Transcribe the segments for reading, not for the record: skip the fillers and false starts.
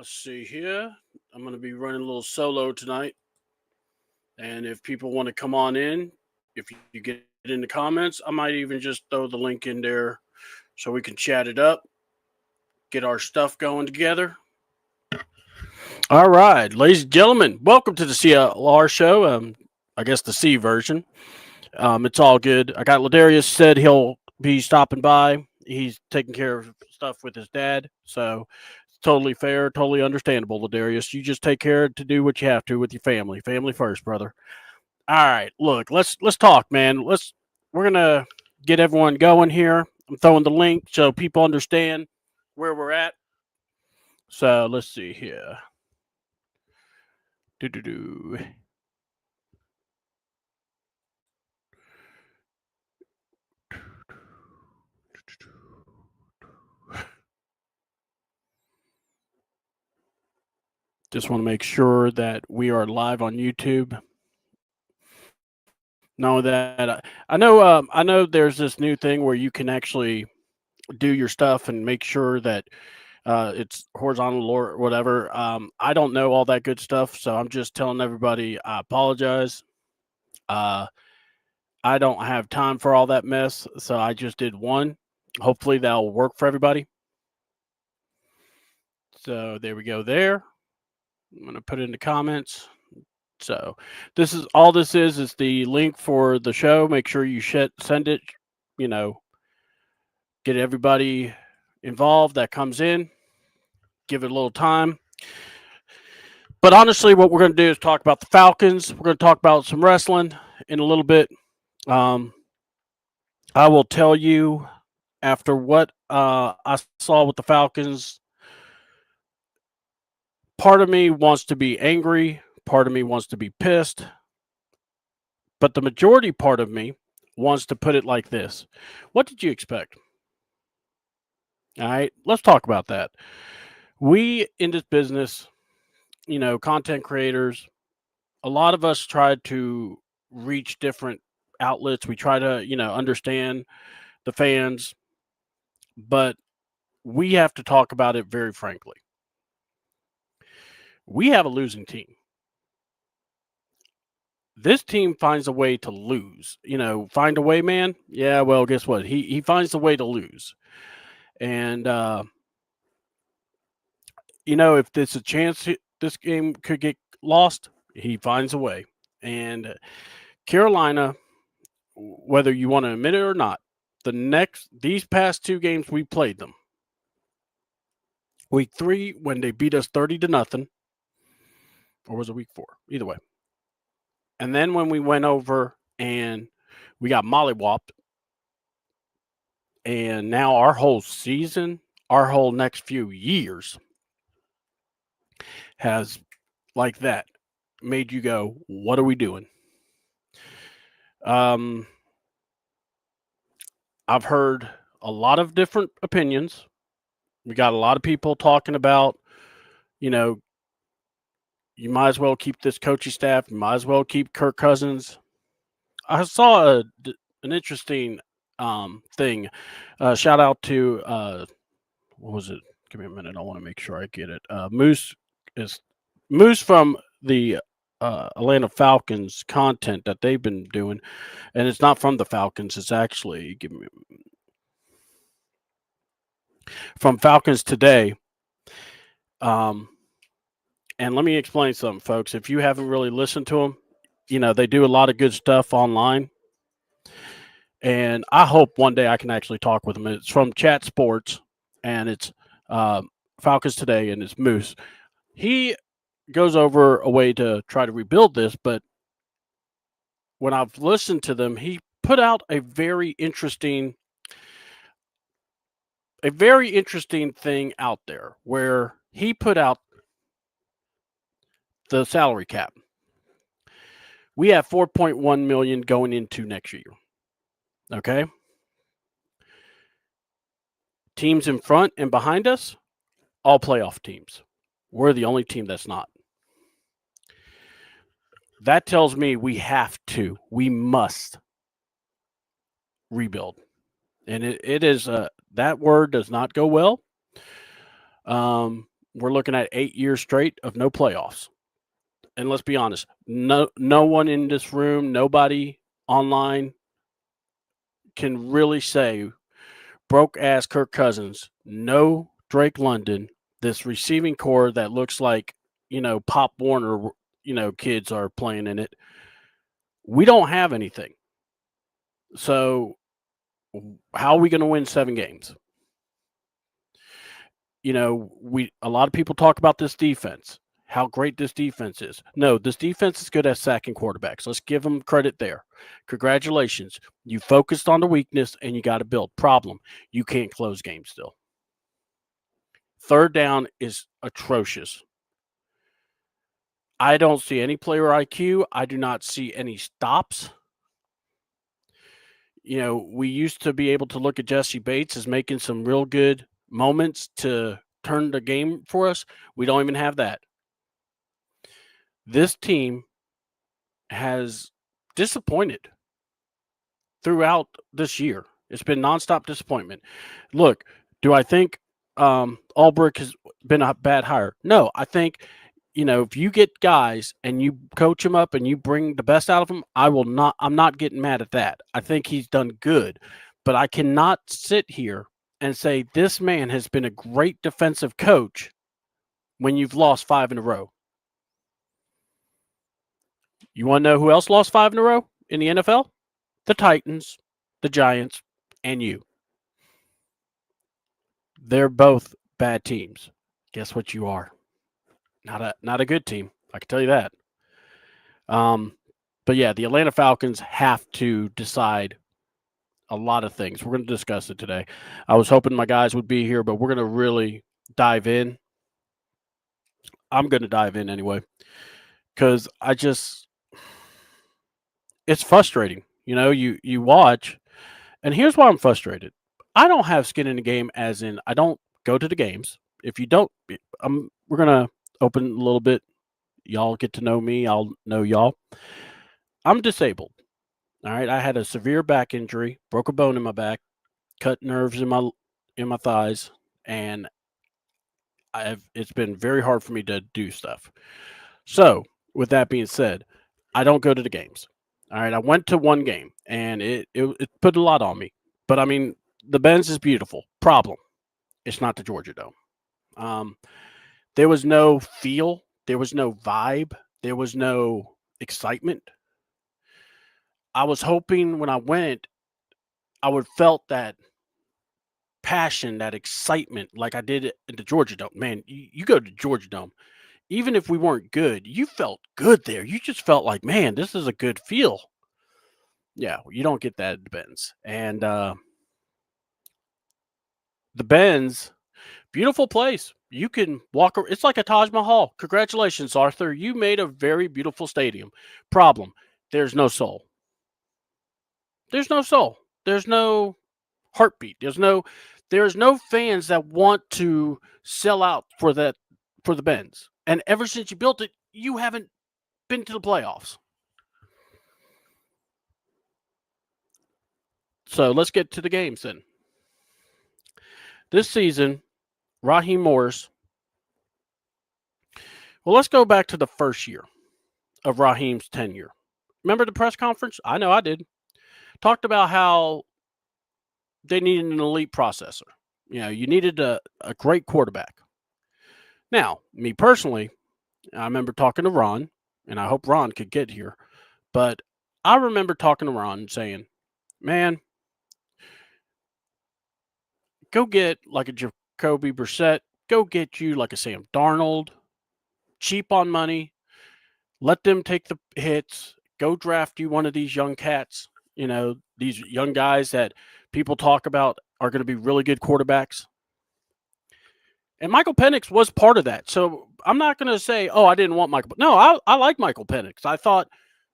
Let's see here. I'm going to be running a little solo tonight. And if people want to come on in, if you get in the comments, I might even just throw the link in there so we can chat it up, get our stuff going together. All right, ladies and gentlemen, welcome to the CLR Show. I guess the C version. It's all good. I got Ladarius said he'll be stopping by. He's taking care of stuff with his dad, so it's totally fair, totally understandable, Ladarius. You just take care to do what you have to with your family. Family first, brother. All right, look, let's talk, man. We're gonna get everyone going here. I'm throwing the link so people understand where we're at. So let's see here. Do do do. Just want to make sure that we are live on YouTube. Know that I know there's this new thing where you can actually do your stuff and make sure that it's horizontal or whatever. I don't know all that good stuff, so I'm just telling everybody I apologize. Uh, I don't have time for all that mess, so I just did one. Hopefully that'll work for everybody. So there we go. There, I'm gonna put it in the comments. So this is the link for the show. Make sure you send it. You know, get everybody involved that comes in. Give it a little time. But honestly, what we're going to do is talk about the Falcons. We're going to talk about some wrestling in a little bit. I will tell you after what I saw with the Falcons. Part of me wants to be angry. Part of me wants to be pissed. But the majority part of me wants to put it like this. What did you expect? All right, let's talk about that. We in this business, content creators, a lot of us try to reach different outlets. We try to, understand the fans, but we have to talk about it very frankly. We have a losing team. This team finds a way to lose. Find a way, man. Yeah, well, guess what? He finds a way to lose. And if there's a chance this game could get lost, he finds a way. And Carolina, whether you want to admit it or not, these past two games we played them. Week 3 when they beat us 30-0, or was it week 4? Either way. And then when we went over and we got mollywopped, and now our whole season, our whole next few years has, like that, made you go, what are we doing? I've heard a lot of different opinions. We got a lot of people talking about, you might as well keep this coaching staff. You might as well keep Kirk Cousins. I saw an interesting thing. Shout out to what was it? Give me a minute. I want to make sure I get it. Moose from the Atlanta Falcons content that they've been doing, and it's not from the Falcons. It's actually from Falcons Today. And let me explain something, folks. If you haven't really listened to them, they do a lot of good stuff online. And I hope one day I can actually talk with them. It's from Chat Sports, and it's Falcons Today, and it's Moose. He goes over a way to try to rebuild this, but when I've listened to them, he put out a very interesting thing out there where he put out the salary cap. We have $4.1 million going into next year. Okay. Teams in front and behind us, all playoff teams. We're the only team that's not. That tells me we must rebuild. And it is, that word does not go well. we're looking at 8 years straight of no playoffs. And let's be honest, no one in this room, nobody online can really say broke ass Kirk Cousins, no Drake London, this receiving core that looks like, Pop Warner, kids are playing in it. We don't have anything. So how are we going to win 7 games? A lot of people talk about this defense, how great this defense is. No, this defense is good at sacking quarterbacks. Let's give them credit there. Congratulations. You focused on the weakness and you got to build. Problem, you can't close games still. Third down is atrocious. I don't see any player IQ. I do not see any stops. We used to be able to look at Jesse Bates as making some real good moments to turn the game for us. We don't even have that. This team has disappointed throughout this year. It's been nonstop disappointment. Look, do I think Ulbrich has been a bad hire? No, I think, if you get guys and you coach them up and you bring the best out of them, I'm not getting mad at that. I think he's done good, but I cannot sit here and say this man has been a great defensive coach when you've lost 5 in a row. You want to know who else lost 5 in a row in the NFL? The Titans, the Giants, and you. They're both bad teams. Guess what you are? Not a good team. I can tell you that. But yeah, the Atlanta Falcons have to decide a lot of things. We're going to discuss it today. I was hoping my guys would be here, but we're going to really dive in. I'm going to dive in anyway because it's frustrating. You watch, and here's why I'm frustrated. I don't have skin in the game, as in I don't go to the games. If you don't, we're going to open a little bit. Y'all get to know me. I'll know y'all. I'm disabled. All right. I had a severe back injury, broke a bone in my back, cut nerves in my thighs, and it's been very hard for me to do stuff. So, with that being said, I don't go to the games. All right. I went to one game, and it put a lot on me. But I mean, the Benz is beautiful. Problem, it's not the Georgia Dome. There was no feel. There was no vibe. There was no excitement. I was hoping when I went, I would felt that passion, that excitement like I did at the Georgia Dome. Man, you go to Georgia Dome, even if we weren't good, you felt good there. You just felt like, man, this is a good feel. Yeah, you don't get that at the Benz. And the Benz, beautiful place. You can walk. It's like a Taj Mahal. Congratulations, Arthur. You made a very beautiful stadium. Problem, there's no soul. There's no soul. There's no heartbeat. There's no fans that want to sell out for the Benz. And ever since you built it, you haven't been to the playoffs. So let's get to the games then. This season, Raheem Morris. Well, let's go back to the first year of Raheem's tenure. Remember the press conference? I know I did. Talked about how they needed an elite processor. You needed a great quarterback. Now, me personally, I remember talking to Ron, and I hope Ron could get here, but I remember talking to Ron and saying, man, go get like a Jacoby Brissett, go get you like a Sam Darnold, cheap on money, let them take the hits, go draft you one of these young cats, these young guys that people talk about are going to be really good quarterbacks. And Michael Penix was part of that. So I'm not going to say, oh, I didn't want Michael. No, I like Michael Penix. I thought,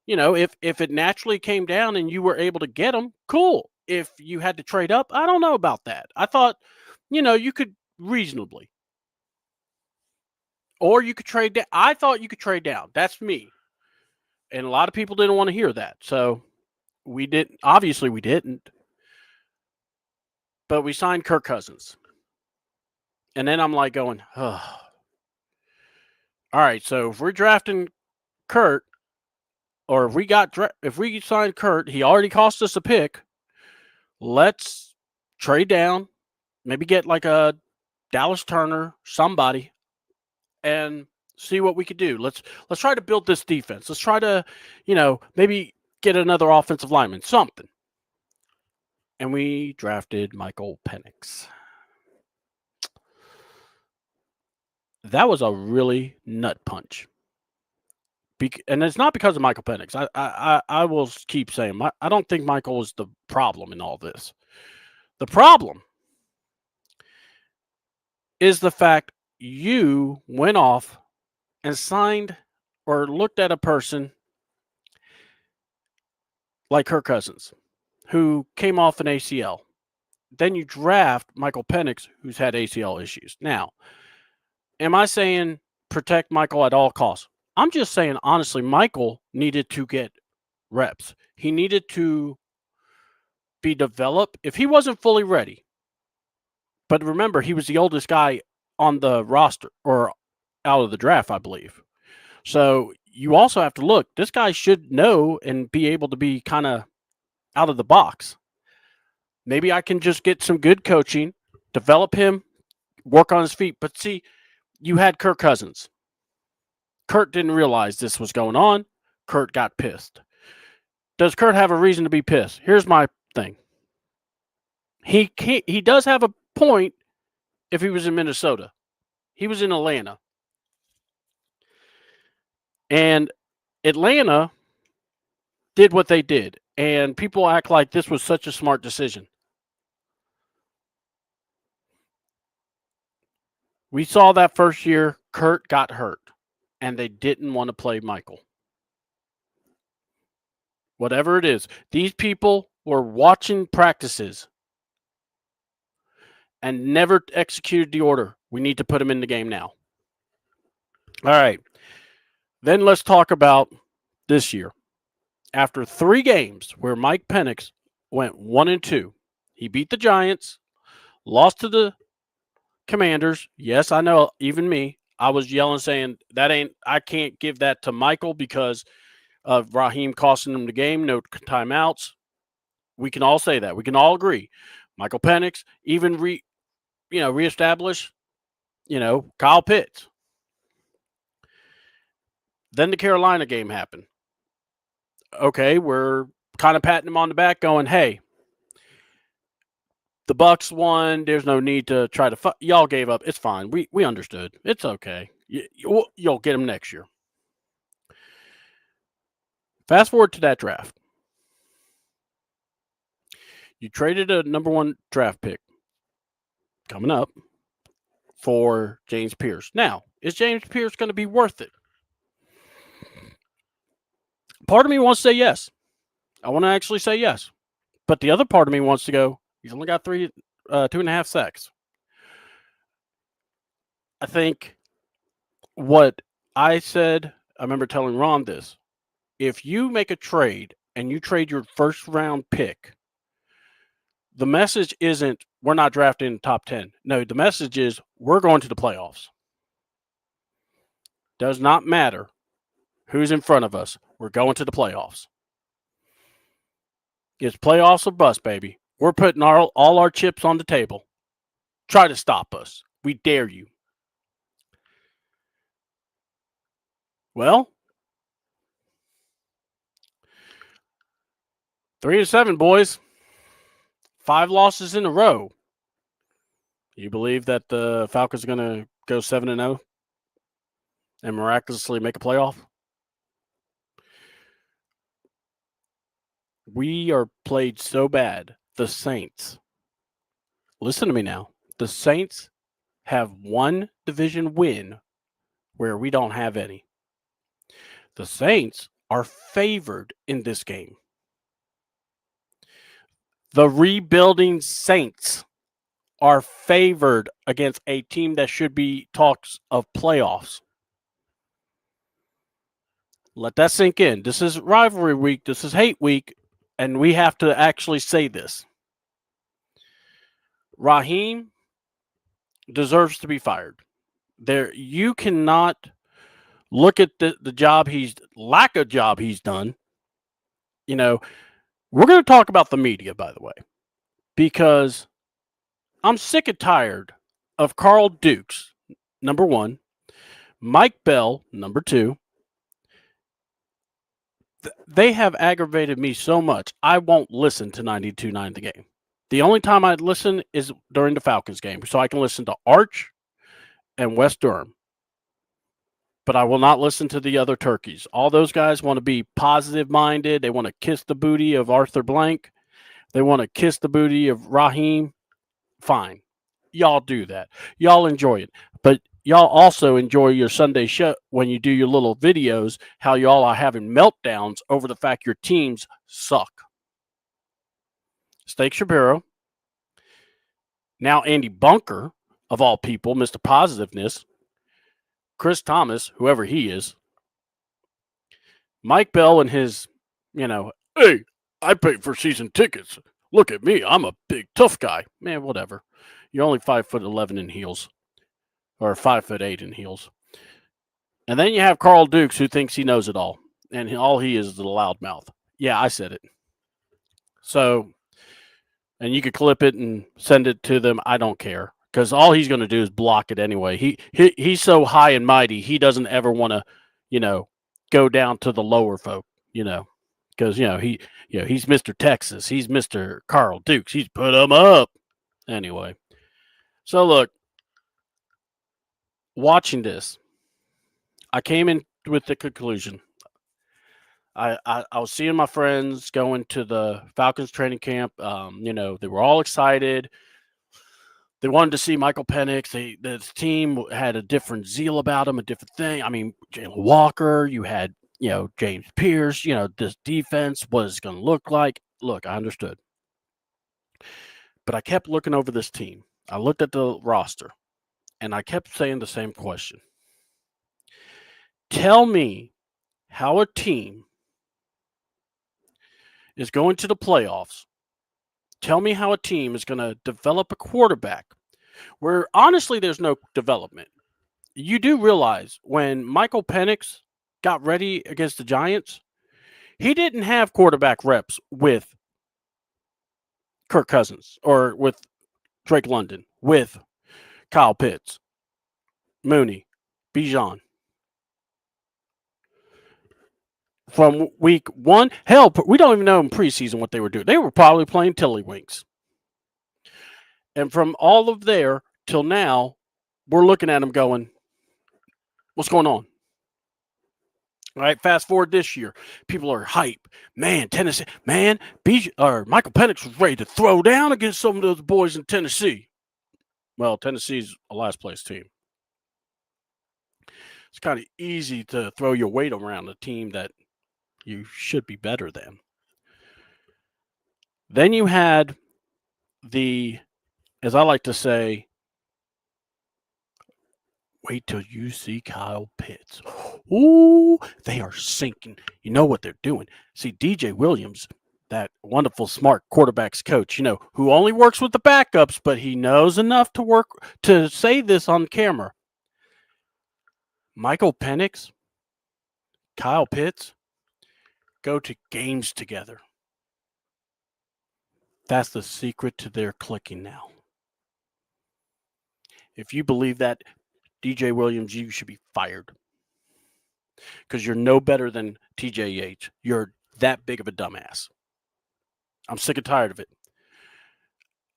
if it naturally came down and you were able to get him, cool. If you had to trade up, I don't know about that. I thought, you could reasonably. Or you could trade down. I thought you could trade down. That's me. And a lot of people didn't want to hear that. So we didn't. Obviously, we didn't. But we signed Kirk Cousins. And then I'm like going, oh, All right, so if we're drafting Kurt, or if we signed Kurt, he already cost us a pick. Let's trade down, maybe get like a Dallas Turner, somebody, and see what we could do. Let's try to build this defense. Let's try to, maybe get another offensive lineman, something. And we drafted Michael Penix. That was a really nut punch. And it's not because of Michael Penix. I will keep saying, I don't think Michael is the problem in all this. The problem is the fact you went off and signed or looked at a person like Kirk Cousins, who came off an ACL. Then you draft Michael Penix, who's had ACL issues. Now, am I saying protect Michael at all costs? I'm just saying, honestly, Michael needed to get reps. He needed to be developed. If he wasn't fully ready, but remember, he was the oldest guy on the roster or out of the draft, I believe. So you also have to look, this guy should know and be able to be kind of out of the box. Maybe I can just get some good coaching, develop him, work on his feet. But see, you had Kirk Cousins. Kurt didn't realize this was going on. Kurt got pissed. Does Kurt have a reason to be pissed? Here's my thing. He does have a point if he was in Minnesota. He was in Atlanta. And Atlanta did what they did. And people act like this was such a smart decision. We saw that first year, Kurt got hurt. And they didn't want to play Michael. Whatever it is, these people were watching practices and never executed the order. We need to put him in the game now. All right. Then let's talk about this year. After 3 games where Mike Penix went 1-2, he beat the Giants, lost to the Commanders. Yes, I know, even me. I was yelling saying, I can't give that to Michael because of Raheem costing him the game, no timeouts. We can all say that. We can all agree. Michael Penix even reestablish, Kyle Pitts. Then the Carolina game happened. Okay, we're kind of patting him on the back going, hey, the Bucs won. There's no need to try to y'all gave up. It's fine. We understood. It's okay. You'll get him next year. Fast forward to that draft. You traded a number 1 draft pick coming up for James Pierce. Now, is James Pierce going to be worth it? Part of me wants to say yes. I want to actually say yes. But the other part of me wants to go, he's only got 2.5 sacks. I think what I said, I remember telling Ron this. If you make a trade and you trade your first round pick, the message isn't we're not drafting top 10. No, the message is we're going to the playoffs. Does not matter who's in front of us. We're going to the playoffs. It's playoffs or bust, baby. We're putting all our chips on the table. Try to stop us. We dare you. Well, 3-7, boys. 5 losses in a row. You believe that the Falcons are going to go 7-0 and miraculously make a playoff? We are played so bad. The Saints. Listen to me now. The Saints have 1 division win where we don't have any. The Saints are favored in this game. The rebuilding Saints are favored against a team that should be talks of playoffs. Let that sink in. This is rivalry week. This is hate week. And we have to actually say this. Raheem deserves to be fired. You cannot Look at the job lack of job he's done. You know, we're going to talk about the media, by the way, because I'm sick and tired of Carl Dukes, number one, Mike Bell, number two. They have aggravated me so much, I won't listen to 92.9 The Game. The only time I'd listen is during the Falcons game, so I can listen to Arch and Wes Durham. But I will not listen to the other turkeys. All those guys want to be positive-minded. They want to kiss the booty of Arthur Blank. They want to kiss the booty of Raheem. Fine. Y'all do that. Y'all enjoy it. But y'all also enjoy your Sunday show when you do your little videos, how y'all are having meltdowns over the fact your teams suck. Steak Shapiro. Now Andy Bunker, of all people, Mr. Positiveness. Chris Thomas, whoever he is. Mike Bell and his, hey, I paid for season tickets. Look at me. I'm a big, tough guy. Man, whatever. You're only 5'11" in heels. Or 5'8" in heels. And then you have Carl Dukes, who thinks he knows it all. And all he is a loudmouth. Yeah, I said it. So, and you could clip it and send it to them. I don't care. Because all he's going to do is block it anyway. He's so high and mighty, he doesn't ever want to, go down to the lower folk, because he's Mr. Texas, he's Mr. Carl Dukes, he's put them up anyway. So look, watching this, I came in with the conclusion. I was seeing my friends going to the Falcons training camp. They were all excited. They wanted to see Michael Penix. The team had a different zeal about him, a different thing. I mean, Jalen Walker, you had, James Pierce, this defense, what it's going to look like. Look, I understood. But I kept looking over this team. I looked at the roster, and I kept saying the same question. Tell me how a team is going to the playoffs. Tell me how a team is going to develop a quarterback where honestly there's no development. You do realize when Michael Penix got ready against the Giants, he didn't have quarterback reps with Kirk Cousins or with Drake London, with Kyle Pitts, Mooney, Bijan. From week one, hell, we don't even know in preseason what they were doing. They were probably playing tiddlywinks. And from all of there till now, we're looking at them going, what's going on? All right, fast forward this year. People are hype. Man, Tennessee. Man, Michael Penix was ready to throw down against some of those boys in Tennessee. Well, Tennessee's a last place team. It's kind of easy to throw your weight around a team that you should be better than. Then you had the, as I like to say, wait till you see Kyle Pitts. Ooh, they are sinking. You know what they're doing. See, DJ Williams, that wonderful, smart quarterback's coach, who only works with the backups, but he knows enough to say this on camera. Michael Penix, Kyle Pitts, go to games together. That's the secret to their clicking now. If you believe that, DJ Williams, you should be fired. Because you're no better than TJ Yates. You're that big of a dumbass. I'm sick and tired of it.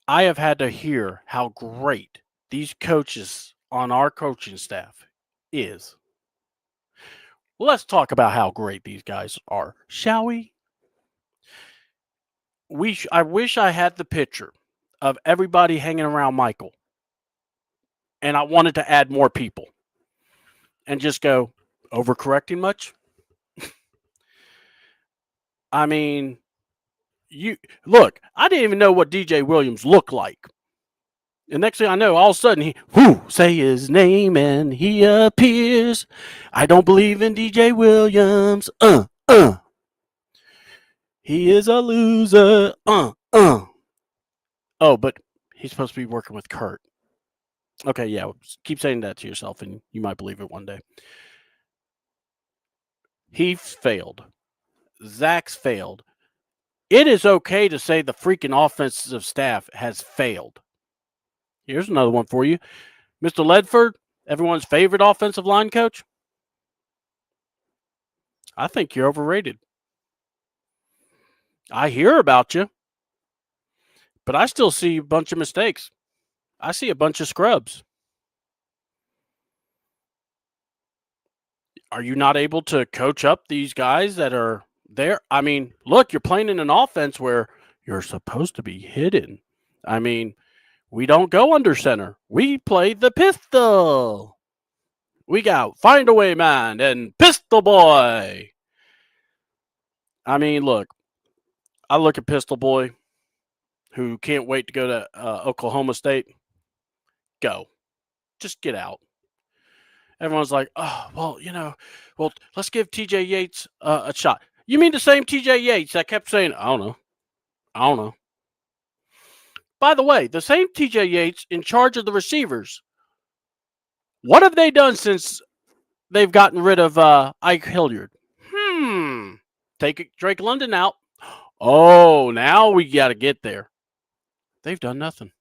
I have had to hear how great these coaches on our coaching staff is. Let's talk about how great these guys are, shall we? I wish I had the picture of everybody hanging around Michael. And I wanted to add more people. And just go, overcorrecting much? I mean, look, I didn't even know what DJ Williams looked like. And next thing I know, all of a sudden, say his name and he appears. I don't believe in DJ Williams. He is a loser. Oh, but he's supposed to be working with Kurt. Okay, yeah, keep saying that to yourself and you might believe it one day. Heath's failed. Zach's failed. It is okay to say the freaking offensive staff has failed. Here's another one for you. Mr. Ledford, everyone's favorite offensive line coach. I think you're overrated. I hear about you, but I still see a bunch of mistakes. I see a bunch of scrubs. Are you not able to coach up these guys that are there? I mean, look, you're playing in an offense where you're supposed to be hidden. I mean, we don't go under center. We play the pistol. We got Find Away Man and Pistol Boy. I mean, look, I look at Pistol Boy, who can't wait to go to Oklahoma State. Go. Just get out. Everyone's like, oh, well, let's give TJ Yates a shot. You mean the same TJ Yates that kept saying, I don't know. By the way, the same TJ Yates in charge of the receivers. What have they done since they've gotten rid of Ike Hilliard? Take Drake London out. Oh, now we got to get there. They've done nothing.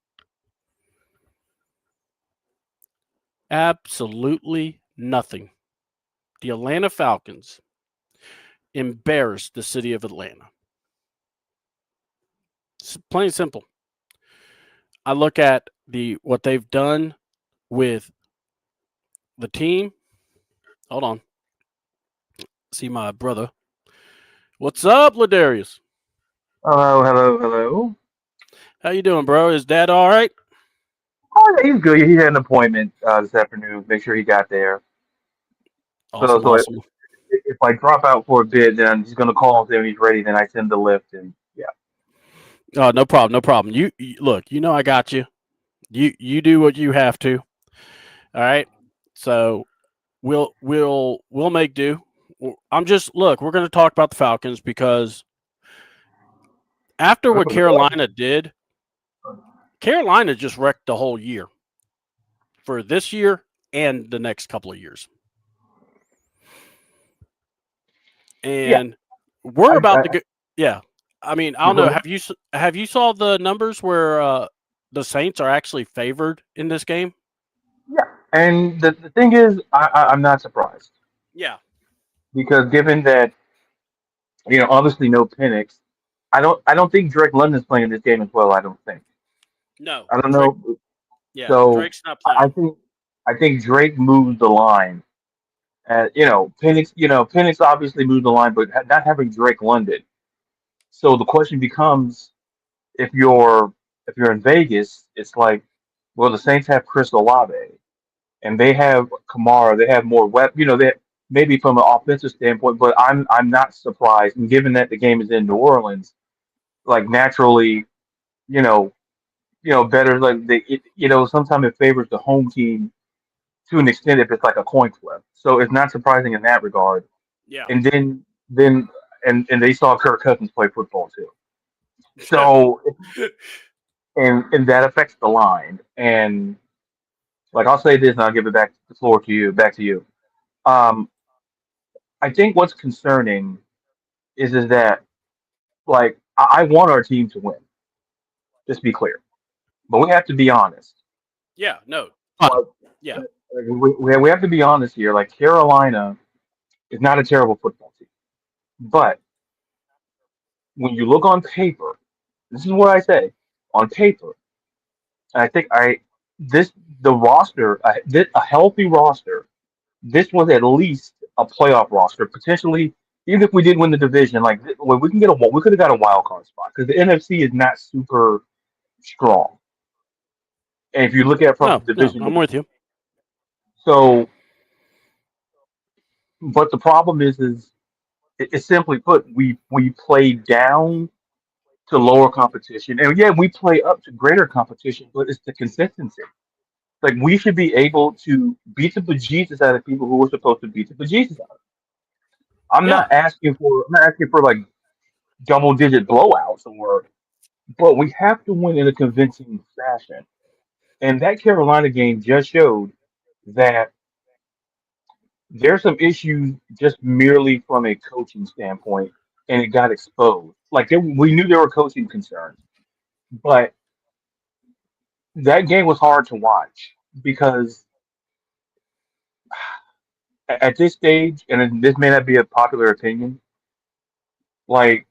Absolutely nothing. The Atlanta Falcons embarrassed the city of Atlanta. It's plain and simple. I look at what they've done with the team. Hold on. See my brother. What's up, Ladarius? Hello. How you doing, bro? Is Dad all right? Oh, yeah, he's good. He had an appointment this afternoon. Make sure he got there. So, Awesome, so if, awesome. if I drop out for a bit, then he's gonna call and say when he's ready. Then I send the lift, and yeah. Oh, no problem. You look. You know I got you. You do what you have to. All right. So we'll make do. I'm just look. We're going to talk about the Falcons because after what Carolina did, Carolina just wrecked the whole year for this year and the next couple of years. Yeah, And we're I about to go. Yeah. I mean, I you don't know. go ahead. Have you saw the numbers where the Saints are actually favored in this game? Yeah, and the thing is, I'm not surprised Yeah. because given that obviously no Penix, I don't think Drake London's playing this game as well. I don't think. No. I don't Drake. know. Yeah. So Drake's not I playing. think Drake moves the line. Penix obviously moved the line, but not having Drake London. So the question becomes, if you're if you're in Vegas, it's like, well, the Saints have Chris Olave, and they have Kamara. They have more weapons. They maybe from an offensive standpoint, but I'm not surprised. And given that the game is in New Orleans, like naturally, you know, better like sometimes it favors the home team to an extent if it's like a coin flip. So it's not surprising in that regard. Yeah. And then and they saw Kirk Cousins play football too. So and that affects the line. And like I'll say this, and I'll give it back the floor to you, back to you. Um, I think what's concerning is that like I want our team to win. Just be clear, but we have to be honest. Yeah. No. Like, Yeah. we have to be honest here. Like Carolina is not a terrible football team, but when you look on paper, this is what I say on paper. And I think this the roster a healthy roster. This was at least a playoff roster, potentially. Even if we did win the division, like well, we could have got a wild card spot because the NFC is not super strong. And if you look at it from No. a No. division, I'm with you. so but the problem is it's simply put, we play down to lower competition, and yeah, we play up to greater competition, but it's the consistency. Like we should be able to beat the bejesus out of people who we're supposed to beat the bejesus out of. Yeah. I'm not asking for like double digit blowouts or but we have to win in a convincing fashion. And that Carolina game just showed that there's some issues just merely from a coaching standpoint, and it got exposed. Like we knew there were coaching concerns, but that game was hard to watch because at this stage, and this may not be a popular opinion, like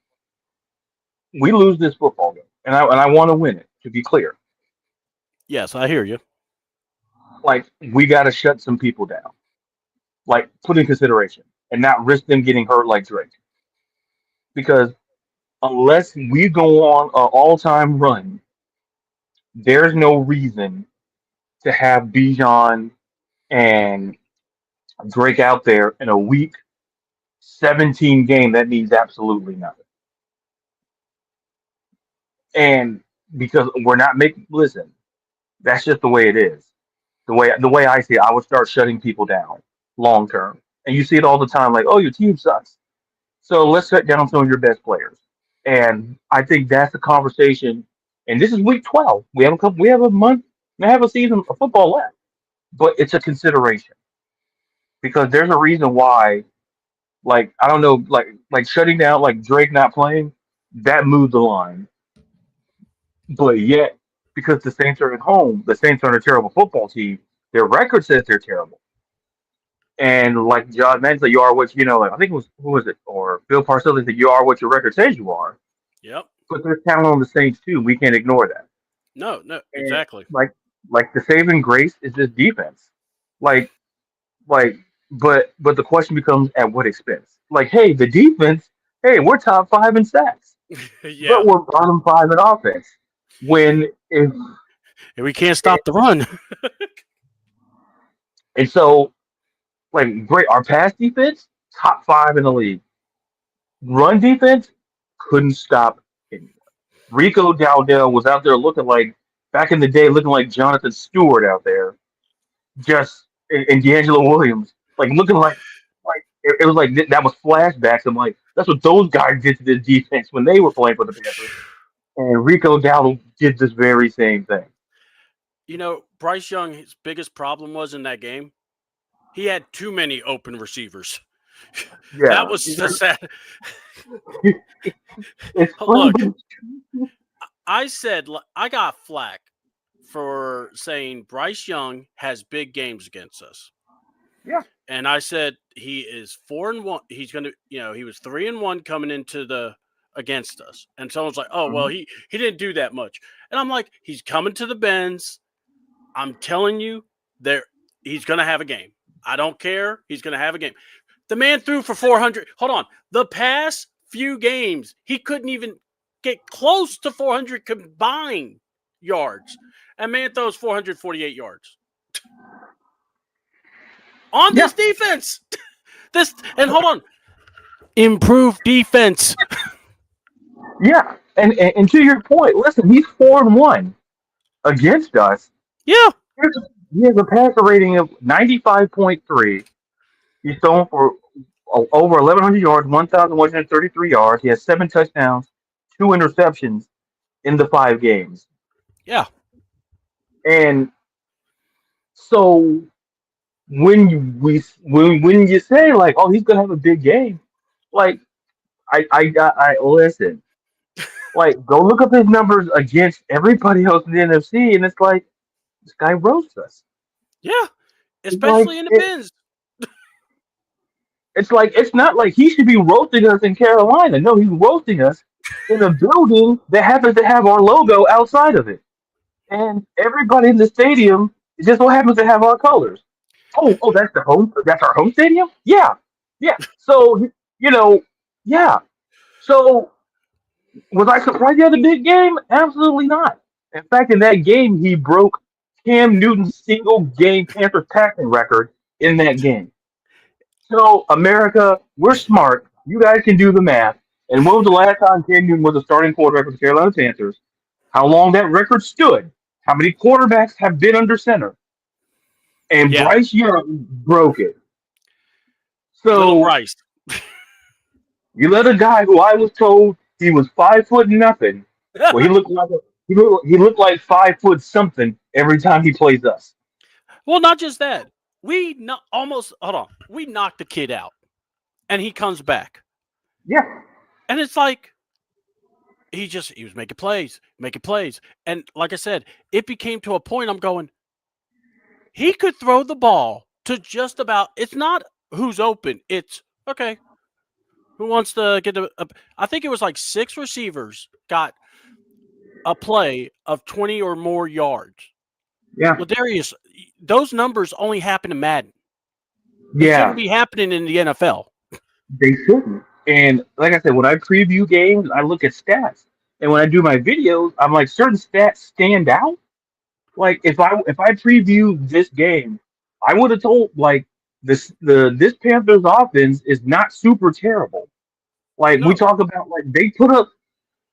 we lose this football game, and I want to win it. To be clear, Yes, I hear you. like we got to shut some people down, like put in consideration, and not risk them getting hurt like Drake, because unless we go on an all-time run, there's no reason to have Bijan and Drake out there in a week 17 game that means absolutely nothing. And because we're not making listen, that's just the way it is. The way I see it, I would start shutting people down long term. And you see it all the time, like, oh, your team sucks. So let's shut down some of your best players. And I think that's the conversation. And this is week 12. We have a month, we have a season of football left. But it's a consideration because there's a reason why, like, I don't know, like shutting down like Drake not playing, that moved the line. But yet, because the Saints are at home, the Saints are a terrible football team. Their record says they're terrible. And like John mentioned, you are what you know. Like, I think it was who was it or Bill Parcells said you are what your record says you are. Yep. But there's talent on the Saints too. We can't ignore that. No, no, And exactly. like the saving grace is this defense. Like like but the question becomes at what expense? Like, hey, the defense, hey, we're top five in sacks, Yeah. but we're bottom five in offense. When if And we can't stop the run. and so like great, our pass defense top five in the league. Run defense couldn't stop anyone. Rico Dowdell was out there looking like back in the day, looking like Jonathan Stewart out there, just and D'Angelo Williams, like looking like it was like that was flashbacks. I'm like, that's what those guys did to the defense when they were playing for the Panthers. And Rico Dowdell did this very same thing. Bryce Young, his biggest problem was in that game, he had too many open receivers. That Yeah, was the sad. it's funny, Look, but I got flack for saying Bryce Young has big games against us. yeah, And I said he is 4-1. He's gonna, he was 3-1 coming into the against us. And someone's like, oh well, mhm. he didn't do that much. And I'm like, he's coming to the bends. I'm telling you, he's gonna have a game. I don't care. He's gonna have a game. The man threw for 400. Hold on. The past few games, he couldn't even get close to 400 combined yards. And man throws 448 yards on Yeah, this defense. And hold on, improved defense. yeah. And to your point, listen, he's 4-1 against us. Yeah, He has a passer rating of 95.3. He's thrown for over 1,100 yards, 1,133 yards. He has 7 touchdowns, 2 interceptions in the 5 games. yeah, And so when you say like, oh, he's gonna have a big game, like I listen, like go look up his numbers against everybody else in the NFC, and it's like this guy roasts us. yeah. It's like Especially in the bins. it's like it's not like he should be roasting us in Carolina. No, he's roasting us in a building that happens to have our logo outside of it. And everybody in the stadium just so happens to have our colors. Oh, that's the home. That's our home stadium. Yeah, yeah. So you know, yeah. So was I surprised he had a big game? Absolutely not. In fact, in that game, he broke Cam Newton's single game Panthers passing record in that game. So America, we're smart. You guys can do the math. And when was the last time Cam Newton was a starting quarterback for the Carolina Panthers? How long that record stood? How many quarterbacks have been under center? And Yeah, Bryce Young broke it. little So Bryce. you let a guy who I was told he was 5 foot nothing. Well, he looked like 5 foot something every time he plays us. Well, not just that. we knocked the kid out, and he comes back, Yeah, and it's like he was making plays, and like I said, it became to a point. I'm going, he could throw the ball to just about. It's not who's open. It's okay. Who wants to get the? I think it was like 6 receivers got a play of 20 or more yards. yeah, Ladarius, those numbers only happen in Madden. It shouldn't yeah. be happening in the NFL. They shouldn't. And like I said, when I preview games, I look at stats. And when I do my videos, I'm like certain stats stand out. Like if I preview this game, I would have told like this Panthers offense is not super terrible. Like we No, talk about like they put up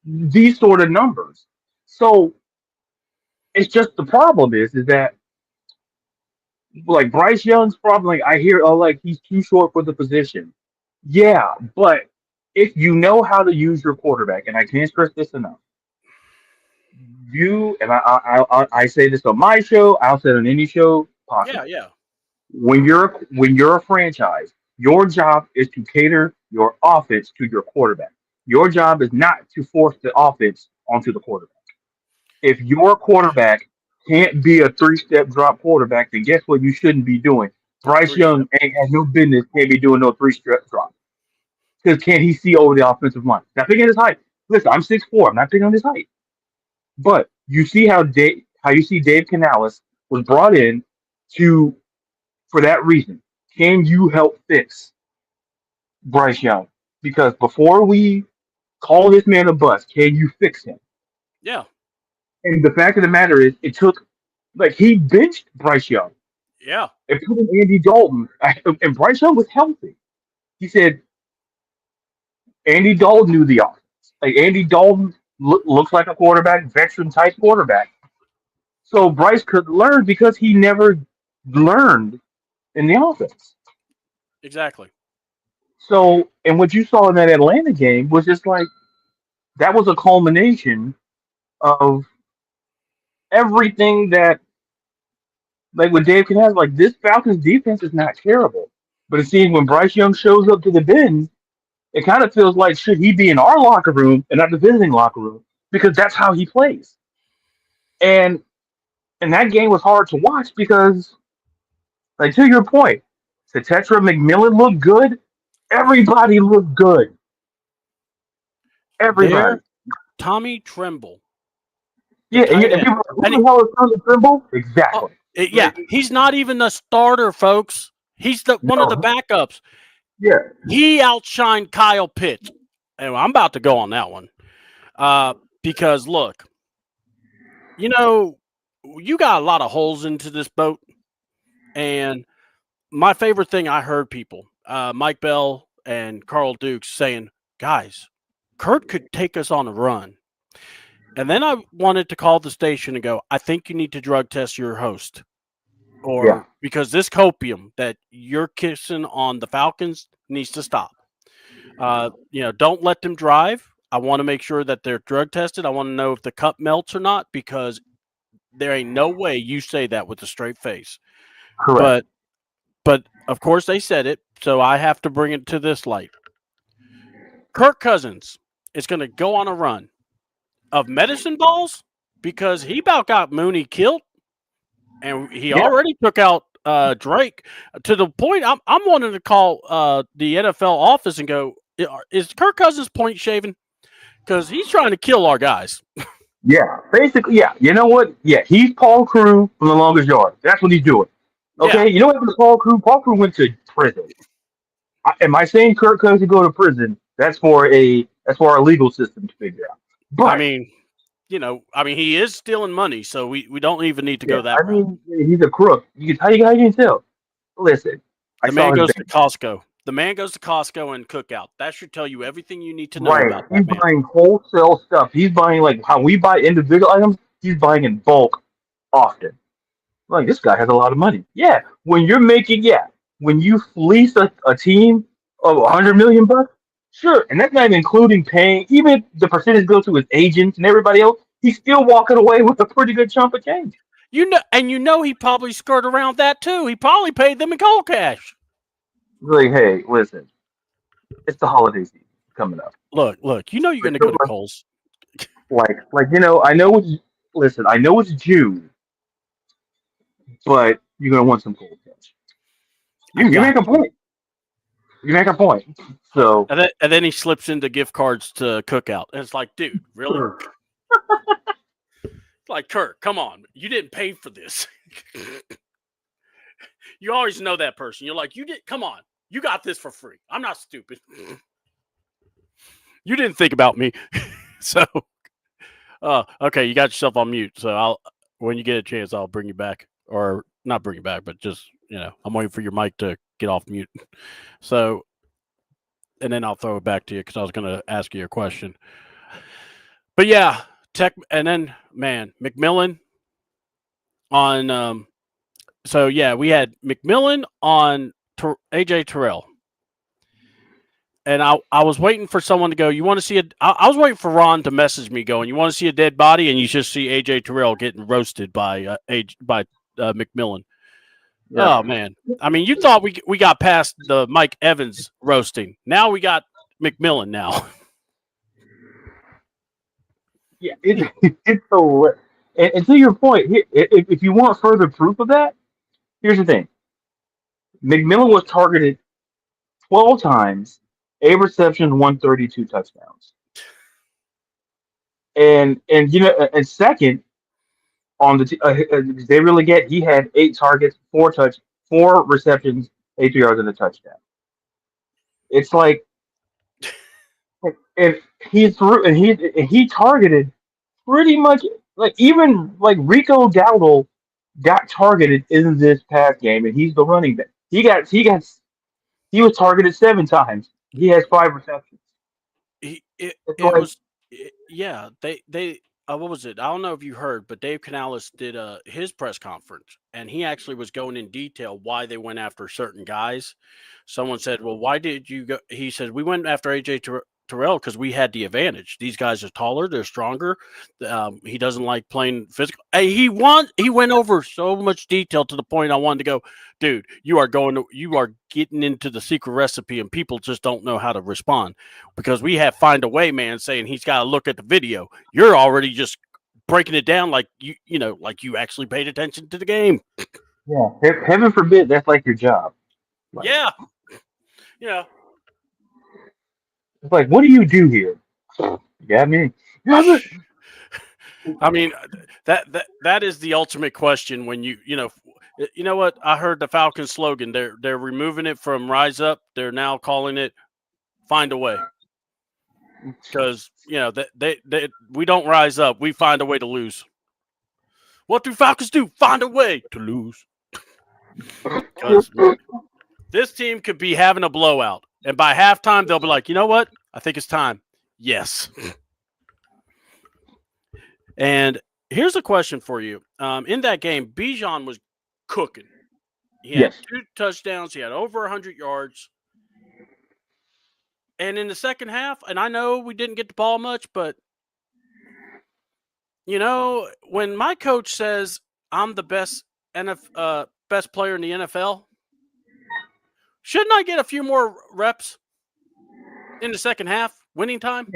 these sort of numbers. So it's just the problem is that like Bryce Young's problem, like I hear, oh, like he's too short for the position. Yeah, but if you know how to use your quarterback, and I can't stress this enough, you and I say this on my show, I'll say it on any show yeah, possible. yeah, When you're a franchise, your job is to cater your offense to your quarterback. Your job is not to force the offense onto the quarterback. If your quarterback can't be a three-step drop quarterback, then guess what you shouldn't be doing? Bryce 3 step. Young ain't has no business can't be doing no three-step drop. Because can he see over the offensive line? Not picking his height. Listen, I'm 6'4". I'm not picking on his height. But you see how you see Dave Canales was brought in to for that reason. Can you help fix Bryce Young? Because before we call this man a bust, can you fix him? Yeah, And the fact of the matter is, it took like he benched Bryce Young yeah, and put in Andy Dalton, and Bryce Young was healthy. He said Andy Dalton knew the offense. Like Andy Dalton looks like a quarterback, veteran type quarterback. So Bryce could learn because he never learned in the offense. exactly. So, and what you saw in that Atlanta game was just like that was a culmination of everything that, like, what Dave can have. Like, this Falcons defense is not terrible, but it seems when Bryce Young shows up to the Benz, it kind of feels like should he be in our locker room and not the visiting locker room because that's how he plays. And that game was hard to watch because, like, to your point, the Tetra McMillan looked good. Everybody looked good. Everybody. There, Tommy Tremble, the Yeah, tight and end, people are like, and who the hell is Tony Trimble? oh, Exactly. yeah, Like, he's not even the starter, folks. He's the one of the no, backups. yeah, He outshined Kyle Pitts, and I'm about to go on that one because look, you know, you got a lot of holes into this boat, and my favorite thing I heard people, Mike Bell and Carl Dukes saying, guys, Kurt could take us on a run. And then I wanted to call the station and go, I think you need to drug test your host. yeah, Or because this copium that you're kissing on the Falcons needs to stop. Don't let them drive. I want to make sure that they're drug tested. I want to know if the cup melts or not because there ain't no way you say that with a straight face. correct. But of course they said it, so I have to bring it to this light. Kirk Cousins is going to go on a run of medicine balls because he about got Mooney killed, and he Yeah, already took out Drake to the point I'm wanting to call the NFL office and go, is Kirk Cousins point shaving? Because he's trying to kill our guys. yeah. Basically, yeah. You know what? Yeah, he's Paul Crew from the longest yard. That's what he's doing. Yeah, Okay, you know what happened to Paul Crew? Paul Crew went to prison. Am I saying Kirk Cousins go to prison? That's for our legal system to figure out. I But mean, he is stealing money, so we don't even need to yeah, go that I route. mean, he's a crook. How you can tell? Listen, I The saw man his goes bank. to Costco. The man goes to Costco and Cookout. That should tell you everything you need to know Right. about He's that man. buying wholesale stuff. He's buying like how we buy individual items. He's buying in bulk often. Like this guy has a lot of money. Yeah. When you fleece a team of 100 million bucks, sure. And that's not even including paying even the percentage goes to his agents and everybody else. He's still walking away with a pretty good chunk of change. He probably skirted around that too. He probably paid them in cold cash. Like, hey, listen, it's the holiday season coming up. Look, you're going to go to Kohl's. I know it's listen. I know it's June, but you're gonna want some cold cash. You make a point. You make a point. So and then he slips into gift cards to Cookout, and it's like, dude, really? Like, Kurt, come on, you didn't pay for this. You always know that person. You're like, you did. Come on, you got this for free. I'm not stupid. You didn't think about me. So, okay, you got yourself on mute. So when you get a chance, I'll bring you back, or not bring you back, but just I'm waiting for your mic to get off mute. So, and then I'll throw it back to you because I was going to ask you a question. But yeah, and then McMillan on. So yeah, we had McMillan on AJ Terrell. And I was waiting for someone to go, you want to see I was waiting for Ron to message me going, you want to see a dead body? And you just see AJ Terrell getting roasted by McMillan. Yeah. Oh, man. I mean, you thought we got past the Mike Evans roasting. Now we got McMillan now. Yeah, it's hilarious. And to your point, if you want further proof of that, here's the thing. McMillan was targeted 12 times, 8 receptions, 132 touchdowns. And second on the they really get he had 8 targets, 4 receptions, 8 yards and a touchdown. It's like, and he targeted pretty much even Rico Dowdle got targeted in this past game, and he's the running back. He was targeted 7 times. He has 5 receptions. They what was it? I don't know if you heard, but Dave Canales did his press conference, and he actually was going in detail why they went after certain guys. Someone said, "Well, why did you go?" He said, "We went after AJ Terrell because we had the advantage. These guys are taller, they're stronger. He doesn't like playing physical. And he went over so much detail to the point I wanted to go, dude, you are getting into the secret recipe, and people just don't know how to respond because we have Find a Way man saying he's got to look at the video. You're already just breaking it down like like you actually paid attention to the game. Yeah, heaven forbid that's like your job. Yeah. It's like, what do you do here? I mean, that is the ultimate question when you know what I heard the Falcons slogan. They're removing it from Rise Up. They're now calling it Find a Way because we don't rise up. We find a way to lose. What do Falcons do? Find a way to lose. Because this team could be having a blowout. And by halftime, they'll be like, you know what? I think it's time. Yes. And here's a question for you. In that game, Bijan was cooking. He had 2 touchdowns. He had over 100 yards. And in the second half, and I know we didn't get the ball much, but, when my coach says I'm the best player in the NFL, shouldn't I get a few more reps in the second half, winning time?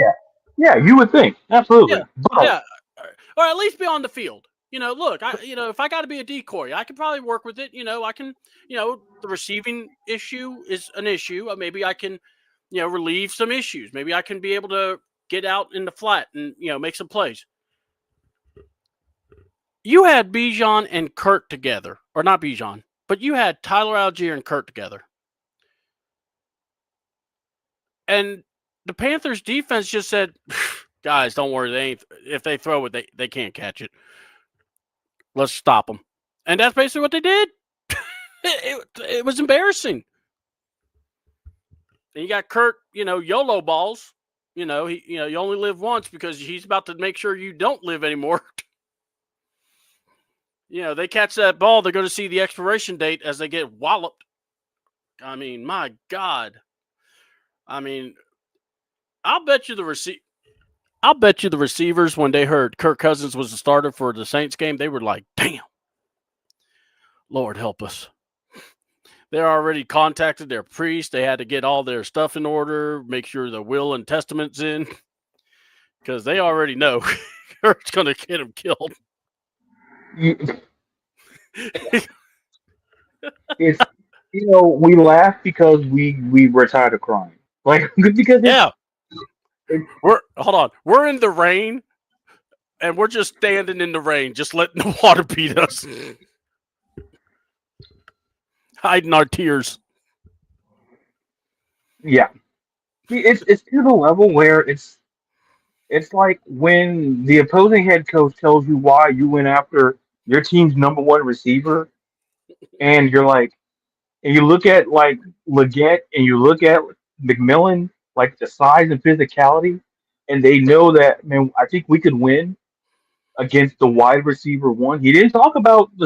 Yeah, you would think. Absolutely. Yeah. Or at least be on the field. Look, if I got to be a decoy, I can probably work with it. I can, the receiving issue is an issue. Maybe I can, relieve some issues. Maybe I can be able to get out in the flat and, make some plays. You had Bijan and Kurt together, or not Bijan, but you had Tyler Algier and Kurt together. And the Panthers defense just said, guys, don't worry. If they throw it, they can't catch it. Let's stop them. And that's basically what they did. It was embarrassing. And you got Kurt, YOLO balls. You only live once because he's about to make sure you don't live anymore. They catch that ball, they're going to see the expiration date as they get walloped. I mean, my God. I mean, I'll bet you the receivers, when they heard Kirk Cousins was the starter for the Saints game, they were like, damn, Lord help us. They're already contacted their priest. They had to get all their stuff in order, make sure the will and testament's in, because they already know Kurt's going to get him killed. It's we laugh because we're tired of crying. Like because hold on. We're in the rain, and we're just standing in the rain, just letting the water beat us, hiding our tears. Yeah, it's to the level where it's like when the opposing head coach tells you why you went after your team's number one receiver, and you're like, and you look at like Leggett and you look at McMillan, like the size and physicality, and they know that, man, I think we could win against the wide receiver one. He didn't talk about the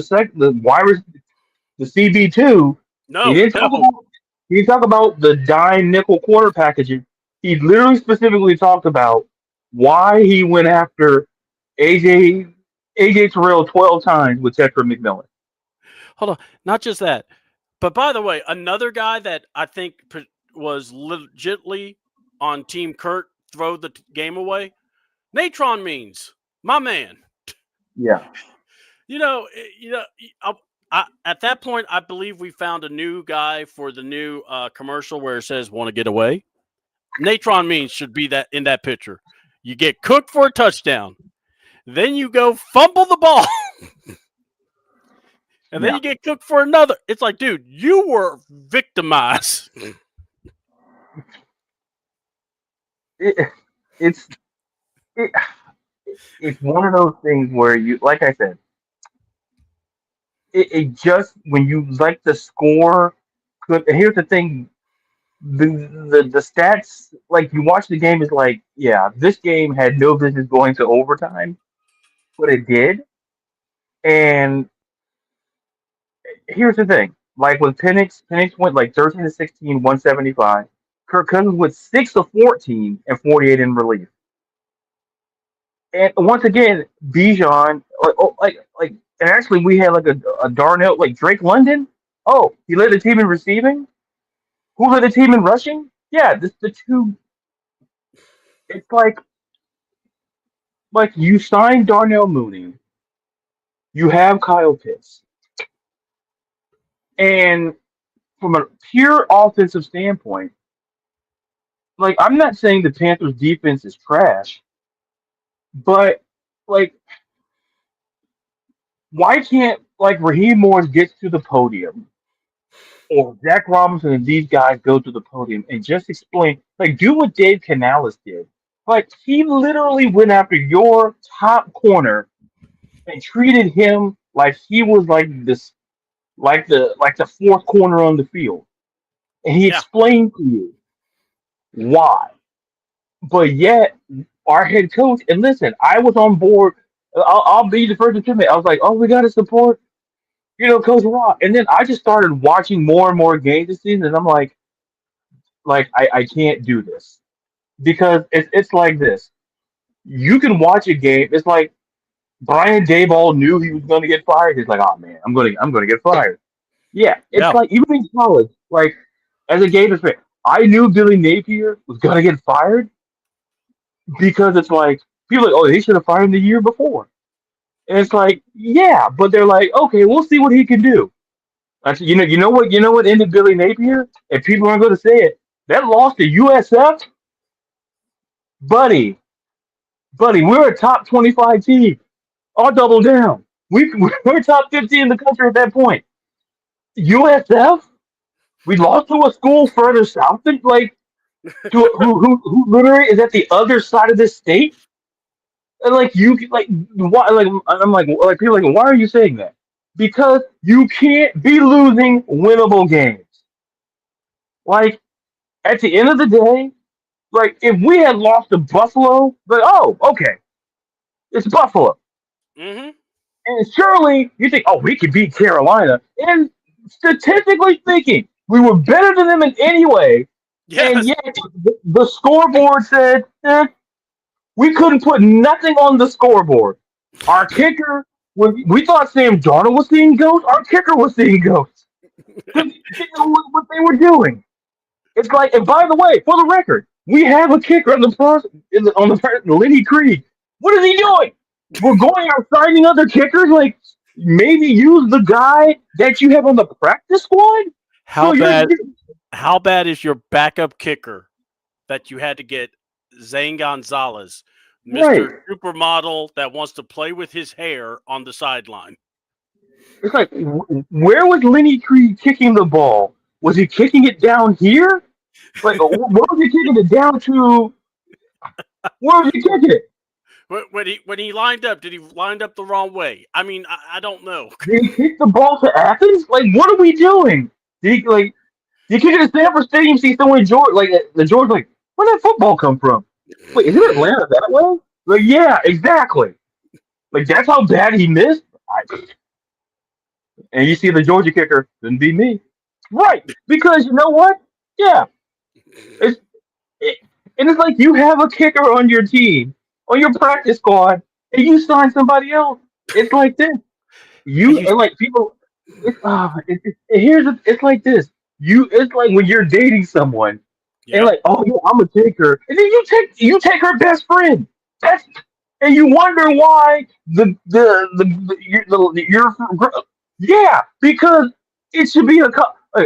CB2. He No. didn't talk about he didn't talk about the dime nickel quarter packaging. He literally specifically talked about why he went after AJ Terrell 12 times with Tetra McMillan. Hold on. Not just that. But by the way, another guy that I think was legitly on Team Kurt throw the game away, Natron Means, my man. Yeah. At that point, I believe we found a new guy for the new commercial where it says "Want to get away." Natron Means should be that in that picture. You get cooked for a touchdown, then you go fumble the ball. And then you get cooked for another. It's like, dude, you were victimized. It's one of those things where you, like I said, it just when you like the score. Here's the thing: the stats, like you watch the game, is like, yeah, this game had no business going to overtime, but it did. And here's the thing: like with Penix went like 13 to 16, 175. Kirk Cousins went 6 of 14 and 48 in relief. And once again, Bijan, and actually we had like a Darnell, like Drake London. Oh, he led the team in receiving. Who led the team in rushing? Yeah, this the two. It's like you signed Darnell Mooney, you have Kyle Pitts, and from a pure offensive standpoint, like I'm not saying the Panthers defense is trash, but like why can't like Raheem Morris get to the podium or Zach Robinson and these guys go to the podium and just explain, like do what Dave Canales did. Like he literally went after your top corner and treated him like he was like this, like the fourth corner on the field, and he explained to you why. But yet, our head coach, and listen, I was on board. I'll be the first to admit, I was like, oh, we got to support, Coach Rock. And then I just started watching more and more games this season, and I'm like I can't do this because it's like this. You can watch a game. It's like Brian Daboll knew he was going to get fired. He's like, oh man, I'm going to get fired. Yeah, it's like even in college, like as a Gators fan, I knew Billy Napier was going to get fired because it's like people are like, oh, they should have fired him the year before. And it's like, yeah, but they're like, okay, we'll see what he can do. Actually, you know what ended Billy Napier? And people aren't going to say it. That loss to USF, buddy, we're a top 25 team. I'll double down. We're top 50 in the country at that point. USF, we lost to a school further south than who literally is at the other side of this state. And why? Like I'm like people are like, why are you saying that? Because you can't be losing winnable games. Like at the end of the day, like if we had lost to Buffalo, like oh okay, it's Buffalo. Mm-hmm. And surely you think, oh, we could beat Carolina. And statistically speaking, we were better than them in any way. Yes. And yet the scoreboard said, we couldn't put nothing on the scoreboard. Our kicker when we thought Sam Darnold was seeing ghosts, our kicker was seeing ghosts. They didn't know what they were doing. It's like, and by the way, for the record, we have a kicker on the front on the front, Lenny Creed. What is he doing? We're going out signing other kickers. Like maybe use the guy that you have on the practice squad. How bad? How bad is your backup kicker that you had to get Zane Gonzalez, Mr. Supermodel that wants to play with his hair on the sideline? It's like, where was Lenny Creed kicking the ball? Was he kicking it down here? Like, where was he kicking it down to? Where was he kicking it? When he lined up, did he lined up the wrong way? I mean, I don't know. Did he kick the ball to Athens? Like, what are we doing? Did you kick it to Stanford Stadium? See someone in Georgia, like the George, like, where did that football come from? Wait, is it Atlanta that way? Like, yeah, exactly. Like, that's how bad he missed. And you see the Georgia kicker, didn't be me. Right. Because you know what? Yeah. And it's like you have a kicker on your team, on your practice squad, and you sign somebody else. It's like this. And like people, it's like this. It's like when you're dating someone, and like, oh yeah, I'm a taker, and then you take her best friend. And you wonder why because it should be like,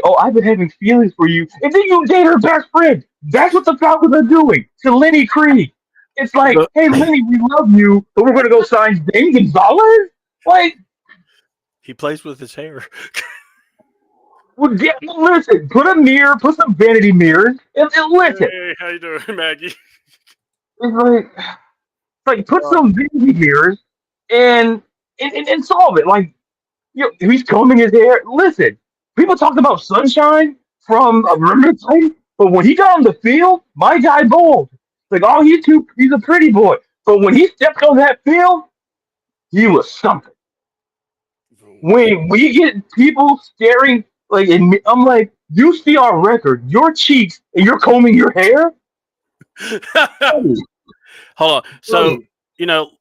oh, I've been having feelings for you, and then you date her best friend. That's what the Falcons are doing to Lenny Creed. It's like, hey, Lenny, we love you, but we're gonna go sign Zane Gonzalez. Like, he plays with his hair. Well, listen, put a mirror, put some vanity mirrors, and listen. Hey, how you doing, Maggie? It's like put some vanity mirrors and solve it. Like, he's combing his hair. Listen, people talked about Sunshine from Remember the Titans, but when he got on the field, my guy bowled. Like, oh, he's a pretty boy. But when he stepped on that field, he was something. When we get people staring, like, I'm like, you see our record, your cheeks, and you're combing your hair? Hold on. So,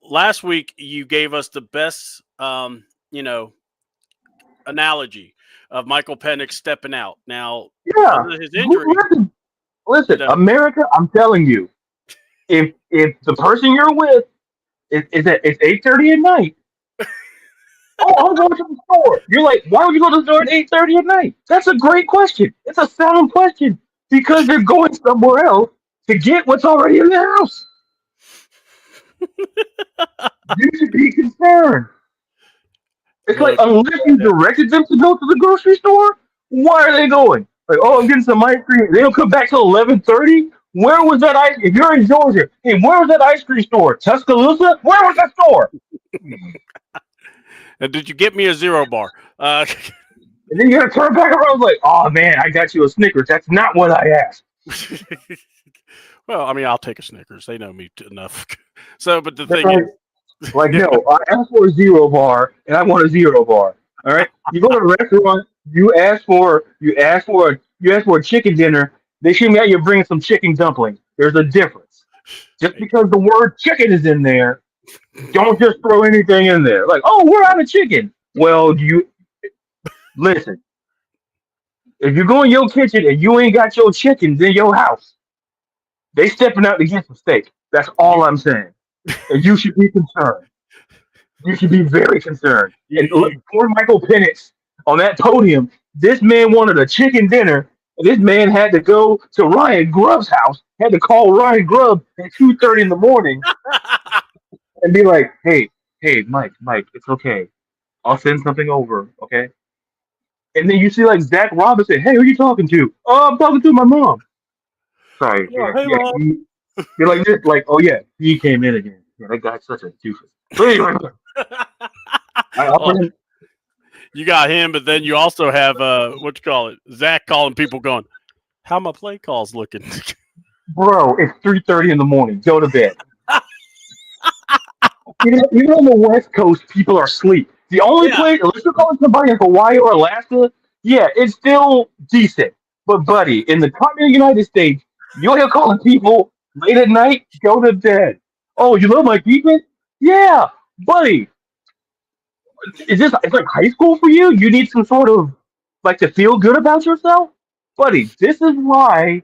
last week you gave us the best, analogy of Michael Penix stepping out. Now, his injury. Listen, America, I'm telling you, if the person you're with is at it's 8:30 at night. Oh, I'm going to the store. You're like, why would you go to the store at 8:30 at night? That's a great question. It's a sound question because they're going somewhere else to get what's already in the house. You should be concerned. It's like, unless you directed them to go to the grocery store, why are they going? Like, oh, I'm getting some ice cream. They don't come back till 11:30. Where was that ice? If you're in Georgia, hey, where was that ice cream store? Tuscaloosa? Where was that store? And did you get me a Zero Bar? And then you gotta turn back around like, oh man, I got you a Snickers. That's not what I asked. Well, I mean, I'll take a Snickers. They know me enough. So, but the thing is, like, no, I asked for a Zero Bar, and I want a Zero Bar. All right, you go to a restaurant, you ask for a chicken dinner. They should be out you bringing some chicken dumplings. There's a difference. Just because the word chicken is in there, don't just throw anything in there. Like, oh, we're out of chicken. Well, listen. If you go in your kitchen and you ain't got your chickens in your house, they stepping out to get some steak. That's all I'm saying. And you should be concerned. You should be very concerned. And poor Michael Penix on that podium, this man wanted a chicken dinner, and this man had to go to Ryan Grubb's house, had to call Ryan Grubb at 2:30 in the morning and be like, hey, Mike, it's okay. I'll send something over, okay? And then you see like Zach Robinson, hey, who are you talking to? Oh, I'm talking to my mom. Sorry. Mom. You're like this, like, oh yeah, he came in again. Yeah, that guy's such a doofus. You got him, but then you also have Zach calling people going, how my play calls looking? Bro, it's 3:30 in the morning. Go to bed. Even on the West Coast, people are asleep. The only place, unless you're calling somebody in Hawaii or Alaska, yeah, it's still decent. But buddy, in the continental United States, you're here calling people late at night, go to bed. Oh, you love my defense? Yeah, buddy. Is this it's like high school for you? You need some sort of like to feel good about yourself, buddy. This is why.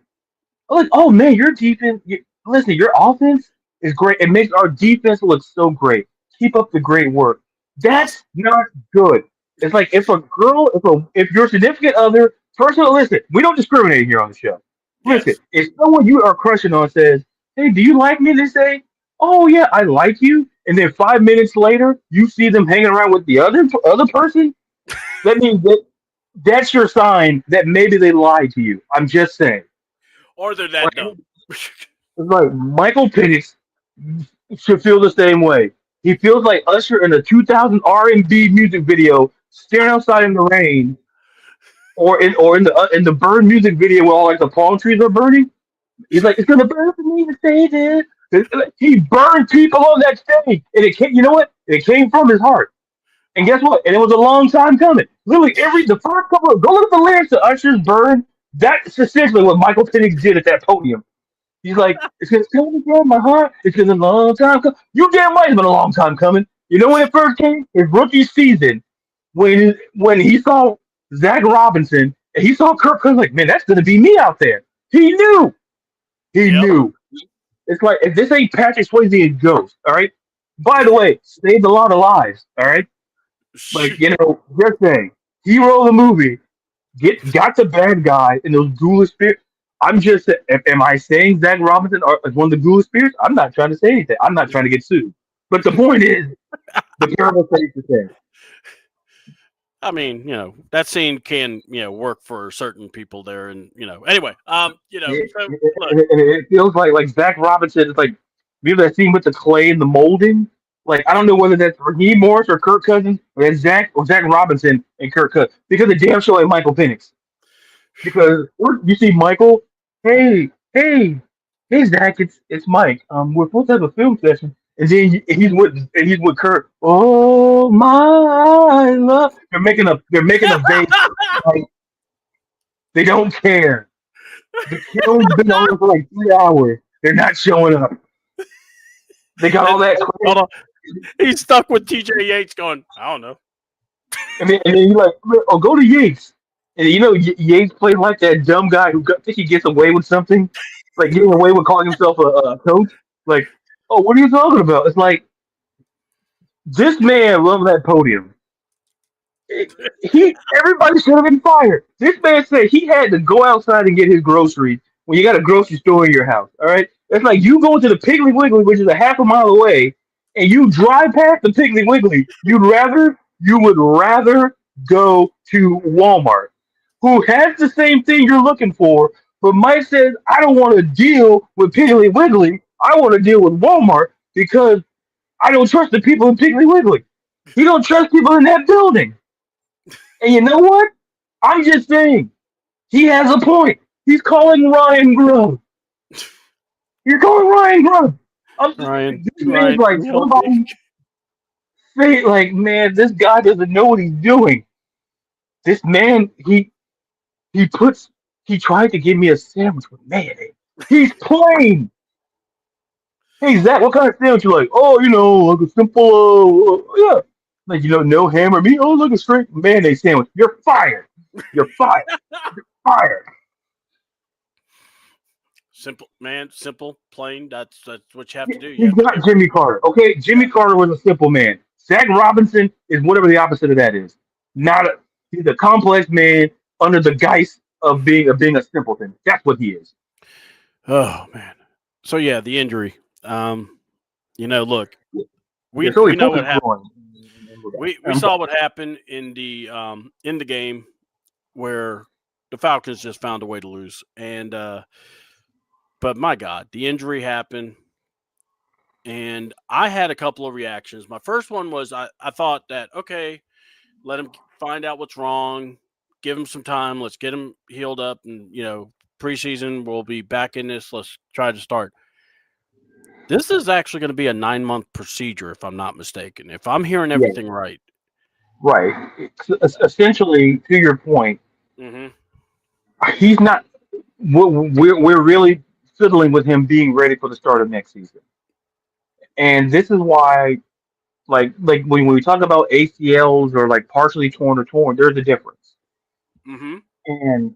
Like, oh man, your defense. Listen, your offense is great. It makes our defense look so great. Keep up the great work. That's not good. It's like if a girl, if your significant other, personal. Listen, we don't discriminate here on the show. Listen, Yes. if someone you are crushing on says, "Hey, do you like me?" They say, "Oh yeah, I like you," and then 5 minutes later, you see them hanging around with the other person. That means that's your sign that maybe they lied to you. I'm just saying. Or they're Like, that dumb. it's like Michael Penix should feel the same way. He feels like Usher in a 2000 R&B music video, staring outside in the rain, or in the burn music video where all like the palm trees are burning. He's like, it's gonna burn for me to stay there. He burned people on that stage, and it came. You know what? It came from his heart. And guess what? And it was a long time coming. Literally, the first couple of go look at the lyrics to Usher's "Burn." That's essentially what Michael Penix did at that podium. He's like, it's gonna come from my heart. It's been a long time coming. You damn right, it's been a long time coming. You know when it first came? His rookie season, when he saw Zach Robinson and he saw Kirk Cousins, like, man, that's gonna be me out there. He knew. He Yep. knew. It's like if this ain't Patrick Swayze and Ghost, all right. By the way, saved a lot of lives, all right. Like just saying, hero of the movie, got the bad guy in those ghoulish spirits. I'm just am I saying Zach Robinson is one of the ghoulish spirits? I'm not trying to say anything. I'm not trying to get sued. But the point is, the parable says the same. I mean, that scene can, work for certain people there. And, anyway, so look, And it feels like Zach Robinson is like remember that scene with the clay and the molding. Like I don't know whether that's Raheem Morris or Kirk Cousins or that's Zach Robinson and Kirk Cousins because the damn show ain't Michael Penix. Because you see Michael, hey, hey, hey, Zach, it's Mike. We're supposed to have a film session, and then he's with Kurt. Oh my love, they're making a base. Like they don't care. The film's been on for like 3 hours. They're not showing up. They got all that. hold on. He's stuck with TJ Yates going, I don't know. And then you're like, oh, go to Yates. And Yates played like that dumb guy who think he gets away with something, like getting away with calling himself a coach. Like, oh, what are you talking about? It's like this man loved that podium. Everybody should have been fired. This man said he had to go outside and get his groceries when you got a grocery store in your house. All right, it's like you go to the Piggly Wiggly, which is a half a mile away, and you drive past the Piggly Wiggly. You would rather go to Walmart, who has the same thing you're looking for. But Mike says, I don't want to deal with Piggly Wiggly. I want to deal with Walmart because I don't trust the people in Piggly Wiggly. He don't trust people in that building. And you know what? I'm just saying, he has a point. He's calling Ryan Grubb. You're calling Ryan Grubb. Ryan, This man's like help somebody me. say, like, man, this guy doesn't know what he's doing. This man, he tried to give me a sandwich with mayonnaise. He's plain. Hey Zach, what kind of sandwich you like? Oh, like a simple, yeah. Like no ham or meat. Oh, like a straight mayonnaise sandwich. You're fired. You're fired. Fired. Simple, plain. That's what you have to do. You He's have to not Jimmy Carter. Okay, Jimmy Carter was a simple man. Zach Robinson is whatever the opposite of that is. He's a complex man under the guise of being a simpleton. That's what he is. Oh man. So yeah, the injury. Look, we Yeah, so he we know pulled what his happened. groin. We saw what happened in the game where the Falcons just found a way to lose. And but my God, the injury happened. And I had a couple of reactions. My first one was I thought that, okay, let him find out what's wrong, give him some time, let's get him healed up. And, preseason, we'll be back in this. Let's try to start. This is actually going to be a 9-month procedure, if I'm not mistaken, if I'm hearing Yeah, everything right. right. Essentially, to your point, Mm-hmm. he's not. We're really fiddling with him being ready for the start of next season, and this is why. Like when we talk about ACLs or like partially torn or torn, there's a difference. Mm-hmm. And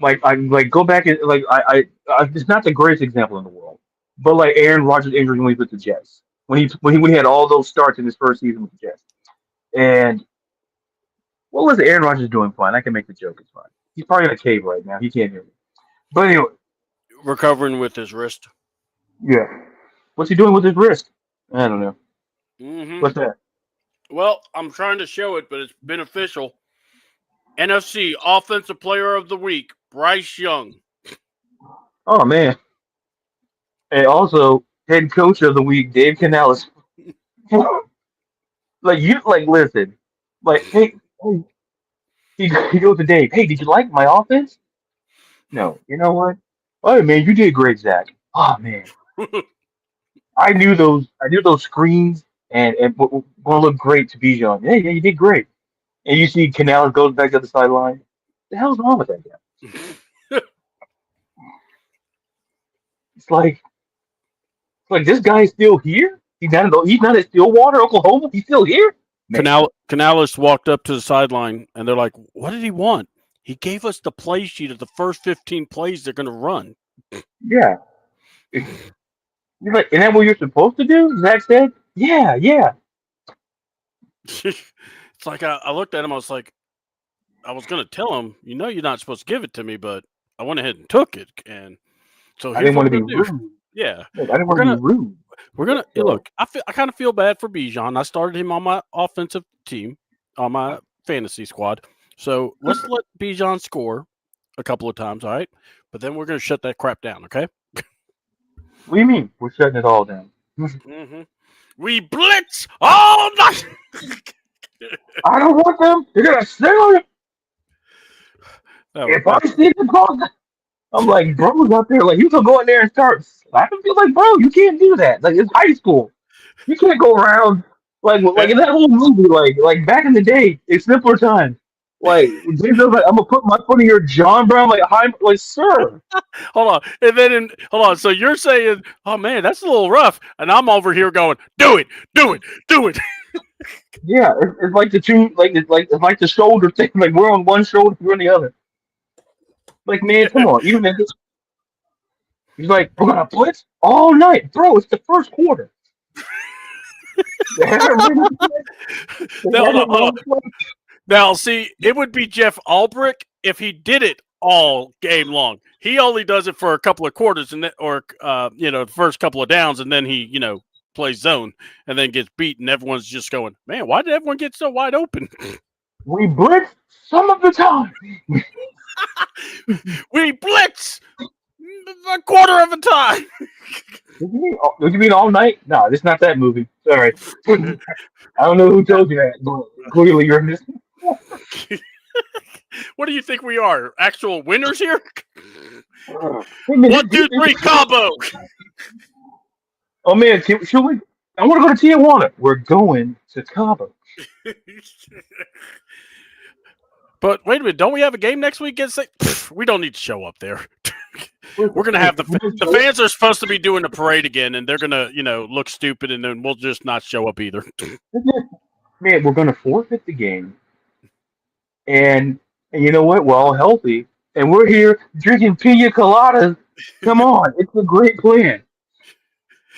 like I like go back and like it's not the greatest example in the world, but like Aaron Rodgers' injury when he was with the Jets, when he had all those starts in his first season with the Jets, and what was Aaron Rodgers doing? Fine, I can make the joke. It's fine. He's probably in a cave right now. He can't hear me. But anyway, Recovering with his wrist. yeah. What's he doing with his wrist? I don't know. Mm-hmm. What's that? Well, I'm trying to show it, but it's beneficial. NFC Offensive Player of the Week, Bryce Young. Oh man. And also head coach of the week, Dave Canales. Like you like listen. Like hey he goes to Dave, hey, did you like my offense? No. You know what? Oh man, you did great, Zach. Oh man. I knew those screens and gonna look great to Bijan. Yeah, yeah, you did great. And you see Canales goes back to the sideline. The hell's wrong with that guy? It's like this guy is still here. He's not at Stillwater, Oklahoma. He's still here. Man, Canales walked up to the sideline, and they're like, what did he want? He gave us the play sheet of the first 15 plays they're going to run. yeah. He's like, isn't that what you're supposed to do? Zach said, yeah, yeah. It's like I looked at him. I was like, I was going to tell him, you're not supposed to give it to me, but I went ahead and took it. And so I here's didn't what want to we're be going to do. rude. Yeah. Look, I didn't We're want to going be to rude. We're gonna So, look. I kind of feel bad for Bijan. I started him on my offensive team, on my fantasy squad. So let's let Bijan score a couple of times, all right? But then we're gonna shut that crap down, okay? what do you mean? We're shutting it all down. Mm-hmm. We blitz all night. I don't want them. They're gonna sit on it. If I see them call, I'm like, bro's out there. Like, you can go in there and start slapping people. Like, bro, you can't do that. Like, it's high school. You can't go around like in that whole movie. Like back in the day, it's simpler times. Like, Jesus, like, I'm gonna put my foot in your John Brown. Like, hi, like, sir. Hold on, and then hold on. So you're saying, "Oh man, that's a little rough," and I'm over here going, "Do it, do it, do it." Yeah, it's like the two, it's like the shoulder thing. Like, we're on one shoulder, we're on the other. Like, man, come on. Even if he's like, we're gonna blitz all night, bro. It's the first quarter. They haven't really played. They Now, haven't hold on. really played. Now, see, it would be Jeff Albrecht if he did it all game long. He only does it for a couple of quarters, and then, or the first couple of downs, and then he, plays zone, and then gets beat, and everyone's just going, "Man, why did everyone get so wide open?" We blitz some of the time. We blitz a quarter of the time. What do you mean all night? No, it's not that movie. Sorry. I don't know who told you that, but clearly you're missing. What do you think we are? Actual winners here? Hey, man, 1, 2, 3 combo. Oh man, should we? I want to go to Tijuana. We're going to Cabo. But wait a minute, don't we have a game next week? We don't need to show up there. We're gonna have the fans are supposed to be doing the parade again, and they're gonna look stupid, and then we'll just not show up either. Man, we're gonna forfeit the game, and you know what? We're all healthy, and we're here drinking pina coladas. Come on, it's a great plan.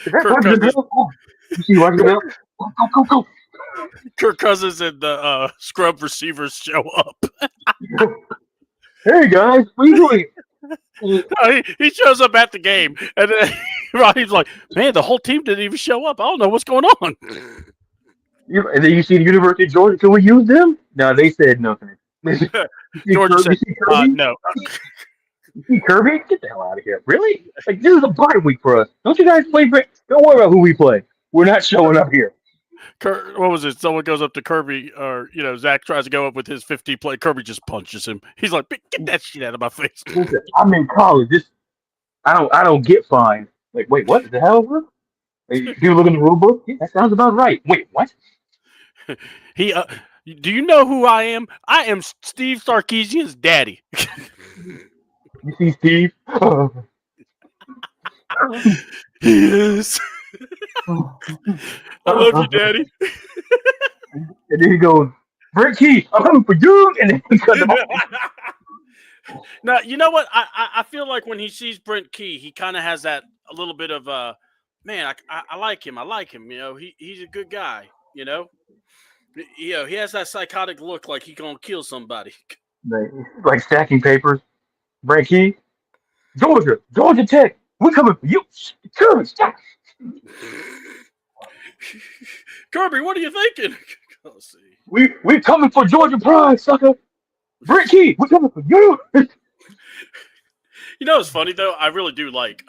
Is that Kirk Roger Cousins, Bell? Oh, you see Roger Bell? Go. Kirk Cousins and the scrub receivers show up. Hey guys, what are you doing? He shows up at the game, and then Ronnie's like, "Man, the whole team didn't even show up. I don't know what's going on." And then you see the University of Georgia. Can we use them? No, they said no. Georgia said, Kirby? "No." You see Kirby? Get the hell out of here. Really? Like, this is a bye week for us. Don't you guys play? Don't worry about who we play. We're not showing up here. What was it? Someone goes up to Kirby, or Zach tries to go up with his 50 play. Kirby just punches him. He's like, "Get that shit out of my face." Listen, I'm in college. I don't get fined. Like, wait, what the hell? Like, you look in the rule book? Yeah, that sounds about right. Wait, what? Do you know who I am? I am Steve Sarkisian's daddy. You see Steve? Yes. I love you, Daddy. And then he goes, Brent Key, I'm coming for you. And then he cut him off. Now, you know what? I feel like when he sees Brent Key, he kind of has that a little bit of man, I like him. I like him. You know, he's a good guy. You know, he has that psychotic look like he gonna kill somebody. Like stacking papers. Brent Key, Georgia Tech, we coming for you. Kirby, stop. Kirby, what are you thinking? Let's see. We coming for Georgia Pride, sucker. Brent Key, we coming for you. You know, it's funny though. I really do like.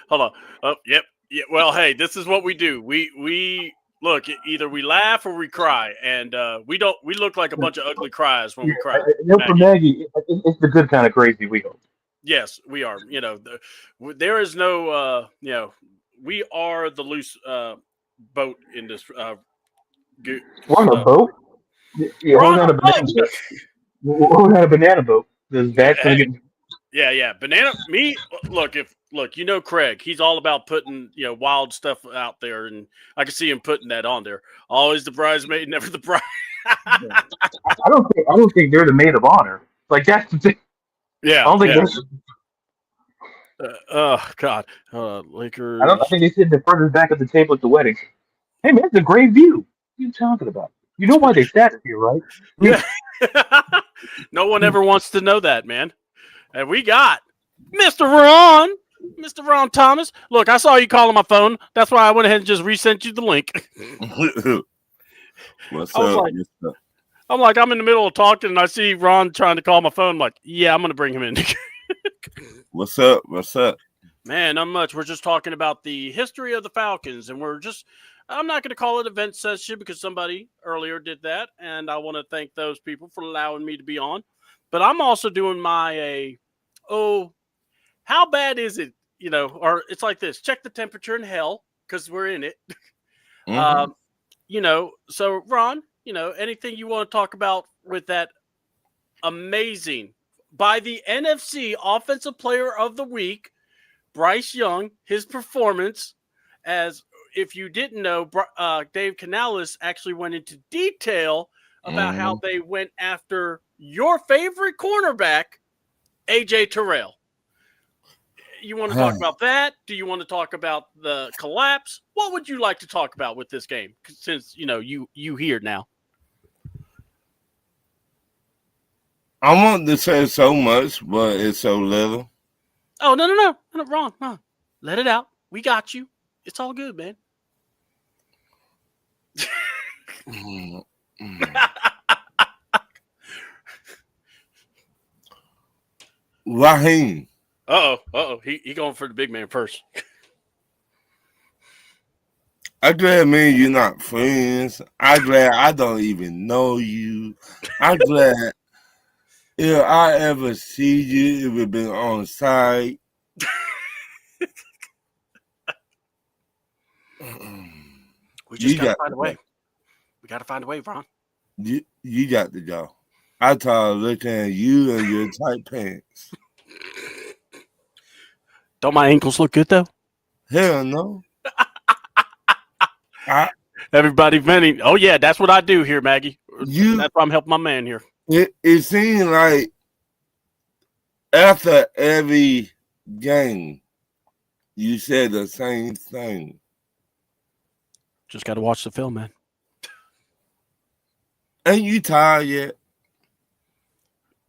Hold on. Oh, yep. Yeah. Well, hey, this is what we do. We look. Either we laugh or we cry, and we don't. We look like a bunch of ugly cries when we cry. For Maggie, it's the good kind of crazy we hope. Yes, we are. You know, there is no. You know, we are the loose boat in this. We're on a boat. Yeah, we're on a banana boat. We're on a banana boat. That's gonna get. Yeah. Banana. Me. Look, you know Craig. He's all about putting wild stuff out there, and I can see him putting that on there. Always the bridesmaid, never the bride. I don't think they're the maid of honor. Like that's the thing. Yeah. I don't think that's. Oh God, Lakers. I think they sit in the furthest back of the table at the wedding. Hey man, it's a great view. What are you talking about? You know why they sat here, right? Yeah. No one ever wants to know that, man. And we got Mr. Ron Thomas. Look, I saw you calling my phone. That's why I went ahead and just resent you the link. What's up? I'm like, I'm in the middle of talking, and I see Ron trying to call my phone. I'm like, yeah, I'm going to bring him in. What's up? Man, not much. We're just talking about the history of the Falcons, and I'm not going to call it event session because somebody earlier did that, and I want to thank those people for allowing me to be on. But I'm also doing how bad is it? Or it's like this: check the temperature in hell because we're in it. Mm-hmm. So Ron, anything you want to talk about with that amazing by the NFC Offensive Player of the Week, Bryce Young, his performance as. If you didn't know, Dave Canales actually went into detail about how they went after your favorite cornerback, AJ Terrell. You want to talk about that? Do you want to talk about the collapse? What would you like to talk about with this game? Since you here now. I want to say so much, but it's so little. Oh no, Ron, let it out. We got you. It's all good, man. Raheem. Uh-oh. He going for the big man first. I'm glad me and you not friends. I'm glad I don't even know you. I'm glad if I ever see you, it would be on site. We just gotta find a way. We gotta find a way, Ron. You got to go. I started looking at you and your tight pants. Don't my ankles look good though? Hell no. Everybody venting. Oh yeah, that's what I do here, Maggie. That's why I'm helping my man here. It seemed like after every game, you said the same thing. Just got to watch the film, man. Ain't you tired yet?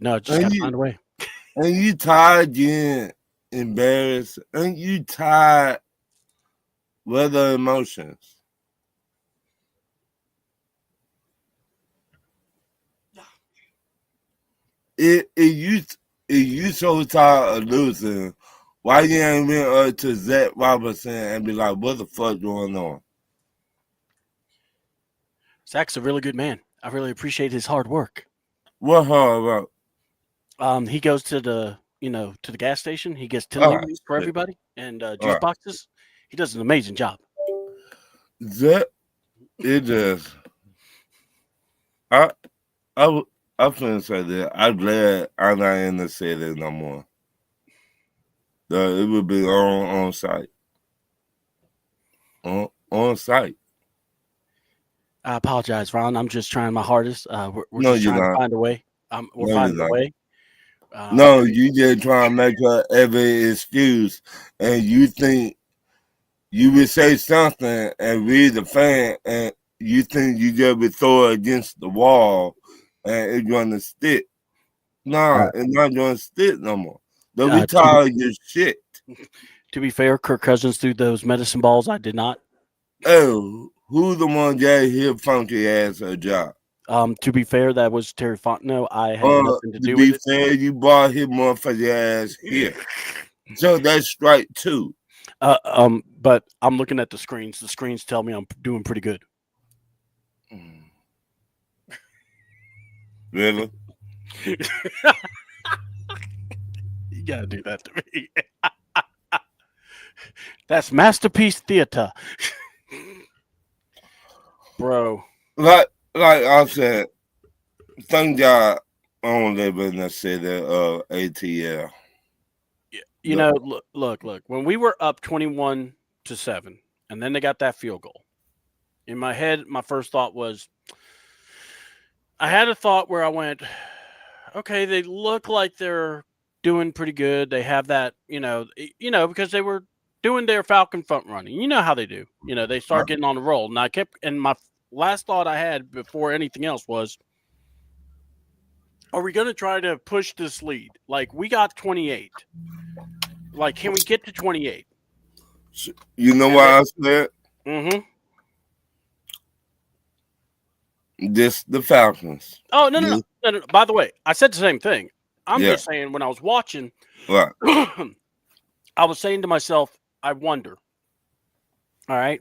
No, just got to find a way. Ain't you tired getting embarrassed? Ain't you tired with the emotions? If you so tired of losing, why you ain't went up to Zach Robinson and be like, what the fuck going on? Zach's a really good man. I really appreciate his hard work. What hard work? He goes to the to the gas station. He gets 10 liters for everybody and juice boxes. He does an amazing job. That it just I'm finna say that I'm glad I'm not in the city no more. It would be on site. on site. I apologize, Ron. I'm just trying my hardest. We're No, just you're trying to not. find a way. We're No, you're finding a not. way. No, you just trying to make her every excuse, and you think you would say something and read the fan, and you think you just would throw it against the wall, and it's gonna stick. No, it's not gonna stick no more. Don't be tired of your shit. To be fair, Kirk Cousins threw those medicine balls. I did not. Oh, who's the one that hit funky ass a job? To be fair, that was Terry Fontenot. I had nothing to do with be it. fair, you brought his motherfucker ass here. So that's strike 2. But I'm looking at the screens. The screens tell me I'm doing pretty good. Really? You gotta do that to me. That's masterpiece theater, bro. Like I said, thank God I don't live in the city of ATL. You know, look. When we were up 21-7, and then they got that field goal. In my head, my first thought was, I had a thought where I went, okay, they look like they're doing pretty good. They have that, because they were doing their Falcon front running. You know how they do. They start getting on the roll. And my last thought I had before anything else was, are we going to try to push this lead? Like, we got 28. Like, can we get to 28? You know what I said? Mm-hmm. This the Falcons. Oh, no. By the way, I said the same thing. I'm just saying, when I was watching, right. I was saying to myself, I wonder. All right.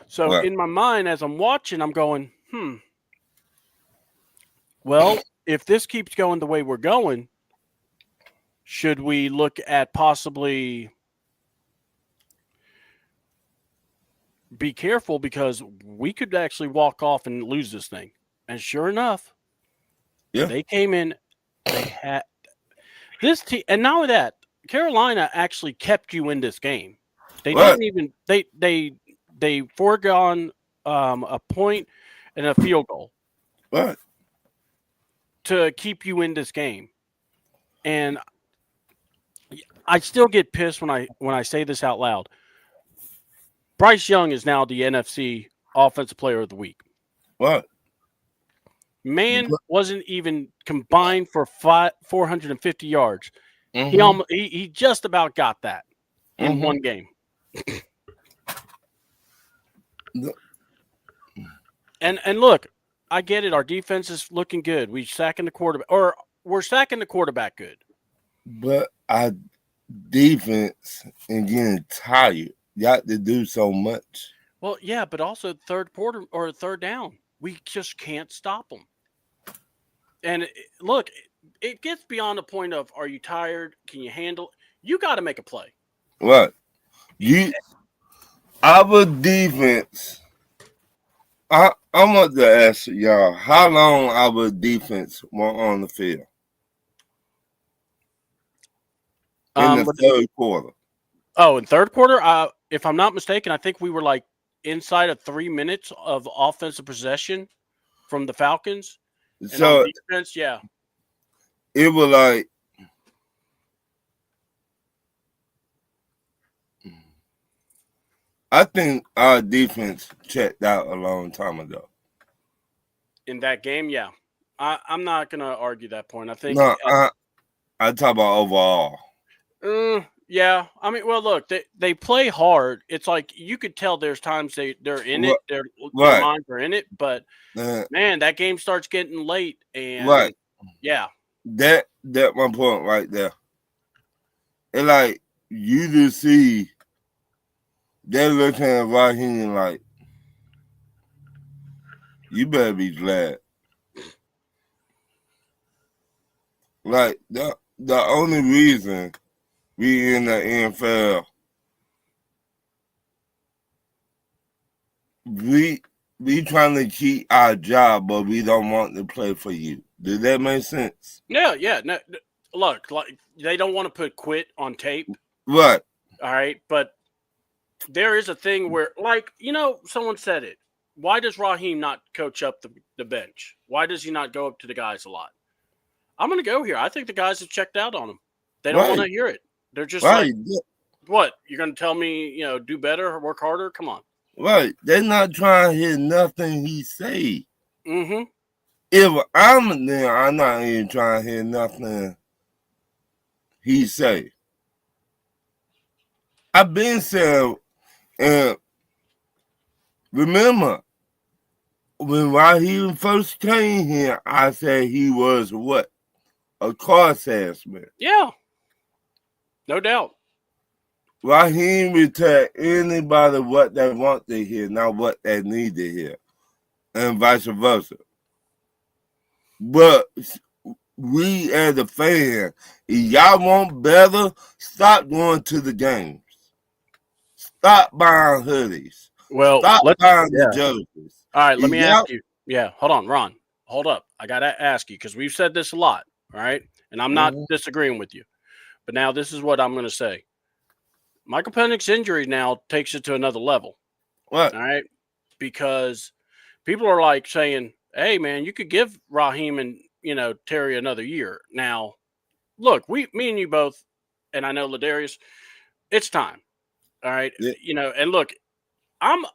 So in my mind, as I'm watching, I'm going, well, if this keeps going the way we're going, should we look at possibly be careful, because we could actually walk off and lose this thing? And sure enough, they came in. They had this team, and not only that, Carolina actually kept you in this game. They didn't even they foregone a point and a field goal to keep you in this game. And I still get pissed when I say this out loud. Bryce Young is now the NFC Offensive Player of the Week. What? Man wasn't even combined for 450 yards. Mm-hmm. He just about got that in one game. And look, I get it. Our defense is looking good. We're sacking the quarterback good. But our defense and getting tired. Got to do so much. Well, yeah, but also third quarter or third down, we just can't stop them. And look, it gets beyond the point of, are you tired? Can you handle? You got to make a play. What? Our defense. I want to ask y'all, how long our defense were on the field in the third quarter? Oh, in third quarter, if I'm not mistaken, I think we were like inside of 3 minutes of offensive possession from the Falcons. And so on defense, it was like I think our defense checked out a long time ago. In that game, yeah. I'm not going to argue that point. I think. No, I talk about overall. Yeah. I mean, well, look, they play hard. It's like you could tell there's times they're in it. Their minds are in it. But, man, that game starts getting late. And, yeah. That my point right there. And, like, you just see they're looking at Raheem like, you better be glad. Like, the only reason we in the NFL, we trying to keep our job, but we don't want to play for you. Does that make sense? Yeah. No, look, like they don't want to put quit on tape. Right. All right, but there is a thing where, like, someone said it. Why does Raheem not coach up the bench? Why does he not go up to the guys a lot? I'm going to go here. I think the guys have checked out on him. They don't want to hear it. They're just like, what? You're going to tell me, do better, work harder? Come on. Right. They're not trying to hear nothing he say. Mm-hmm. If I'm there, I'm not even trying to hear nothing he say. I've been saying, and remember, when Raheem first came here, I said he was what? A car salesman. Yeah. No doubt. Raheem will tell anybody what they want to hear, not what they need to hear, and vice versa. But we as a fan, if y'all want better, stop going to the games. Stop buying hoodies. Well, stop buying the jerseys. All right, let me ask you. Yeah, hold on, Ron. Hold up. I got to ask you because we've said this a lot, all right? And I'm not disagreeing with you. But now this is what I'm going to say. Michael Penix's injury now takes it to another level. What? All right? Because people are like saying, hey, man, you could give Raheem and, Terry another year. Now, look, me and you both, and I know Ladarius, it's time. All right? Yeah. And look, I'm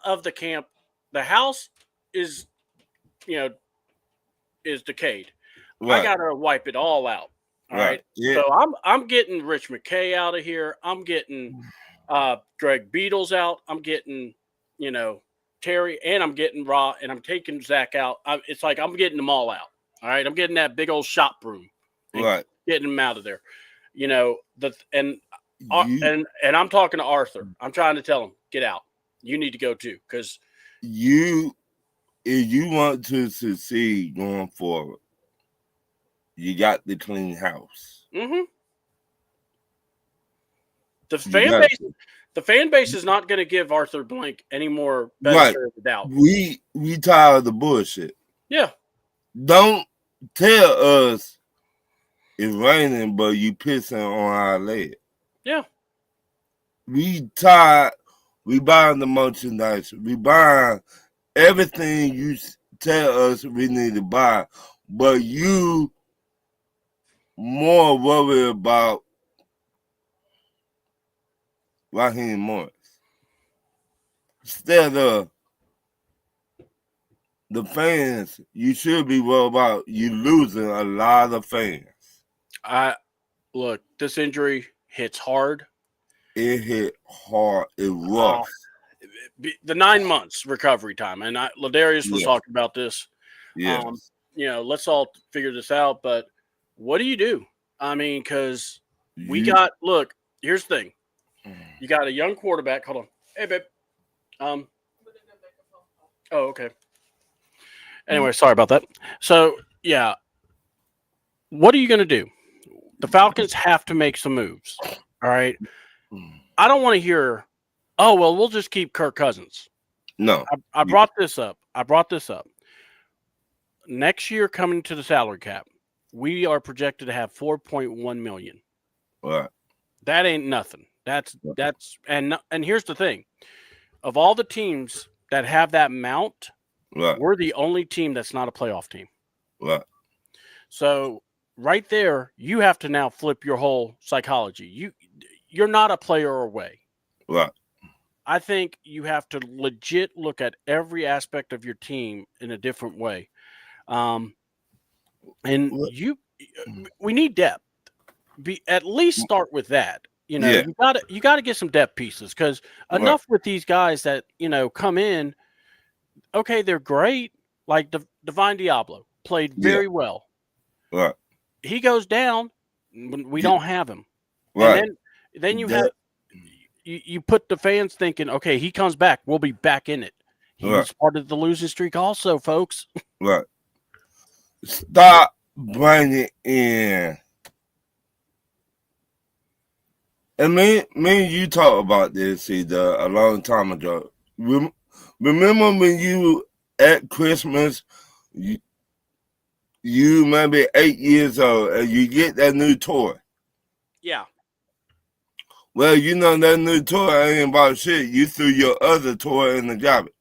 of the camp. The house is, is decayed. Right. I got to wipe it all out. All right. Yeah. So I'm getting Rich McKay out of here. I'm getting Greg Beatles out. I'm getting, Terry, and I'm getting Raw, and I'm taking Zach out. It's like I'm getting them all out. All right. I'm getting that big old shop broom. Right. Getting them out of there. And I'm talking to Arthur. I'm trying to tell him, get out. You need to go too, because if you want to succeed going forward, you got to clean house. Mm-hmm. The fan base is not going to give Arthur Blank any more benefit of the doubt. We tired of the bullshit. Yeah. Don't tell us it's raining, but you pissing on our leg. Yeah. We tired. We buying the merchandise. We buying everything you tell us we need to buy, but you more worried about Raheem Morris instead of the fans. You should be worried about you losing a lot of fans. Look, this injury hits hard. It hit hard. It rough. The 9 months recovery time, and Ladarius was talking about this. Yeah. Let's all figure this out. But what do you do? I mean, because look, here's the thing. You got a young quarterback. Hold on. Hey, babe. Oh, okay. Anyway, sorry about that. So, yeah. What are you going to do? The Falcons have to make some moves. All right. I don't want to hear, oh, well, we'll just keep Kirk Cousins. No. I brought this up. Next year, coming to the salary cap, we are projected to have $4.1 million. Right. That ain't nothing. That's and here's the thing. Of all the teams that have that amount, we're the only team that's not a playoff team. Right. So right there, you have to now flip your whole psychology. You're not a player away. Right. I think you have to legit look at every aspect of your team in a different way. We need depth. At least start with that. You got to get some depth pieces because enough with these guys that come in. Okay, they're great. Like Divine Diablo played very well. Right. He goes down. We don't have him. Right. And then you have you put the fans thinking, okay, he comes back. We'll be back in it. He was part of the losing streak also, folks. Right. Stop bringing in. And me and you talked about this either a long time ago. Remember when you at Christmas, you maybe 8 years old, and you get that new toy? Yeah. Well, you know that new toy ain't about shit. You threw your other toy in the garbage.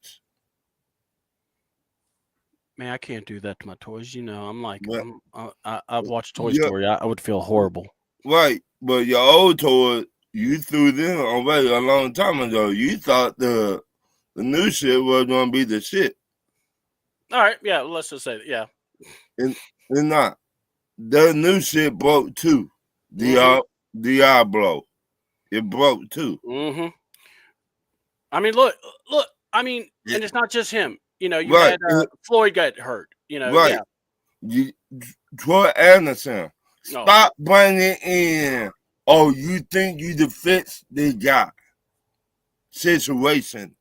Man, I can't do that to my toys. You know, I'm like, Well, I've watched Toy yeah, Story. I would feel horrible. right. But your old toy, you threw them already a long time ago. You thought the new shit was gonna be the shit. All right, yeah, let's just say, yeah. And not. The new shit broke too. Mm-hmm. Diablo. It broke too. Mm-hmm. I mean, look. I mean, Yeah. and it's not just him. You know, you Right. had Floyd got hurt. You know, Right. yeah. Troy Anderson. No. Stop bringing in. Oh, you think you the fix the guy situation?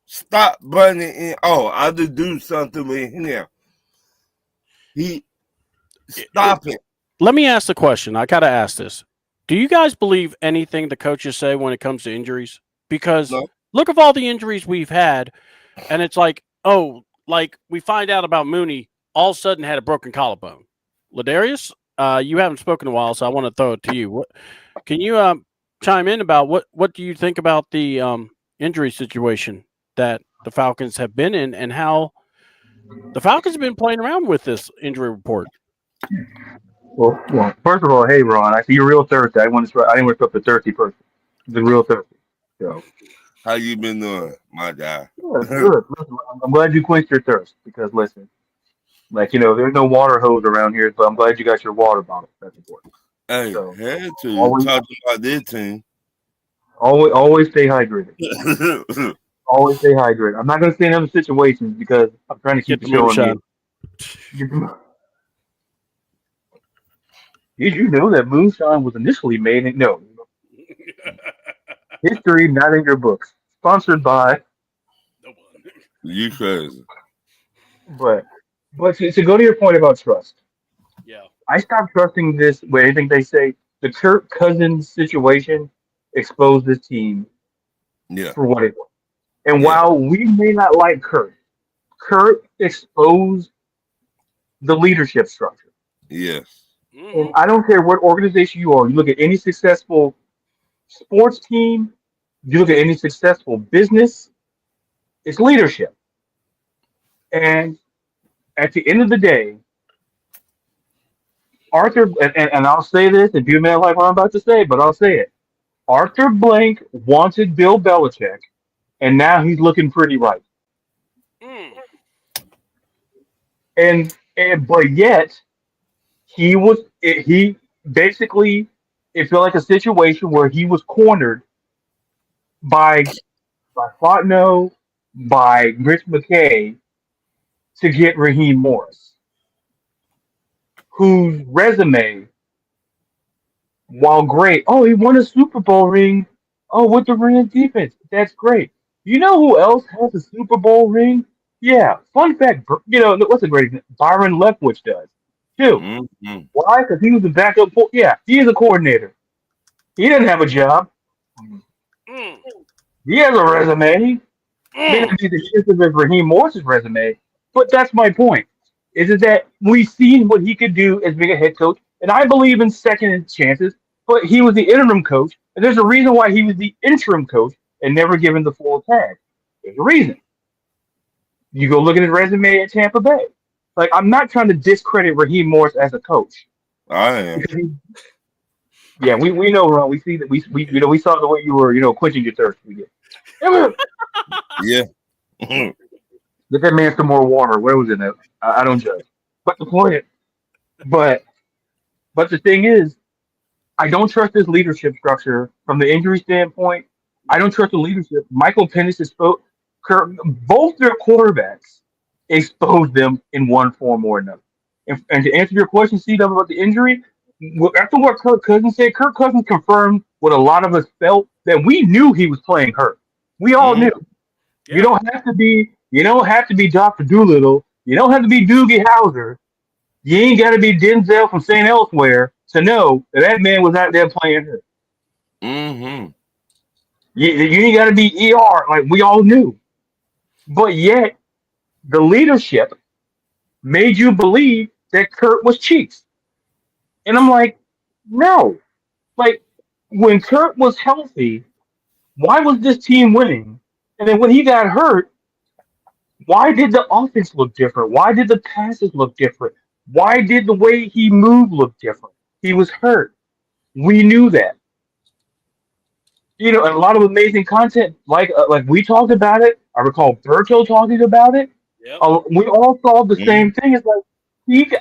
Stop bringing in. Oh, I just do something with him. Stop it. Let me ask the question. I gotta ask this. Do you guys believe anything the coaches say when it comes to injuries? Because No. look at all the injuries we've had, and it's like, oh, like we find out about Mooney, all of a sudden had a broken collarbone. Ladarius, you haven't spoken in a while, so I want to throw it to you. What can you chime in about what do you think about the injury situation that the Falcons have been in, and how the Falcons have been playing around with this injury report? Well, first of all, hey Ron, I see you're real thirsty. I didn't want to stop the thirsty person. The real thirsty. So How you been doing, my guy? good. Listen, I'm glad you quenched your thirst because listen, like there's no water hose around here, but I'm glad you got your water bottle. That's important. Hey, So had to always, talk about this team. always stay hydrated. Always stay hydrated. I'm not going to stay in other situations because I'm trying to keep Get the the show on moonshine. you. Did you know that moonshine was initially made in history, not in your books? Sponsored by, You crazy. but to go to your point about trust, Yeah. I stopped trusting this. With anything they say, the Kirk Cousins situation exposed this team Yeah. for what it was. And Yeah. while we may not like Kirk exposed the leadership structure. Yes. And I don't care what organization you are. You look at any successful sports team, you look at any successful business, it's leadership. And at the end of the day, Arthur, and I'll say this, and people may not like what I'm about to say, but I'll say it. Arthur Blank wanted Bill Belichick, and now he's looking pretty right. And but yet he basically it felt like a situation where he was cornered by Fontenot, by Rich McKay to get Raheem Morris, whose resume, while great, oh, he won a Super Bowl ring, oh, with the Rams defense, that's great. You know who else has a Super Bowl ring? Yeah, fun fact, what's a great example? Byron Leftwich does, too. Mm-hmm. Why? Because he was a backup, yeah, he is a coordinator. He doesn't have a job. He has a resume. May not be the extensive as Raheem Morris's resume, but that's my point. Is that we've seen what he could do as being a head coach, and I believe in second chances. But he was the interim coach, and there's a reason why he was the interim coach and never given the full tag. There's a reason. You go look at his resume at Tampa Bay. Like, I'm not trying to discredit Raheem Morris as a coach. I am. Yeah, we know, Ron. We see that we saw the way you were quenching your thirst. We did. Yeah. Get that man some more water. Where was it? I don't judge. But the point, but the thing is, I don't trust this leadership structure from the injury standpoint. I don't trust the leadership. Michael Penix exposed both their quarterbacks exposed them in one form or another. And to answer your question, C-Dub, about the injury, after what Kirk Cousins said, Kirk Cousins confirmed what a lot of us felt, that we knew he was playing hurt. We all knew. Yeah. You don't have to be Dr. Doolittle. You don't have to be Doogie Howser. You ain't got to be Denzel from St. Elsewhere to know that man was out there playing hurt. Mm-hmm. You ain't got to be ER, like we all knew. But yet, the leadership made you believe that Kurt was cheats. And I'm like, no. Like, when Kurt was healthy, why was this team winning? And then when he got hurt, why did the offense look different? Why did the passes look different? Why did the way he moved look different? He was hurt. We knew that. And a lot of amazing content, like we talked about it. I recall Berto talking about it. Yep. We all saw the same thing. It's like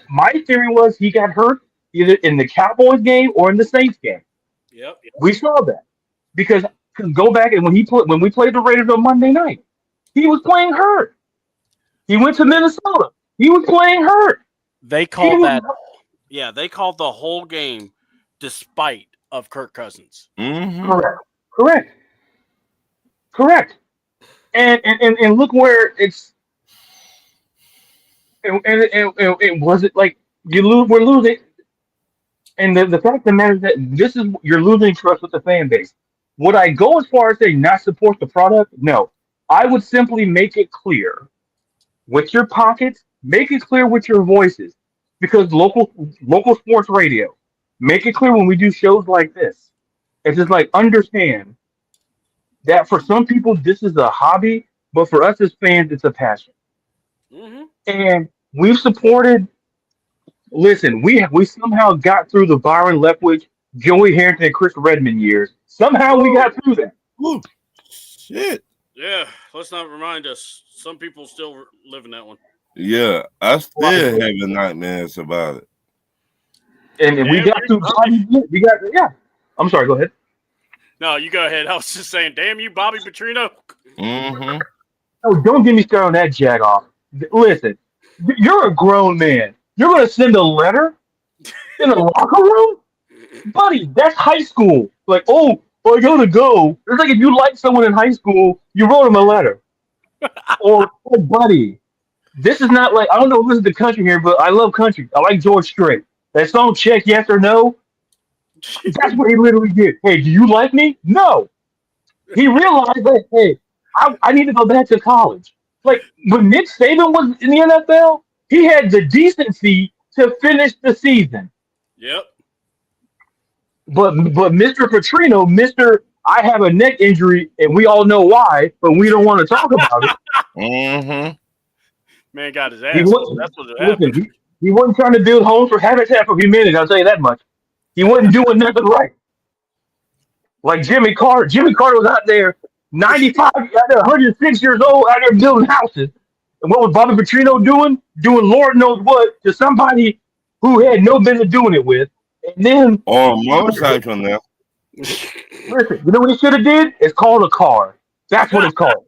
my theory was he got hurt either in the Cowboys game or in the Saints game. Yep. We saw that because go back and when we played the Raiders on Monday night, he was playing hurt. He went to Minnesota. He was playing hurt. They called that. Yeah, they called the whole game despite of Kirk Cousins. Mm-hmm. Correct. And look where it's. And it wasn't like we're losing. And the fact of the matter is that you're losing trust with the fan base. Would I go as far as saying not support the product? No. I would simply make it clear with your pockets, make it clear with your voices. Because local sports radio, make it clear when we do shows like this. It's just like understand that for some people this is a hobby, but for us as fans, it's a passion. Mm-hmm. And we've supported. Listen, we somehow got through the Byron Leftwich, Joey Harrington, and Chris Redmond years. Somehow we got through that. Ooh, shit. Yeah, let's not remind us. Some people still live in that one. Yeah, I still having nightmares about it. And we got through. Yeah. I'm sorry. Go ahead. No, you go ahead. I was just saying, damn you, Bobby Petrino. Mm-hmm. Oh, don't get me started on that jag-off. Listen, you're a grown man. You're going to send a letter in a locker room? Buddy, that's high school. Like, I gotta go. It's like if you like someone in high school, you wrote them a letter. or, buddy, this is not like, I don't know if this is the country here, but I love country. I like George Strait. That song, Check Yes or No, that's what he literally did. Hey, do you like me? No. He realized that, hey, I need to go back to college. Like, when Nick Saban was in the NFL, he had the decency to finish the season. Yep. But Mr. Petrino, I have a neck injury, and we all know why, but we don't want to talk about it. Mm-hmm. Man got his ass. That's what happened. He wasn't trying to build homes for Habitat for Humanity, I'll tell you that much. He wasn't doing nothing right. Like Jimmy Carter. Jimmy Carter was out there, 95, out there 106 years old, out there building houses. And what was Bobby Petrino doing? Doing Lord knows what to somebody who had no business doing it with. And then motorcycle now. Listen, you know what he should have did? It's called a car. That's what it's called.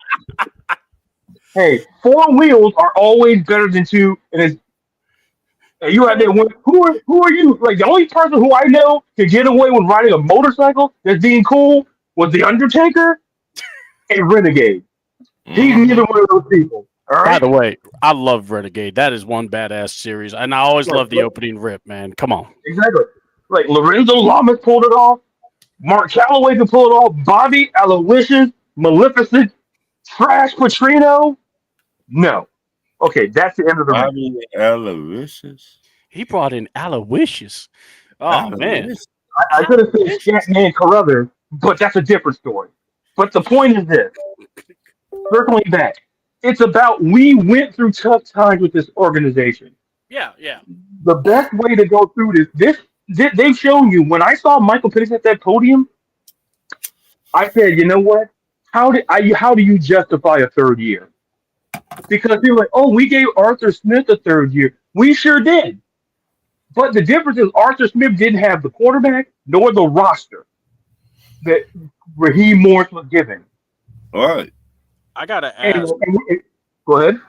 Hey, 4 wheels are always better than 2. And you out there, who are you? Like the only person who I know can get away with riding a motorcycle that's being cool was the Undertaker and Renegade. He's neither one of those people. All right? By the way, I love Renegade. That is one badass series. And I always love the opening rip, man. Come on. Exactly. Like Lorenzo Lamas pulled it off. Mark Calloway can pull it off. Bobby, Aloysius, Maleficent, Trash Petrino. No. Okay, that's the end of the Bobby Aloysius. He brought in Aloysius. Oh, man. I could have said Scatman Carruthers, but that's a different story. But the point is this. Circling back. It's about we went through tough times with this organization. Yeah. The best way to go through this they've shown you. When I saw Michael Penix at that podium, I said, you know what? How do you justify a third year? Because they were like, oh, we gave Arthur Smith a third year. We sure did. But the difference is Arthur Smith didn't have the quarterback nor the roster that Raheem Morris was given. All right. I gotta ask. Go ahead.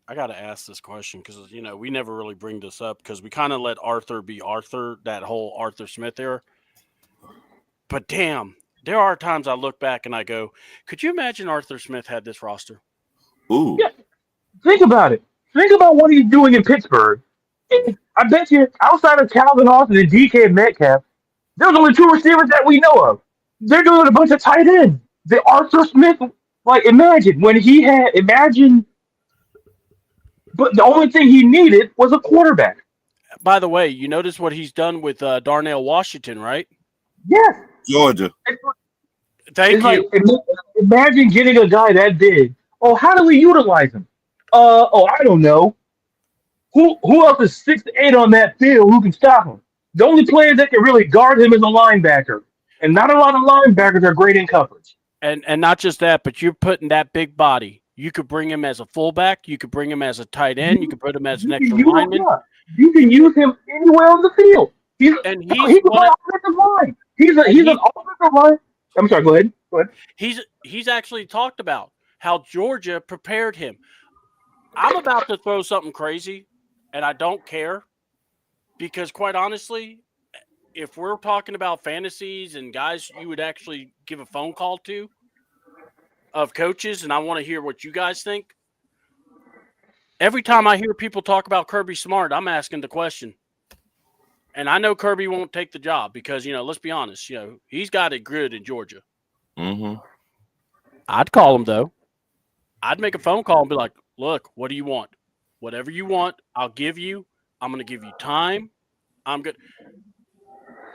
I gotta ask this question because we never really bring this up because we kind of let Arthur be Arthur, that whole Arthur Smith era. But damn, there are times I look back and I go, could you imagine Arthur Smith had this roster? Ooh. Yeah. Think about it. Think about what he's doing in Pittsburgh. I bet you, outside of Calvin Austin and DK Metcalf, there's only 2 receivers that we know of. They're doing a bunch of tight ends. The Arthur Smith, imagine when he had, but the only thing he needed was a quarterback. By the way, you notice what he's done with Darnell Washington, right? Yes. Georgia. Thank It's you. like imagine getting a guy that big. Oh, how do we utilize him? I don't know. Who else is 6'8" on that field who can stop him? The only player that can really guard him is a linebacker, and not a lot of linebackers are great in coverage. And not just that, but you're putting that big body. You could bring him as a fullback. You could bring him as a tight end. You could put him as an extra lineman. You can use him anywhere on the field. He And can play offensive line. He's an offensive line. I'm sorry. Go ahead. He's actually talked about how Georgia prepared him. I'm about to throw something crazy, and I don't care because, quite honestly, if we're talking about fantasies and guys you would actually give a phone call to of coaches, and I want to hear what you guys think. Every time I hear people talk about Kirby Smart, I'm asking the question. And I know Kirby won't take the job because, let's be honest, he's got it good in Georgia. Mm-hmm. I'd call him, though. I'd make a phone call and be like, look, what do you want? Whatever you want, I'll give you. I'm going to give you time. I'm good.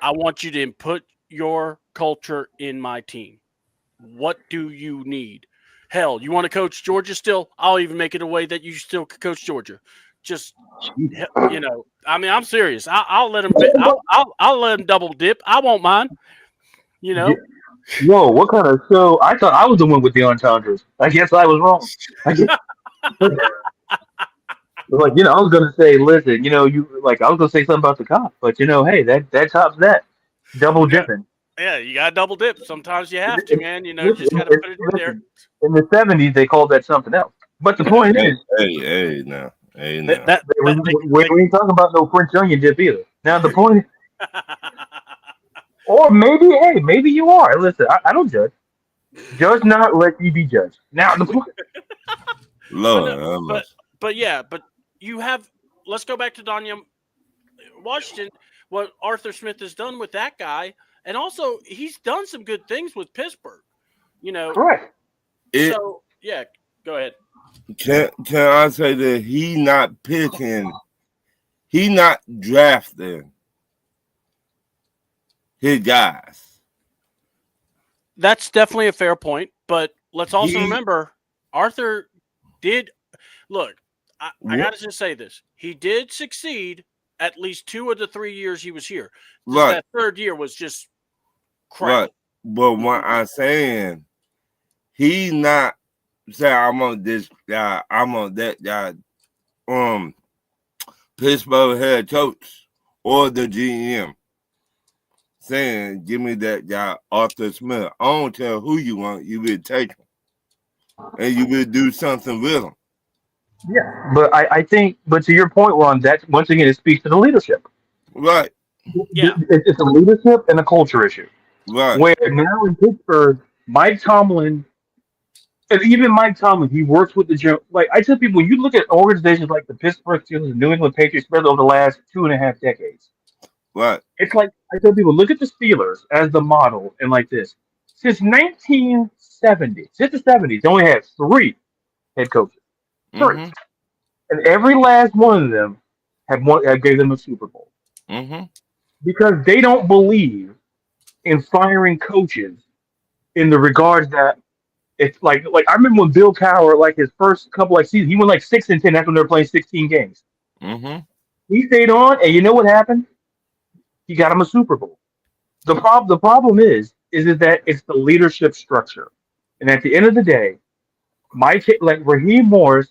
I want you to input your culture in my team. What do you need? Hell, you want to coach Georgia still? I'll even make it a way that you still could coach Georgia. Just, I'm serious. I'll let him. I'll let him double dip. I won't mind. Yo, what kind of show? I thought I was the one with the entendres. I guess I was wrong. I was gonna say, listen, I was gonna say something about the cop, but hey, that tops that. Double dipping. Yeah, you gotta double dip. Sometimes you have to, man. You just gotta put it in there. In the 70s, they called that something else. But the point is, hey, now. we ain't talking about no French onion dip either. Now the point, or maybe you are. Listen, I don't judge. Judge not, let you be judged. Now the point. Lord, but you have. Let's go back to Danya Washington. What Arthur Smith has done with that guy, and also he's done some good things with Pittsburgh. Correct. So yeah, go ahead. Can I say that he not picking, he not drafting his guys? That's definitely a fair point, but let's also remember Arthur did look. I got to just say this: he did succeed at least 2 of the 3 years he was here. Right. That third year was just crap. Right. But what I'm saying, he not say I'm on this guy, I'm on that guy, Pittsburgh head coach or the GM saying, give me that guy, Arthur Smith. I don't care who you want, you will take him. And you will do something with him. Yeah, but I think, but to your point, Ron, that once again, it speaks to the leadership. Right. Yeah. It's a leadership and a culture issue. Right. Where now in Pittsburgh, Mike Tomlin, and even Mike Tomlin, he works with the general. Like I tell people, when you look at organizations like the Pittsburgh Steelers and New England Patriots, especially over the last 2.5 decades, Right. it's like I tell people, look at the Steelers as the model, and like this, since 1970, since the 70s, they only had 3 head coaches. 3. Mm-hmm. And every last one of them gave them a Super Bowl. Mm-hmm. Because they don't believe in firing coaches in the regards that it's like I remember when Bill Cowher, like his first couple seasons, he went 6-10 after they were playing 16 games. Mm-hmm. He stayed on, and you know what happened? He got him a Super Bowl. The problem is that it's the leadership structure. And at the end of the day, Raheem Morris,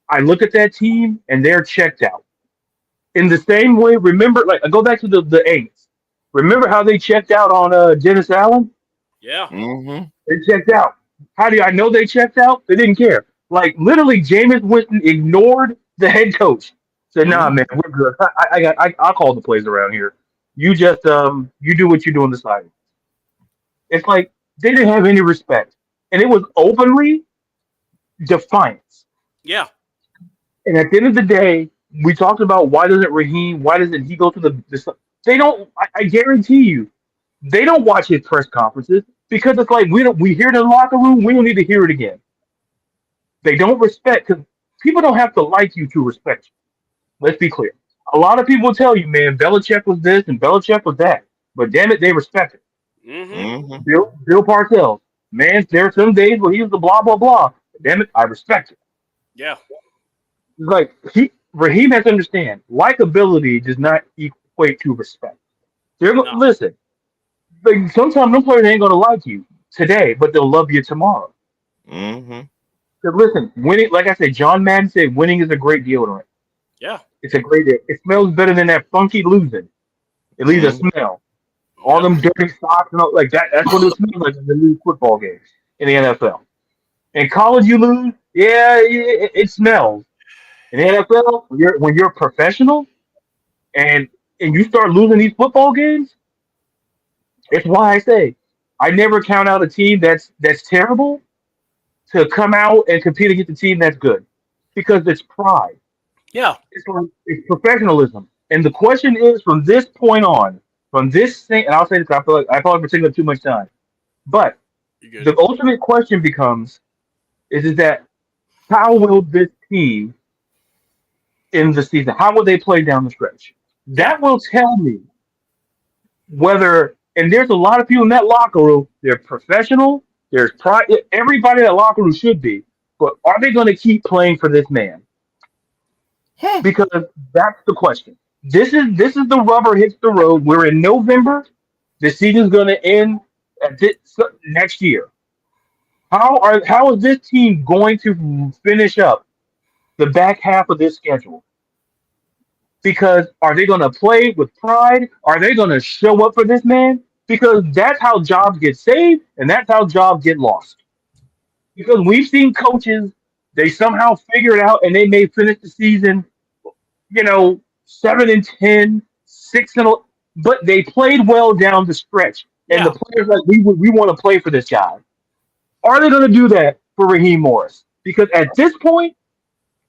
I look at that team and they're checked out. In the same way, remember, I go back to the Aints. Remember how they checked out on Dennis Allen? Yeah. Mm-hmm. They checked out. How do I know they checked out? They didn't care. Literally, Jameis Winston ignored the head coach. Said, "Nah, man, we're good. I'll call the plays around here. You just you do what you do on the side." It's like they didn't have any respect, and it was openly defiance. Yeah. And at the end of the day, we talked about why doesn't he go to the they don't, I guarantee you, they don't watch his press conferences because it's like we hear it in the locker room, we don't need to hear it again. They don't respect, because people don't have to like you to respect you. Let's be clear. A lot of people tell you, man, Belichick was this and Belichick was that. But damn it, they respect it. Mm-hmm. Bill Parcells. Man, there are some days where he was the blah blah blah. But damn it, I respect it. Yeah. Like Raheem has to understand, likability does not equate to respect. No. Listen, like sometimes them players ain't gonna like you today, but they'll love you tomorrow. Mm-hmm. 'Cause listen, winning, like I said, John Madden said, winning is a great deodorant. Yeah. It's a great. It smells better than that funky losing. It leaves a Mm-hmm. smell. All Yep. them dirty socks and all, like that. That's what it smells like when you lose football games in the NFL. In college, you lose. Yeah, it smells. In the NFL, when you're a professional and you start losing these football games, it's why I say I never count out a team that's terrible to come out and compete against a team that's good because it's pride. Yeah. It's professionalism. And the question is from this point on, from this thing, and I'll say this, I feel like I probably taking up too much time, but You good? the ultimate question becomes: is that how will this team in the season? How will they play down the stretch? Yeah. That will tell me whether. And there's a lot of people in that locker room. They're professional. There's pride. Everybody in that locker room should be. But are they going to keep playing for this man? Because that's the question. This is the rubber hits the road. We're in November. The season's going to end at this, next year. How is this team going to finish up the back half of this schedule? Because are they going to play with pride? Are they going to show up for this man? Because that's how jobs get saved and that's how jobs get lost. Because we've seen coaches, they somehow figure it out and they may finish the season, 7-10, 6-0, but they played well down the stretch. And the Yeah. players like we want to play for this guy. Are they going to do that for Raheem Morris? Because at this point,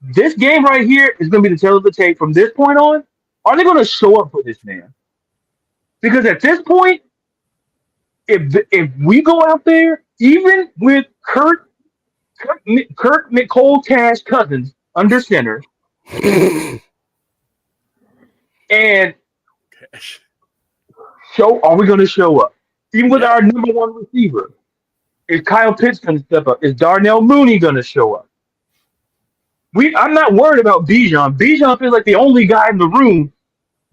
this game right here is going to be the tail of the tape. From this point on, are they going to show up for this man? Because at this point, if we go out there, even with Kurt McColl Cash Cousins under center, and are we going to show up? Even with Yeah. our number one receiver, is Kyle Pitts going to step up? Is Darnell Mooney going to show up? I'm not worried about Bijan. Bijan feels like the only guy in the room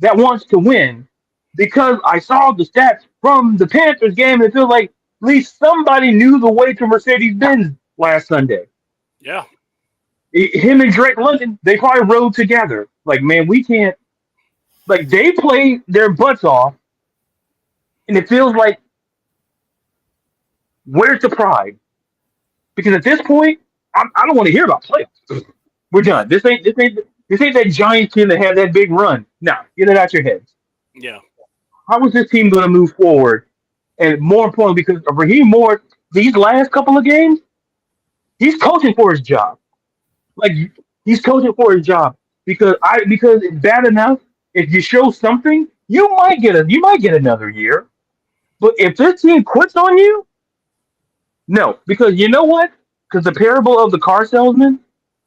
that wants to win because I saw the stats from the Panthers game and it feels like at least somebody knew the way to Mercedes Benz last Sunday. Yeah. Him and Drake London, they probably rode together. Like, man, we can't. Like, they play their butts off, and it feels like, where's the pride? Because at this point, I don't want to hear about playoffs. We're done. This ain't that Giants team that had that big run. No, get it out your heads. Yeah. How is this team going to move forward? And more importantly, because of Raheem Morris, these last couple of games, he's coaching for his job. Like, he's coaching for his job because it's bad enough. If you show something, you might get another year. But if this team quits on you, no, because you know what? Because the parable of the car salesman.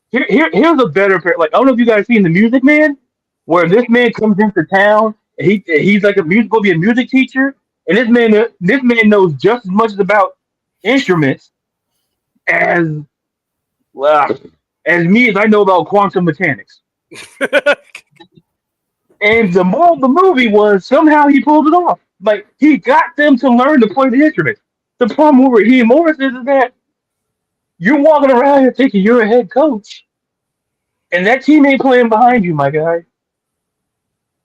Here's a better like I don't know if you guys seen The Music Man, where this man comes into town and he's like be a music teacher, and this man knows just as much about instruments as well as me as I know about quantum mechanics. And the moral of the movie was somehow he pulled it off. Like he got them to learn to play the instrument. The problem with Raheem Morris is that you're walking around here thinking you're a head coach, and that team ain't playing behind you, my guy.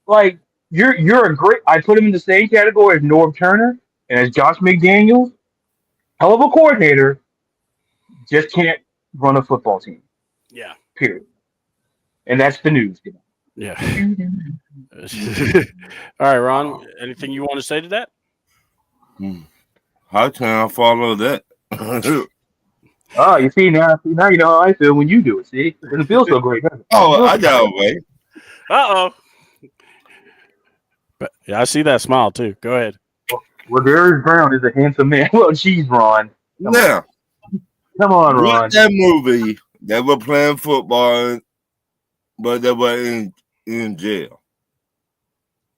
Like you're a great. I put him in the same category as Norv Turner and as Josh McDaniels. Hell of a coordinator, just can't run a football team. Yeah. Period. And that's the news. Yeah. All right, Ron. Anything you want to say to that? How can I follow that? Oh, you see now you know how I feel when you do it. See, it doesn't feel so great. Does it? I got away. Uh-oh. But yeah, I see that smile too. Go ahead. Well, Darius Brown is a handsome man. Well, geez, Ron. Now, Come on, Ron. with that movie, they were playing football, but they were in jail.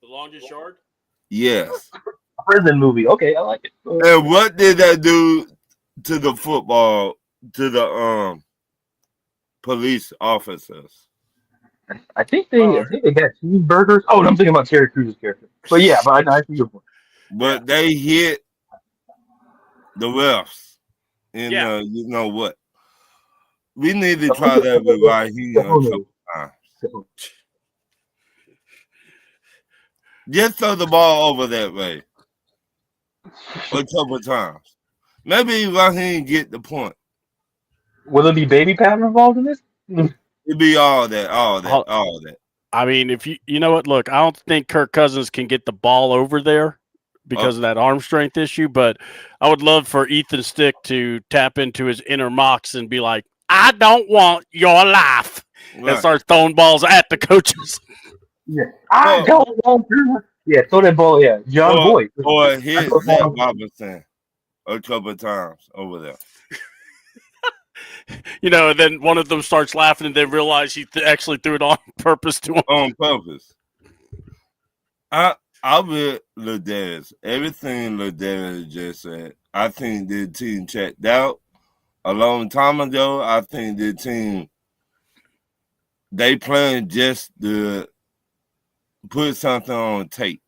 The longest yard? Yes. prison movie. Okay, I like it. And what did that do to the football, to the police officers? I think they got cheeseburgers. Oh, I'm thinking about Terry Crews' character. But yeah, but I see your point. But they hit the refs. And Yeah. you know what? We need to try that with Raheem a couple times. Just throw the ball over that way a couple times. Maybe Raheem get the point. Will there be baby powder involved in this? It'd be all that. I mean, if you know what, look, I don't think Kirk Cousins can get the ball over there because of that arm strength issue, but I would love for Ethan Stick to tap into his inner Mox and be like, I don't want your life. Right. And start throwing balls at the coaches. Yeah. I don't want to. Yeah, throw that ball, John Boyd. Or hit Zach Robinson a couple times over there. And then one of them starts laughing and they realize he actually threw it on purpose to him. On purpose. I read Ladarius. Everything Ladarius just said. I think the team checked out a long time ago. I think the team, they planned just to put something on tape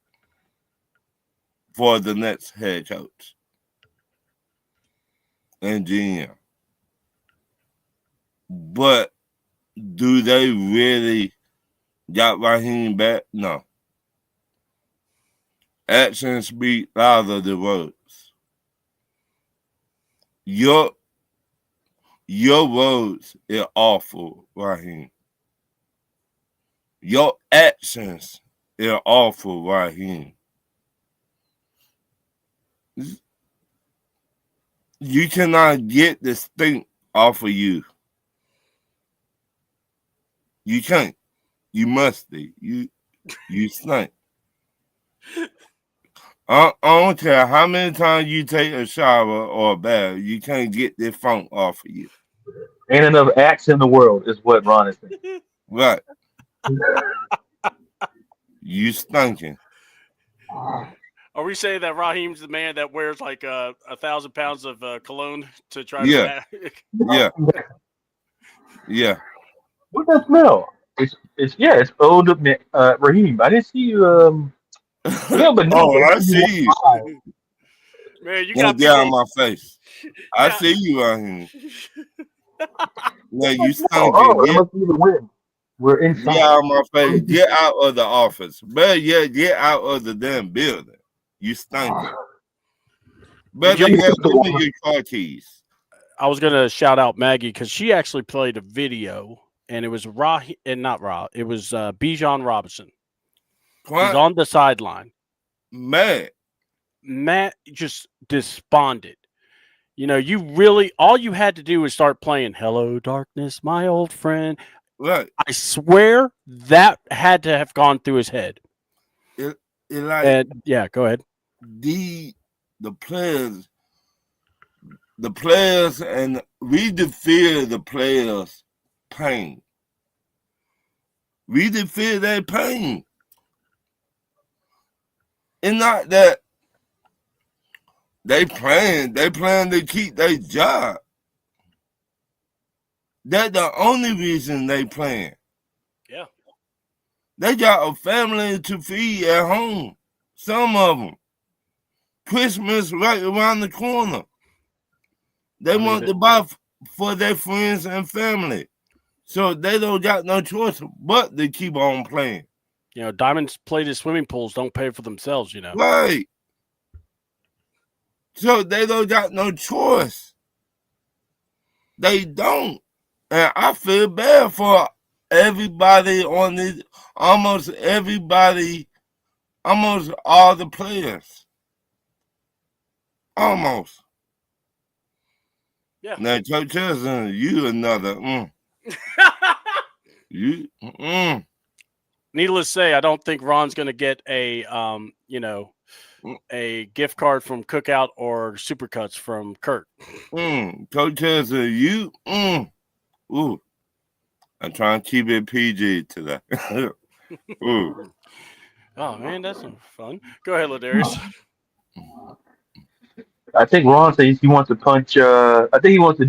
for the next head coach and GM. But do they really got Raheem back? No. Actions speak louder than words. Your words are awful, Raheem. Your actions are awful, Raheem. You cannot get the stink off of you. You can't. You must be. You stink. I don't care how many times you take a shower or a bath, you can't get this funk off of you. Ain't enough acts in the world, is what Ron is saying. Right. You stinking. Are we saying that Raheem's the man that wears like 1,000 pounds of cologne to try to? Yeah. What's that smell? It's old Raheem. I didn't see you. I see you. Man, you got get out of my face. I see you, Raheem. Yeah, you stinking. We're inside. Get out of my face. Get out of the office. Better yet, get out of the damn building. You stinking. Better yet, give me your car keys. I was gonna shout out Maggie because she actually played a video, and it was it was Bijan Robinson. He's on the sideline. Matt just despondent. All you had to do was start playing "Hello, Darkness, My Old Friend." Right. I swear that had to have gone through his head. Go ahead. The players, and we feel the players' pain. We feel their pain. And not that they plan to keep their job. That's the only reason they playing. Yeah. They got a family to feed at home. Some of them. Christmas right around the corner. They want to buy for their friends and family. So they don't got no choice but to keep on playing. Diamonds plated swimming pools don't pay for themselves, Right. So they don't got no choice. They don't. And I feel bad for everybody on this, almost all the players. Almost. Yeah. Now, Coach Hudson, you another. Needless to say, I don't think Ron's going to get a gift card from Cookout or Supercuts from Kurt. Coach Hudson, you. Ooh. I'm trying to keep it PG today. Ooh. Oh, man, that's fun. Go ahead, Ladarius. I think Ron says he wants to punch. I think he wants to,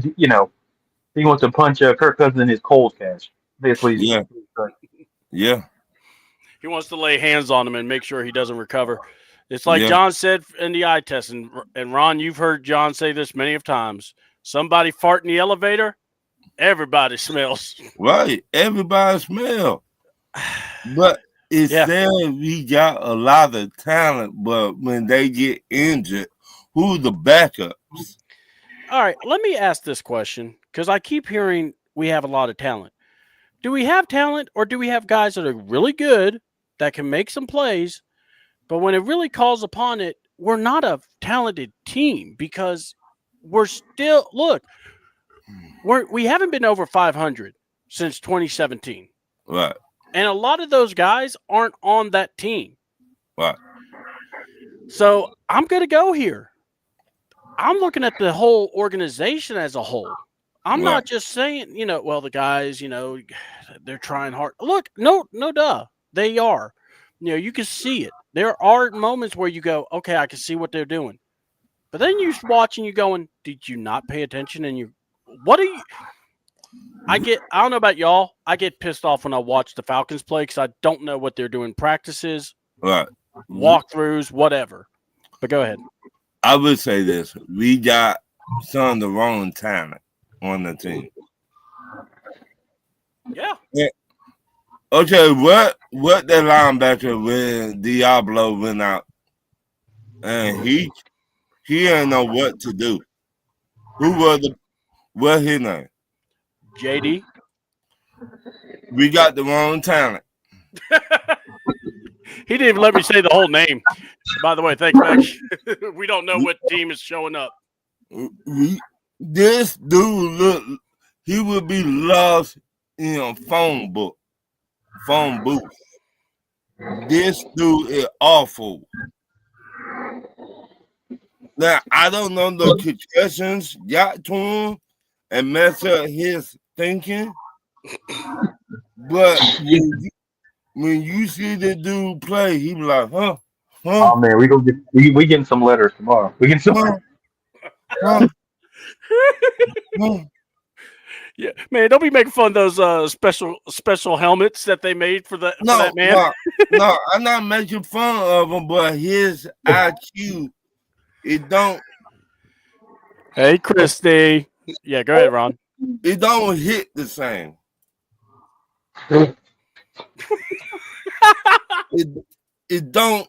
he wants to punch Kirk Cousins in his cold cash. That's what he's Yeah. saying. Yeah. He wants to lay hands on him and make sure he doesn't recover. It's like Yeah. John said in the eye test, and Ron, you've heard John say this many of times. Somebody fart in the elevator, everybody smells. Right. Everybody smell. But it Yeah. said we got a lot of talent, but when they get injured, who's the backups? All right, let me ask this question because I keep hearing we have a lot of talent. Do we have talent, or do we have guys that are really good that can make some plays, but when it really calls upon it, we're not a talented team because we're still we haven't been over 500 since 2017. Right. And a lot of those guys aren't on that team. Right. So I'm going to go here. I'm looking at the whole organization as a whole. I'm not just saying, well, the guys, they're trying hard. Look, no, duh. They are. You can see it. There are moments where you go, okay, I can see what they're doing. But then you watch and you're going, did you not pay attention? And I don't know about y'all. I get pissed off when I watch the Falcons play because I don't know what they're doing. Practices, Right. walkthroughs, whatever. But go ahead. I would say this. We got some of the wrong talent on the team. Yeah. Okay, what the linebacker when Diablo went out and he didn't know what to do. What his name? JD. We got the wrong talent. He didn't even let me say the whole name. By the way, thanks, Max. We don't know what team is showing up. This dude he would be lost in a phone booth. This dude is awful. Now I don't know the concussions got to him and mess up his thinking, but when you see the dude play, he be like, huh? Oh man, we getting some letters tomorrow. We get some. Yeah, man, don't be making fun of those special helmets that they made for that man. No, I'm not making fun of him, but his IQ, it don't. Hey, Christy. Yeah, go ahead, Ron. It don't hit the same. It don't.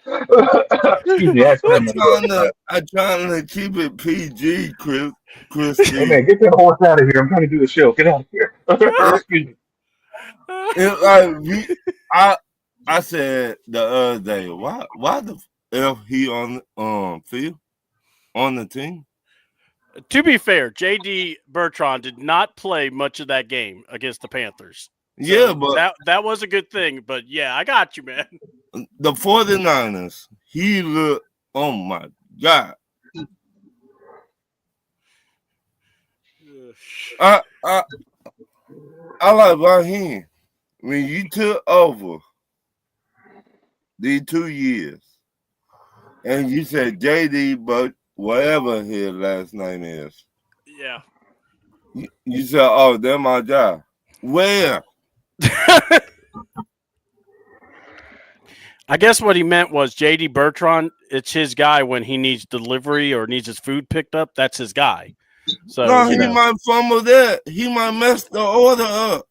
Excuse me, I'm trying to keep it PG, Chris. Hey man, get that horse out of here. I'm trying to do a show. Get out of here. Excuse me. It's like I said the other day, why the F he on field on the team? To be fair, JD Bertrand did not play much of that game against the Panthers. So Yeah, but that was a good thing. But yeah, I got you, man. the 49ers, he looked, oh my God. I like Raheem. When you took over these 2 years and you said JD, but whatever his last name is. Yeah. You said, oh, that's my job. Where? I guess what he meant was JD Bertrand, it's his guy when he needs delivery or needs his food picked up. That's his guy. So No, he might fumble that. He might mess the order up.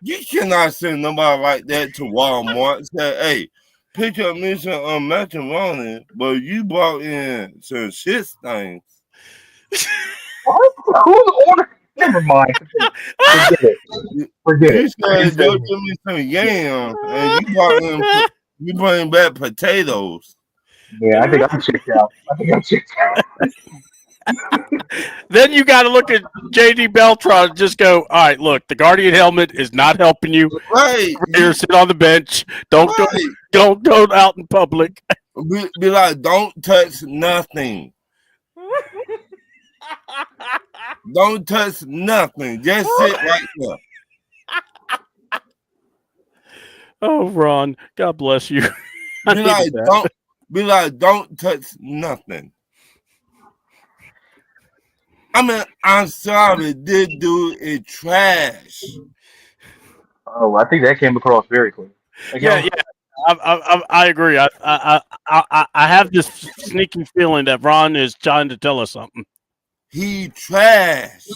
You cannot send nobody like that to Walmart and say, hey, pick up me some macaroni, but you brought in some shit stains. What? Who's ordered? Never mind. Forget You it. said, go give me some yams, and you bring back potatoes. Yeah, I think I'm checked out. Then you got to look at JD Beltran and just go, all right, look, the Guardian helmet is not helping you. Right. Here, sit on the bench. Don't go out in public. Be like, don't touch nothing. Don't touch nothing. Just sit right there. Oh, Ron, God bless you. like, don't touch nothing. I mean, I'm sorry, this dude is trash. Oh, I think that came across very clear. Yeah. I agree. I have this sneaky feeling that Ron is trying to tell us something. He trash.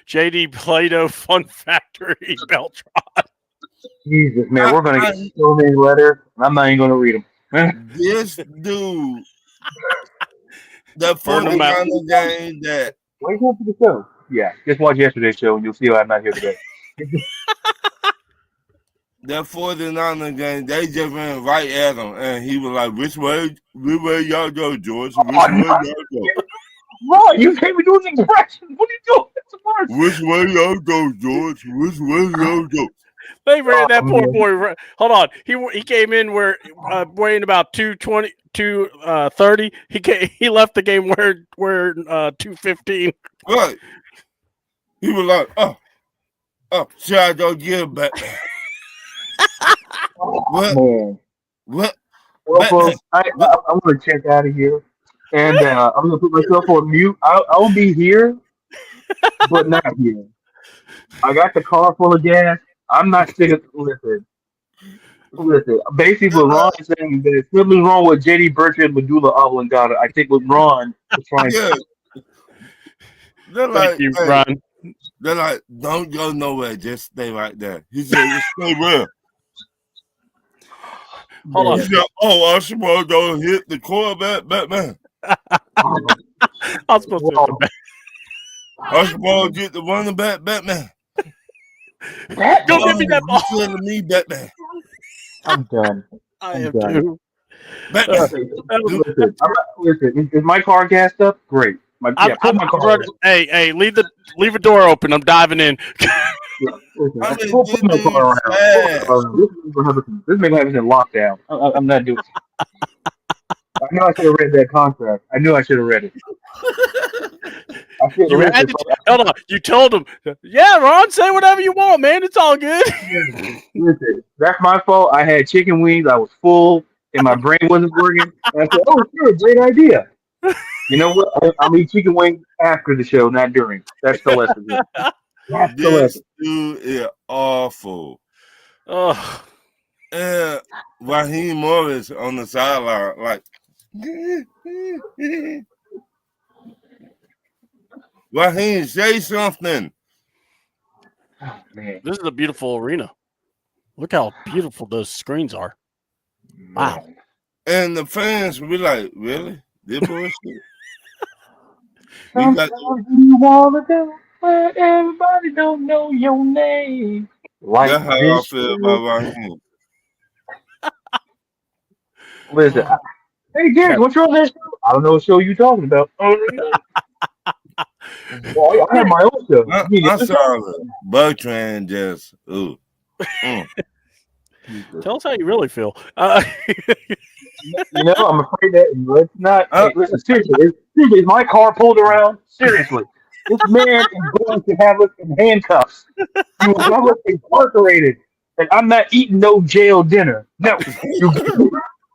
JD Plato Fun Factory Beltron. Jesus, man, we're gonna get so many letters. I'm not even gonna read them. This dude, the 49er game that. Wait for the show. Yeah, just watch yesterday's show and you'll see why I'm not here today. That 49er game, they just ran right at him, and he was like, which way y'all go, George? Which way y'all go? Right, you can't be doing expressions. What are you doing? That's the worst. Which way y'all go, George? Which way y'all go? They ran that poor boy. Hold on. He came in weighing about 220, 230. He left the game where 215. Right. He was like, oh, should I go get back? What? Man. What? Well, folks, I'm going to check out of here. And I'm going to put myself on mute. I'll be here, but not here. I got the car full of gas. I'm not sick of listen. Basically, what Ron is saying, there's something wrong with JD Bertrand Medulla oblongata. I think what Ron is trying to They're like, Thank you, Ron. They're like, don't go nowhere. Just stay right there. He said, just stay where? Hold on. He said, Archibald don't hit the quarterback, Batman. I'm supposed to. Archibald get the running back, Batman. Go give me that ball. You telling me, Batman. I'm done. I am too. Batman. Listen, is my car gassed up? Great. Put my car on. Hey, leave a door open. I'm diving in. Put my car around. This may happen in lockdown. I'm not doing it. I knew I should have read that contract. I knew I should have read it. Hold on. You told him, yeah, Ron, say whatever you want, man. It's all good. Listen, that's my fault. I had chicken wings. I was full, and my brain wasn't working. And I said, "Oh, sure, great idea." You know what? I'll eat chicken wings after the show, not during. That's the lesson. This dude is awful. Oh. Raheem Morris on the sideline, like, Raheem, say something. Oh, man. This is a beautiful arena. Look how beautiful those screens are. Wow. And the fans will be like, really? This bullshit? Sometimes you want to do but everybody don't know your name. Like that's how I feel about Raheem. Listen, hey, Gary, what's wrong with this show? I don't know what show you talking about. Well, I have my own show. I'm sorry. Bertrand just, ooh. Tell us how you really feel. You know, I'm afraid that it's not. Listen, seriously, is my car pulled around? Seriously. This man is going to have us in handcuffs. He will have us incarcerated. And I'm not eating no jail dinner. No.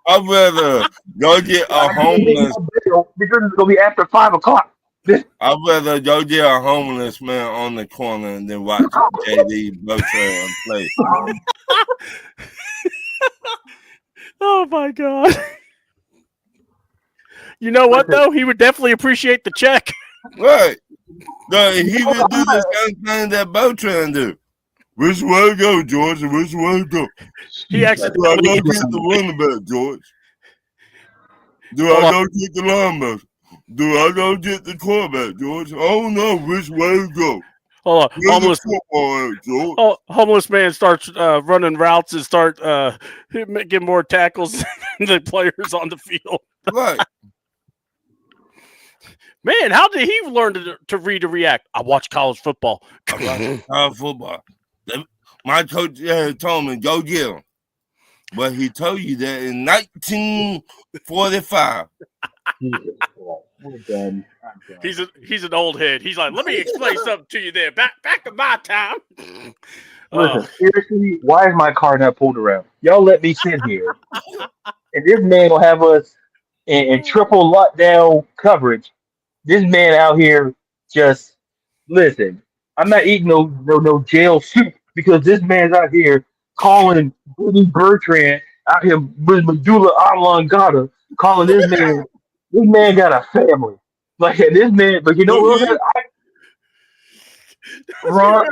I'd rather go get a homeless. Because it's going to be after 5 o'clock. I'd rather go get a homeless man on the corner than watch JD Bertrand play. Oh, my God. You know what, though? He would definitely appreciate the check. Right. No, he would do the same thing that Bertrand do. Which way go, George? Which way go? He actually. Do I go get the running back, George? Do I go get the linebacker? Do I go get the quarterback, George? I don't know which way to go. Hold on. Homeless man starts running routes and start getting more tackles than the players on the field. Right. Man, how did he learn to read and react? I watch college football. My coach told me, go get him. But he told you that in 1945. He's an old head. He's like, let me explain something to you there. Back in my time. Listen, seriously, why is my car not pulled around? Y'all let me sit here, and this man will have us in triple lockdown coverage. This man out here just listen. I'm not eating no jail soup because this man's out here calling Billy Bertrand out here with medulla oblongata, calling this man. This man got a family. Like this man, but you know Do what? he? Ron,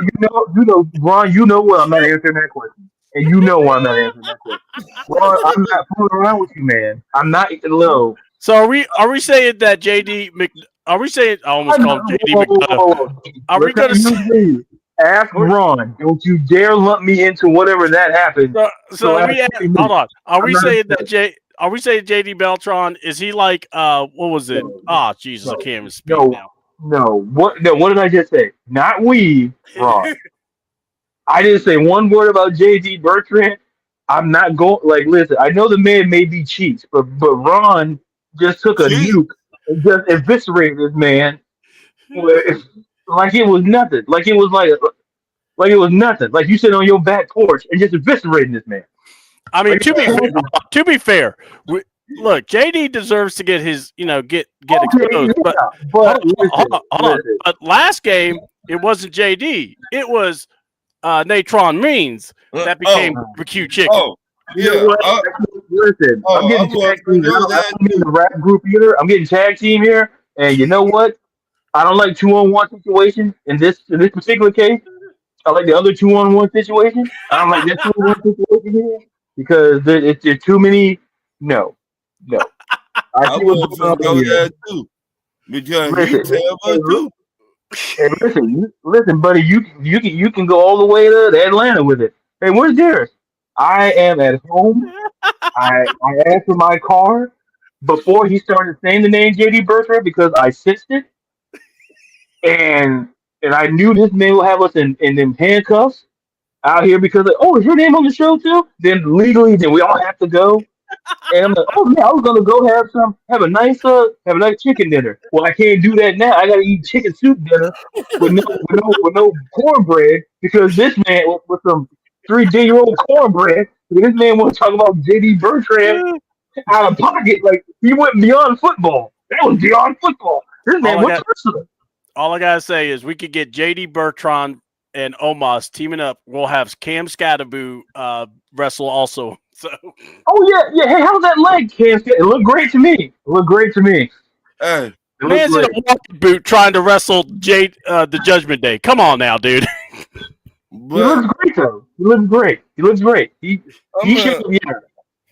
Ron, you know what I'm not answering that question, and you know why I'm not answering that question. Ron, I'm not fooling around with you, man. I'm not low. So are we saying that JD Mc? Are we saying I almost I'm called not, him JD whoa, whoa, McDuff? whoa, whoa. Are we Let's not gonna say? use me. Ask Ron. Don't you dare lump me into whatever that happened. So The are last we? 30 Hold minutes. on. Are I'm we not saying that Are we saying JD Beltron? Is he like what was it? no, Ah, Jesus, I no, can't even speak no, now. no. What? No. What did I just say? Not we, Ron. I didn't say one word about JD Bertrand. I'm not going. Like, listen. I know the man may be cheats, but Ron just took a Cheat? nuke and just eviscerated this man. Like it was nothing. Like it was nothing. Like you sit on your back porch and just eviscerating this man. I mean, Like, to be fair, look, JD deserves to get his, get okay, exposed. But yeah, hold but on, hold listen, on, hold on. listen. But last game, it wasn't JD. It was Natron Means that became Oh, barbecue chicken. oh, You know yeah. what? Listen, I'm Oh, getting I'm gonna tag team. bring up I that don't mean the too. rap group either. I'm getting tag team here, and you know what? I don't like 2-on-1 situations in this particular case. I like the other 2-on-1 situation. I don't like this 2-on-1 situation here because there's too many. No, no. I I see what's was going on finna go here. there too because he Listen, tell us too. hey, listen, buddy. You can go all the way to Atlanta with it. Hey, where's Darius? I am at home. I asked for my car before he started saying the name JD Bertrand because I sensed it, and I knew this man will have us in them handcuffs out here because like, oh, is your name on the show too? Then legally, then we all have to go. And I'm like, oh yeah, I was gonna go have a nice chicken dinner. Well, I can't do that now. I gotta eat chicken soup dinner with no cornbread because this man with some 3 day old cornbread. This man want to talk about JD Bertrand out of pocket. Like he went beyond football. That was beyond football. This All man I went got, personal. all I gotta say is we could get JD Bertrand and Omos teaming up. We'll have Cam Scadaboo wrestle also. So Oh yeah, yeah. Hey, how's that leg, Cam? It looked great to me. It looked great to me. Hey, It looked man's in a great. walking boot trying to wrestle the Judgment Day. Come on now, dude. He but looks great though. He looks great. He looks great. He I'm should. a Yeah.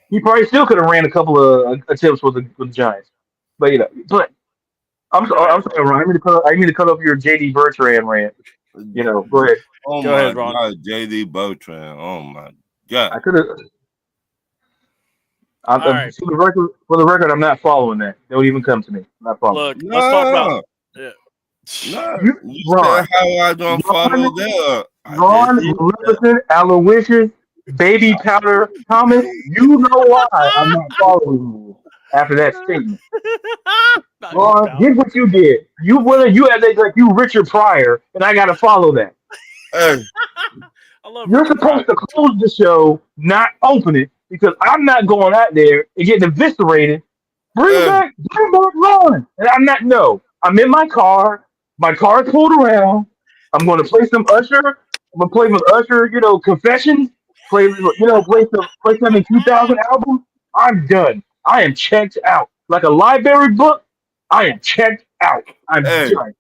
He probably still could have ran a couple of attempts with the Giants. But I'm Go sorry, ahead, I'm sorry, Ron. I need to cut off your JD Bertrand rant. Go ahead. oh Go my ahead, Ron. god, JD Bertrand. Oh my god. I could have. All right, For the record, I'm not following that. Don't even come to me. I'm not following. look, let's talk about. No, Yeah. no. You, You Ron, said how I don't follow Ron, there. I just Ron, did that. Maleficent, Aloysius, Baby Powder, Thomas. You know why I'm not following you after that statement. Baby Ron, powder. here's what you did. You had that like you Richard Pryor, and I gotta follow that. Hey, I love You're Richard Pryor. supposed to close the show, not open it, because I'm not going out there and getting eviscerated. hey, Bring back Ron. And I'm not. No, I'm in my car. My car's pulled around. I'm going to play some Usher. I'm gonna play some Usher. Confessions. Play some in 2000 album. I'm done. I am checked out. Like a library book. I am checked out. I'm hey. done.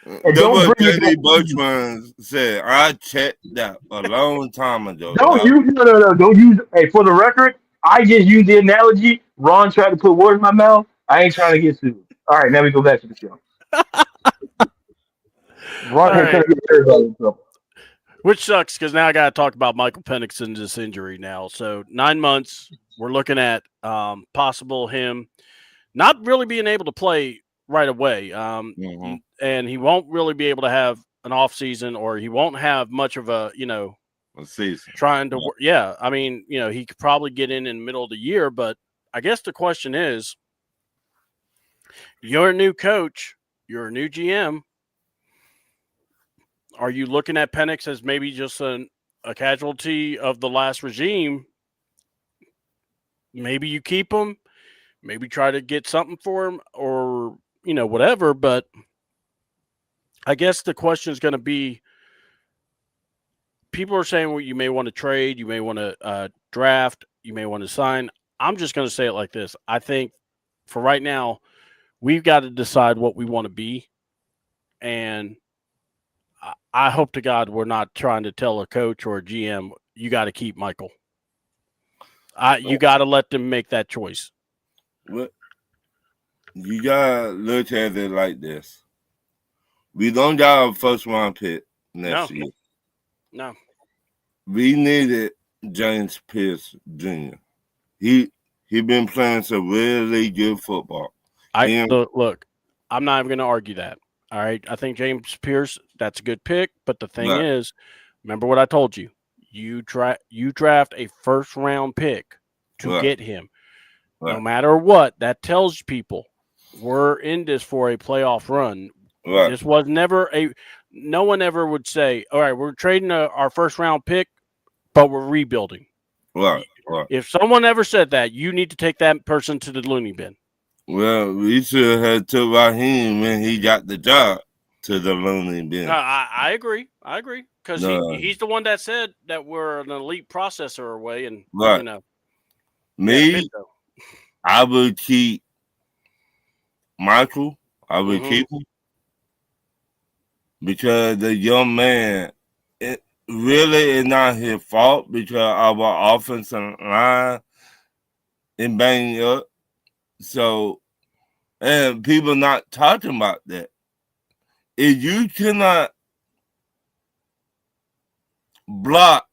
And That don't what bring it back JD to me. Bertrand said. I checked that a long time ago, Don't dog. use no. Don't use. Hey, for the record, I just used the analogy. Ron tried to put words in my mouth. I ain't trying to get sued. All right, now we go back to the show. Ron All ain't trying right, to get everybody in trouble. which sucks because now I got to talk about Michael Penix's injury now. So 9 months, we're looking at possible him not really being able to play right away. Mm-hmm. And he won't really be able to have an off season, or he won't have much of a A season. trying to work. Yeah, I mean, he could probably get in the middle of the year, but I guess the question is, you're a new coach, you're a new GM. Are you looking at Penix as maybe just a casualty of the last regime. Maybe you keep him, maybe try to get something for him, or whatever. But I guess the question is going to be: people are saying, well, you may want to trade, you may want to draft, you may want to sign. I'm just going to say it like this: I think for right now, we've got to decide what we want to be, and I hope to God we're not trying to tell a coach or a GM you got to keep Michael. You got to let them make that choice. What you gotta look at it like this: we don't got a first round pick next year. No, we needed James Pierce Jr. He been playing some really good football. Look, I'm not even going to argue that. All right, I think James Pierce, that's a good pick, but the thing is, remember what I told you. You draft a first round pick to get him. No matter what, that tells people we're in this for a playoff run. This was never no one ever would say, all right, we're trading our first round pick, but we're rebuilding. Right. If someone ever said that, you need to take that person to the loony bin. Well, we should have took Raheem when he got the job to the loony bin. I agree. Because he's the one that said that we're an elite processor away. And, me, I would keep Michael. I would keep him. Because the young man, it really is not his fault because our offensive line is banged up. So, and people not talking about that. If you cannot block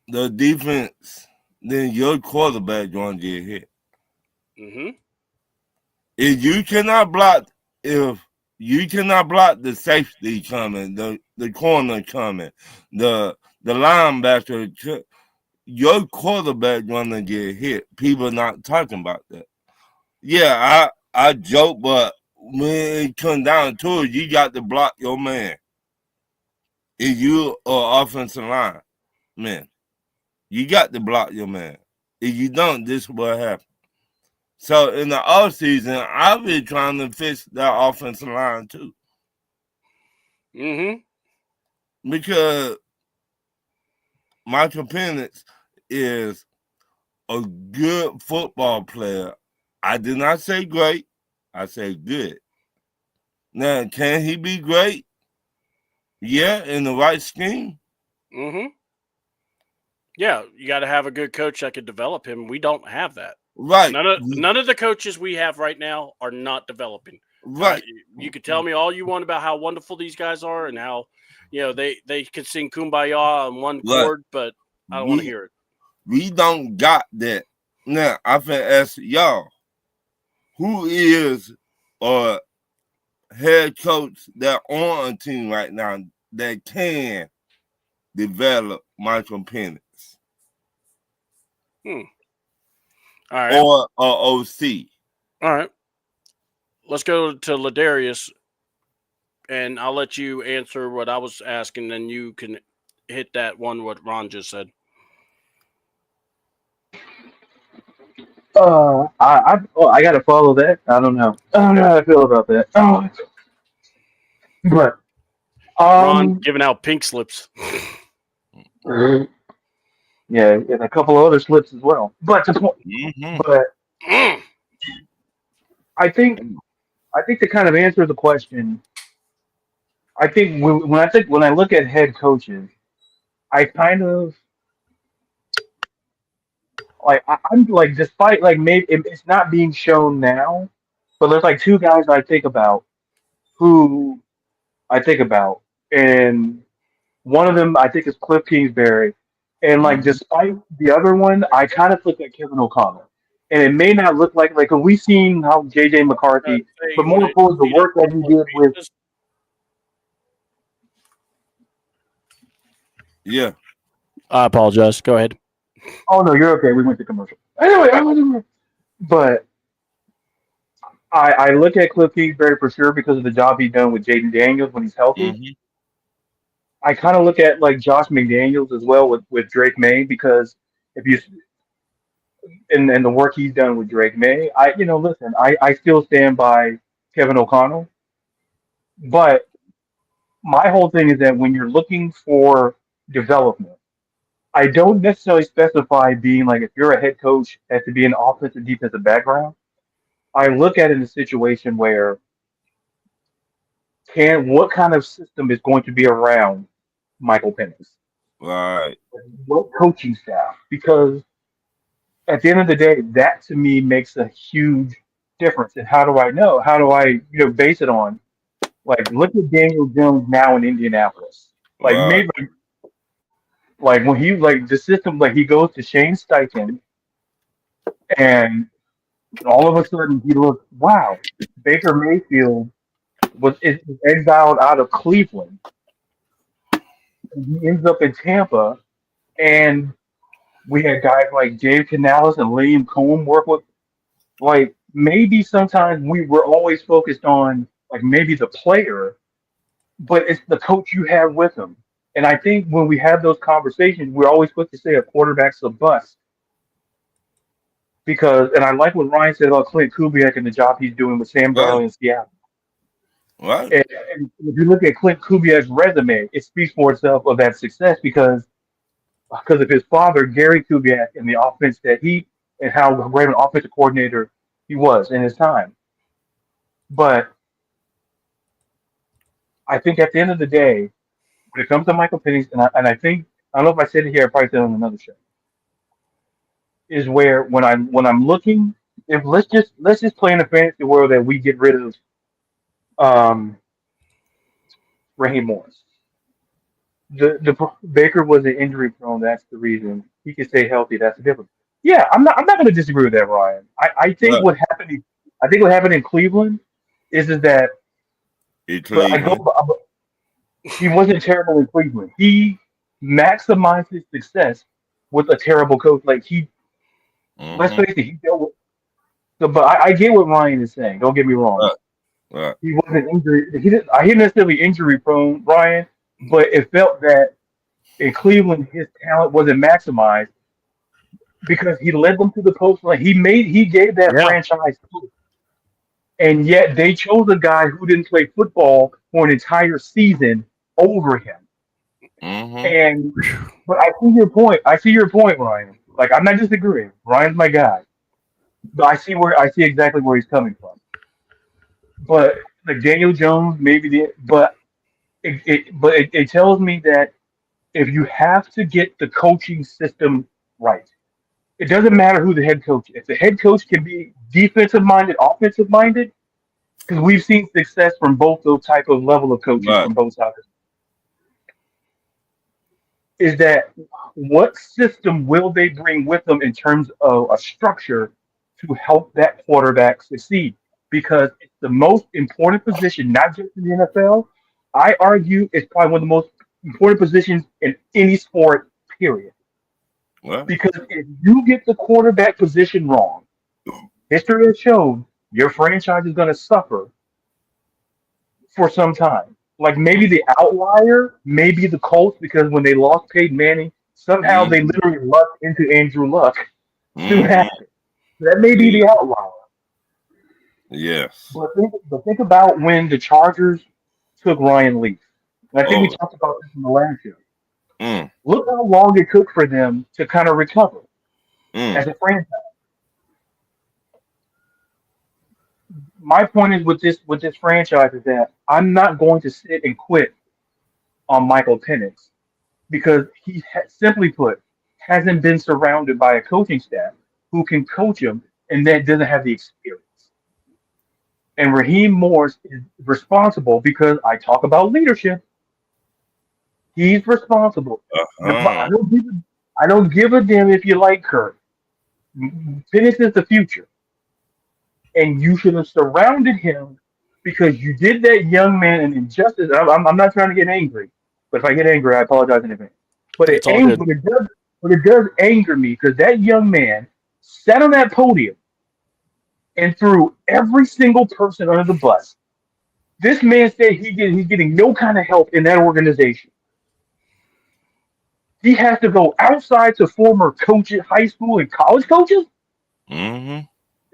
the defense, then your quarterback going to get hit. Mm-hmm. If you cannot block the safety coming, the corner coming, the linebacker, your quarterback gonna get hit. People not talking about that. Yeah, I joke, but when it comes down to it, you got to block your man. If you are offensive line, man, you got to block your man. If you don't, this is what happens. So in the offseason, I've been trying to fix that offensive line too. Mm-hmm. Because Michael Penix is a good football player. I did not say great. I say good. Now, can he be great? Yeah, in the right scheme. Mm-hmm. Yeah, you got to have a good coach that could develop him. We don't have that. Right. None of the coaches we have right now are not developing. Right. You could tell me all you want about how wonderful these guys are and how, they could sing Kumbaya on one chord, but I don't want to hear it. We don't got that. Now, I finna ask y'all, who is a head coach that on a team right now that can develop Michael Penix? All right. Or OC. All right. Let's go to Ladarius, and I'll let you answer what I was asking, then you can hit that one what Ron just said. I gotta follow that. I don't know how I feel about that. But Ron giving out pink slips. Yeah, and a couple of other slips as well. But I think to kind of answer the question, I think when I look at head coaches, I kind of I'm like, despite like maybe it's not being shown now, but there's like two guys I think about, and one of them I think is Cliff Kingsbury, and like despite the other one, I kind of look at Kevin O'Connell, and it may not look like we've seen how JJ McCarthy, but more importantly, the work that he did with. Yeah. I apologize. Go ahead. Oh no, you're okay. We went to commercial. Anyway, but I look at Cliff Kingsbury for sure because of the job he's done with Jaden Daniels when he's healthy. I kind of look at like Josh McDaniels as well with Drake May because if you and the work he's done with Drake May, listen, I still stand by Kevin O'Connell, but my whole thing is that when you're looking for development, I don't necessarily specify being like if you're a head coach has to be an offensive defensive background. I look at it in a situation where what kind of system is going to be around Michael Penix? Right. What coaching staff? Because at the end of the day, that to me makes a huge difference. And how do I know? How do I, base it on? Like, look at Daniel Jones now in Indianapolis. Like, Right. maybe, like when he, like the system, like he goes to Shane Steichen, and all of a sudden he looks, wow, Baker Mayfield is exiled out of Cleveland. He ends up in Tampa, and we had guys like Dave Canales and Liam Cohen work with. Like maybe sometimes we were always focused on like maybe the player, but it's the coach you have with him. And I think when we have those conversations, we're always supposed to say a quarterback's a bust because. And I like what Ryan said about Clint Kubiak and the job he's doing with Sam Right. Darnold in Seattle. Right. And if you look at Clint Kubiak's resume, it speaks for itself of that success because of his father, Gary Kubiak, and the offense that and how great an offensive coordinator he was in his time. But I think at the end of the day, when it comes to Michael Penix, and I think I don't know if I said it here, I probably said it on another show, is where when I'm looking, if let's just play in a fantasy world that we get rid of Raheem Morris. The Baker was an injury prone. That's the reason he can stay healthy. That's the difference. Yeah, I'm not going to disagree with that, Ryan. I think Right. what happened. I think what happened in Cleveland is that. In But Cleveland. he wasn't terrible in Cleveland. He maximized his success with a terrible coach. Like let's Mm-hmm. face it, he dealt with. But I get what Ryan is saying. Don't get me wrong. Right. Right. He wasn't injury. He didn't. I didn't necessarily injury prone, Ryan, but it felt that in Cleveland his talent wasn't maximized because he led them to the post. Like he gave that Yeah. franchise, and yet they chose a guy who didn't play football for an entire season over him. Mm-hmm. But I see your point. I see your point, Ryan. Like I'm not disagreeing. Ryan's my guy, but I see exactly where he's coming from. But like Daniel Jones, but it tells me that if you have to get the coaching system right, it doesn't matter who the head coach is. If the head coach can be defensive minded, offensive minded, because we've seen success from both those type of level of coaches Right. from both sides. Is that what system will they bring with them in terms of a structure to help that quarterback succeed? Because it's the most important position, not just in the NFL. I argue it's probably one of the most important positions in any sport, period. Well, Because if you get the quarterback position wrong, history has shown your franchise is going to suffer for some time. Like maybe the outlier, maybe the Colts, because when they lost Peyton Manning, somehow they literally lucked into Andrew Luck soon mm-hmm. after. That may be the outlier. Yes. But think about when the Chargers took Ryan Leaf. And I think we Oh. talked about this in the last show. Mm. Look how long it took for them to kind of recover as Mm. a franchise. My point is with this franchise is that I'm not going to sit and quit on Michael Penix because he simply put hasn't been surrounded by a coaching staff who can coach him and that doesn't have the experience. And Raheem Morris is responsible because I talk about leadership. He's responsible. Uh-huh. I don't give a damn if you like Kurt. Penix is the future. And you should have surrounded him because you did that young man an injustice. I'm not trying to get angry, but if I get angry, I apologize in advance. But It's all good. it does anger me because that young man sat on that podium and threw every single person under the bus. This man said he's getting no kind of help in that organization. He has to go outside to former coaches, high school and college coaches. Mm-hmm.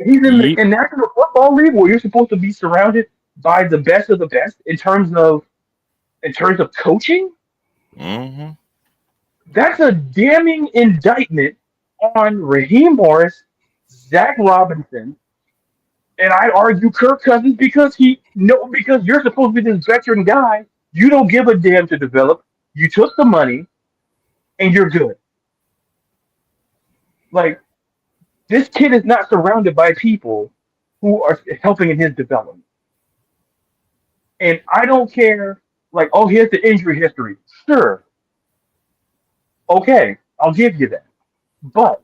He's in the Yep. in National Football League where you're supposed to be surrounded by the best of the best in terms of coaching. Mm-hmm. That's a damning indictment on Raheem Morris, Zach Robinson, and I'd argue Kirk Cousins because you're supposed to be this veteran guy. You don't give a damn to develop. You took the money and you're good. Like this kid is not surrounded by people who are helping in his development. And I don't care, like, oh, here's the injury history. Sure, okay, I'll give you that. But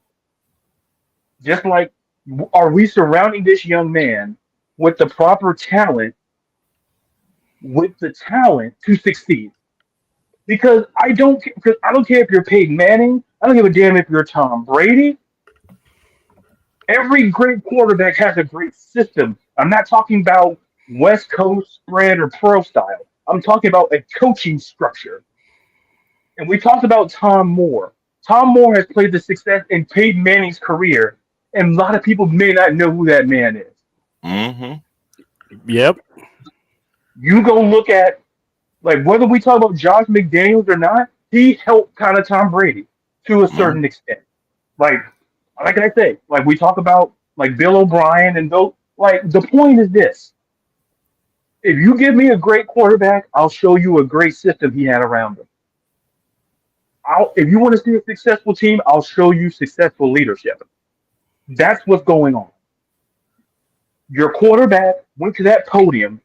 just like, are we surrounding this young man with the proper talent, with the talent to succeed? Because I don't care if you're Peyton Manning. I don't give a damn if you're Tom Brady. Every great quarterback has a great system. I'm not talking about West Coast spread or pro style. I'm talking about a coaching structure. And we talked about Tom Moore. Tom Moore has played the success in Peyton Manning's career, and a lot of people may not know who that man is. Mm-hmm. Yep. You go look at, like, whether we talk about Josh McDaniels or not, he helped kind of Tom Brady to a Mm-hmm. certain extent. Like I say, like we talk about like Bill O'Brien and those. Like the point is this: if you give me a great quarterback, I'll show you a great system he had around him. If you want to see a successful team, I'll show you successful leadership. That's what's going on. Your quarterback went to that podium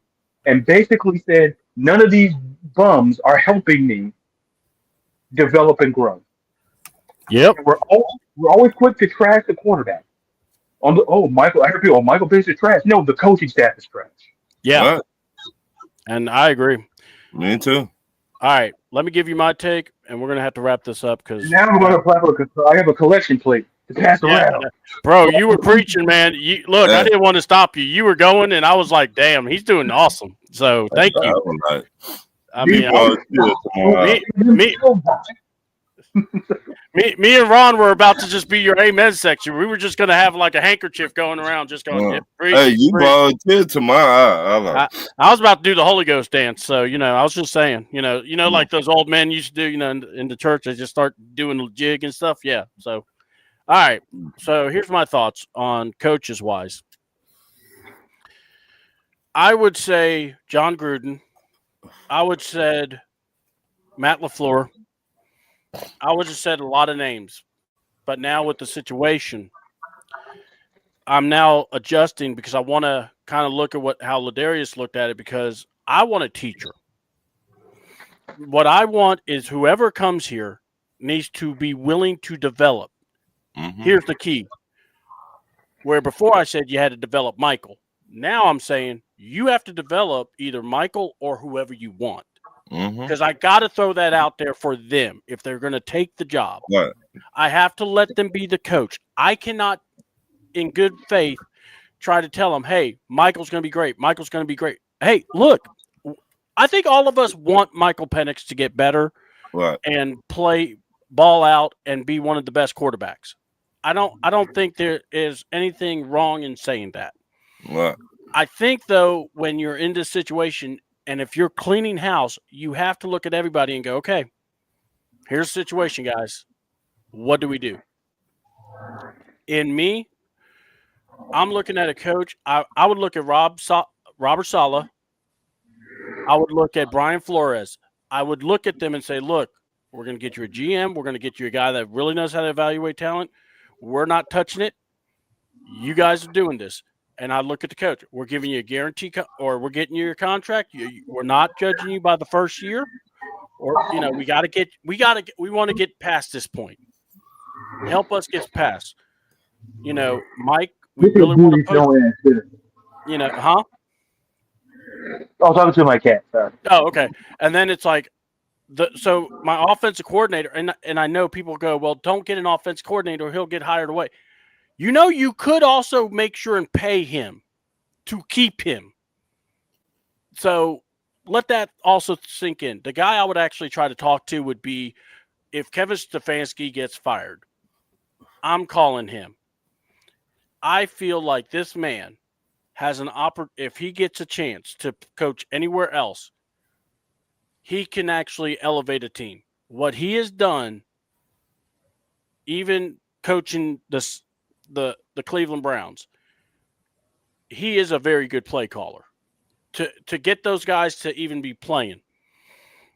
and basically said, "None of these bums are helping me develop and grow." Yep. And we're always quick to trash the quarterback. Michael, I hear people, Michael Penix is trash. No, the coaching staff is trash. Yeah. What? And I agree. Me too. All right. Let me give you my take, and we're going to have to wrap this up because. Now I'm going to apply I have a collection plate to pass around. Bro, you were preaching, man. Look, I Yeah. didn't want to stop you. You were going, and I was like, damn, he's doing awesome. So thank I you. was like, I mean, oh, shit, tomorrow. me and Ron were about to just be your amen section. We were just going to have like a handkerchief going around, just going, yeah, preach, Hey, you preach. volunteered tomorrow. I was about to do the Holy Ghost dance. So, I was just saying, like those old men used to do, in the church, they just start doing the jig and stuff. Yeah. So, all right. So here's my thoughts on coaches wise. I would say John Gruden. I would said Matt LaFleur. I would have said a lot of names. But now with the situation, I'm now adjusting because I want to kind of look at how Ladarius looked at it because I want a teacher. What I want is whoever comes here needs to be willing to develop. Mm-hmm. Here's the key. Where before I said you had to develop Michael. Now I'm saying you have to develop either Michael or whoever you want. Because I got to throw that out there for them if they're going to take the job. Right. I have to let them be the coach. I cannot, in good faith, try to tell them, hey, Michael's going to be great. Michael's going to be great. Hey, look, I think all of us want Michael Penix to get better and play ball out and be one of the best quarterbacks. I don't think there is anything wrong in saying that. Right. I think, though, when you're in this situation, and if you're cleaning house, you have to look at everybody and go, okay, here's the situation, guys. What do we do? In me, I'm looking at a coach. I would look at Robert Saleh. I would look at Brian Flores. I would look at them and say, look, we're going to get you a GM. We're going to get you a guy that really knows how to evaluate talent. We're not touching it. You guys are doing this. And I look at the coach. We're giving you a guarantee, or we're getting you your contract. We're not judging you by the first year, or we want to get past this point. Help us get past. Mike, we really want to put. Huh? I was talking to my cat. Sorry. Oh, okay. And then it's like, so my offensive coordinator, and I know people go, well, don't get an offensive coordinator, or he'll get hired away. You could also make sure and pay him to keep him. So let that also sink in. The guy I would actually try to talk to would be if Kevin Stefanski gets fired, I'm calling him. I feel like this man has an if he gets a chance to coach anywhere else, he can actually elevate a team. What he has done, even coaching the Cleveland Browns, he is a very good play caller. To get those guys to even be playing.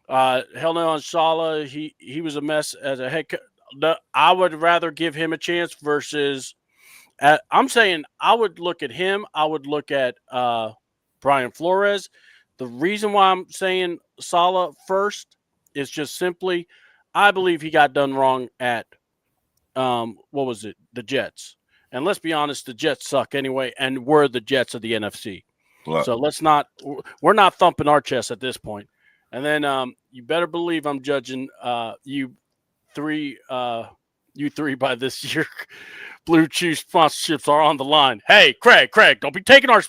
Hell no on Saleh, he was a mess as a head coach. I would rather give him a chance versus I'm saying I would look at him. I would look at Brian Flores. The reason why I'm saying Saleh first is just simply I believe he got done wrong at what was it? The Jets. And let's be honest, the Jets suck anyway, and we're the Jets of the NFC. Right. So we're not thumping our chest at this point. And then you better believe I'm judging you three by this year. Blue Chew sponsorships are on the line. Hey, Craig, don't be taking our.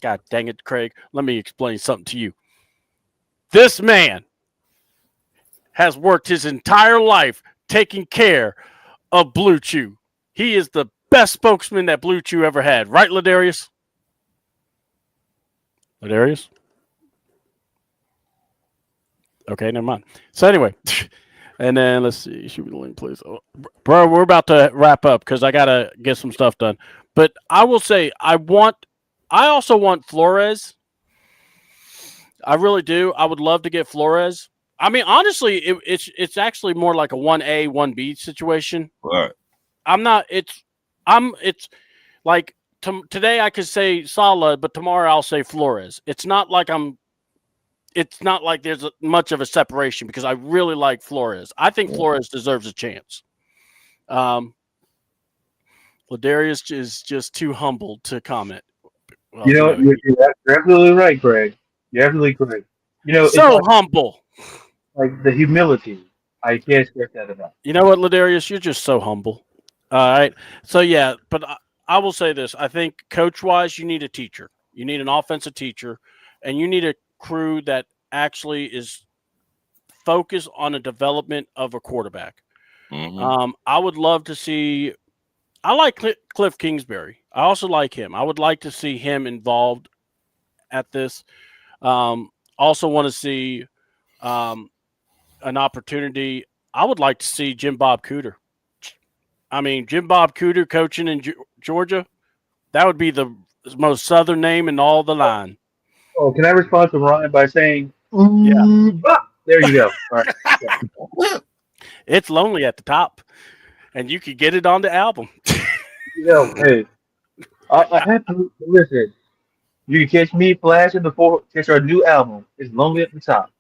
God dang it, Craig. Let me explain something to you. This man has worked his entire life taking care of Blue Chew. He is the best spokesman that Blue Chew ever had. Right, Ladarius? Ladarius? Okay, never mind. So anyway, and then let's see. Shoot me the link, please. Oh, bro, we're about to wrap up because I got to get some stuff done. But I will say I also want Flores. I really do. I would love to get Flores. I mean, honestly, it's actually more like a 1A, 1B situation. Right. It's like today I could say Saleh, but tomorrow I'll say Flores. It's not like there's much of a separation because I really like Flores. I think Flores deserves a chance. Ladarius is just too humble to comment. Well, you're absolutely right, Greg. You're absolutely correct. So humble. Like the humility. I can't stress that enough. You know what, Ladarius? You're just so humble. All right. So, yeah, but I will say this. I think coach-wise, you need a teacher. You need an offensive teacher, and you need a crew that actually is focused on the development of a quarterback. Mm-hmm. I would love to see – I like Cliff Kingsbury. I also like him. I would like to see him involved at this. Also want to see an opportunity. I would like to see Jim Bob Cooter. I mean, Jim Bob Cooter coaching in Georgia, that would be the most southern name in all the line. Oh, can I respond to Ryan by saying, yeah. There you go. All right. It's lonely at the top, and you could get it on the album. Hey, I have to listen. You can catch me flashing catch our new album. It's Lonely at the Top.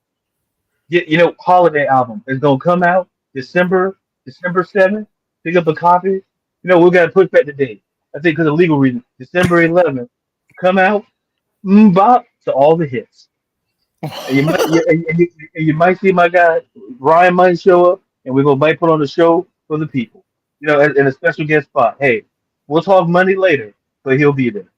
Holiday album is gonna come out December 7th. Pick up a copy. We gotta push back the date. I think because of legal reasons. December 11th. Come out. Bop to all the hits. And you might see my guy Ryan might show up, and we might put on a show for the people. In a special guest spot. Hey, we'll talk money later, but he'll be there.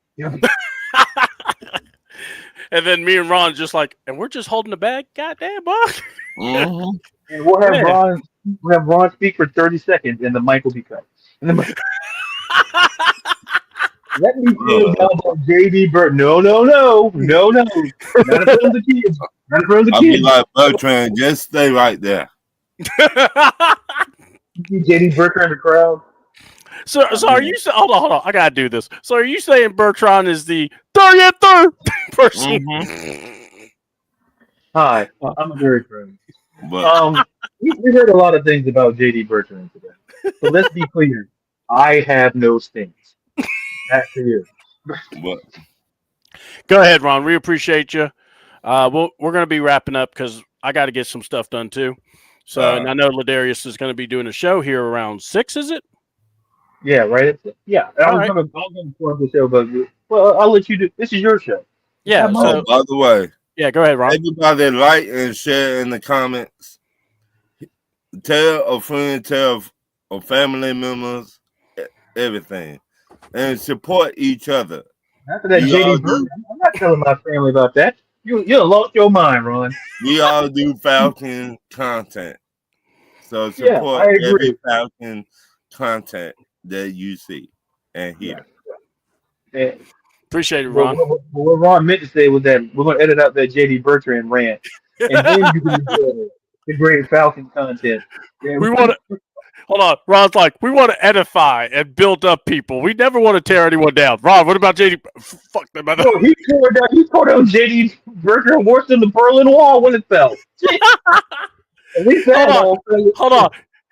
And then me and Ron just and we're just holding the bag. Goddamn, Bob. Mm-hmm. And we'll have Ron speak for 30 seconds, and the mic will be cut. Let me feel about J.D. Burton. No. Not in front of the kids. Not in front of the I'll kids. be like, Bertrand, just stay right there. J.D. Burton in the crowd. So are you saying? Hold on. I gotta do this. So are you saying Bertrand is the 33rd person? Mm-hmm. Hi, I'm a very friend. We heard a lot of things about J.D. Bertrand today. So let's be clear. I have no stings. Back to you. Go ahead, Ron. We appreciate you. We're going to be wrapping up because I got to get some stuff done too. So, and I know Ladarius is going to be doing a show here around 6. Is it? Yeah, right. Yeah, I was going to form the show, but I'll let you do. This is your show. Yeah. So, by the way, go ahead, Ron. Everybody like and share in the comments. Tell a friend, tell a family members, everything, and support each other. After that, JD Burton, I'm not telling my family about that. You lost your mind, Ron. We all do Falcon content. So Yeah, support I agree. every Falcon content that you see and hear. And Appreciate it, what, Ron. what Ron meant to say was that we're going to edit out that JD Bertrand rant, and then you can enjoy the great Falcon content. Yeah, We want to hold on. Ron's like, we want to edify and build up people. We never want to tear anyone down. Ron, what about JD? Fuck them. no, he tore down JD Bertrand worse than the Berlin Wall when it fell. At least that Hold on. wall fell. Hold on.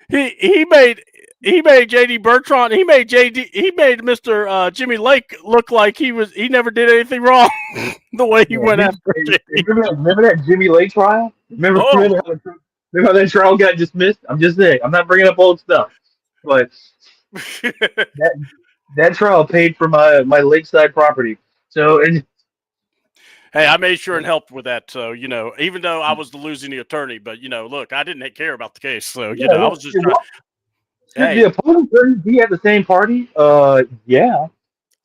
He made JD Bertrand. He made Mr. Jimmy Lake look like he never did anything wrong. The way he went after JD. Remember that Jimmy Lake trial? Remember Oh. how that trial got dismissed? I'm just saying. I'm not bringing up old stuff, but that trial paid for my lakeside property. So Hey, I made sure and helped with that. So, even though I was the losing attorney, but, look, I didn't care about the case. So, I was just trying. Should the opponent be at the same party? Yeah.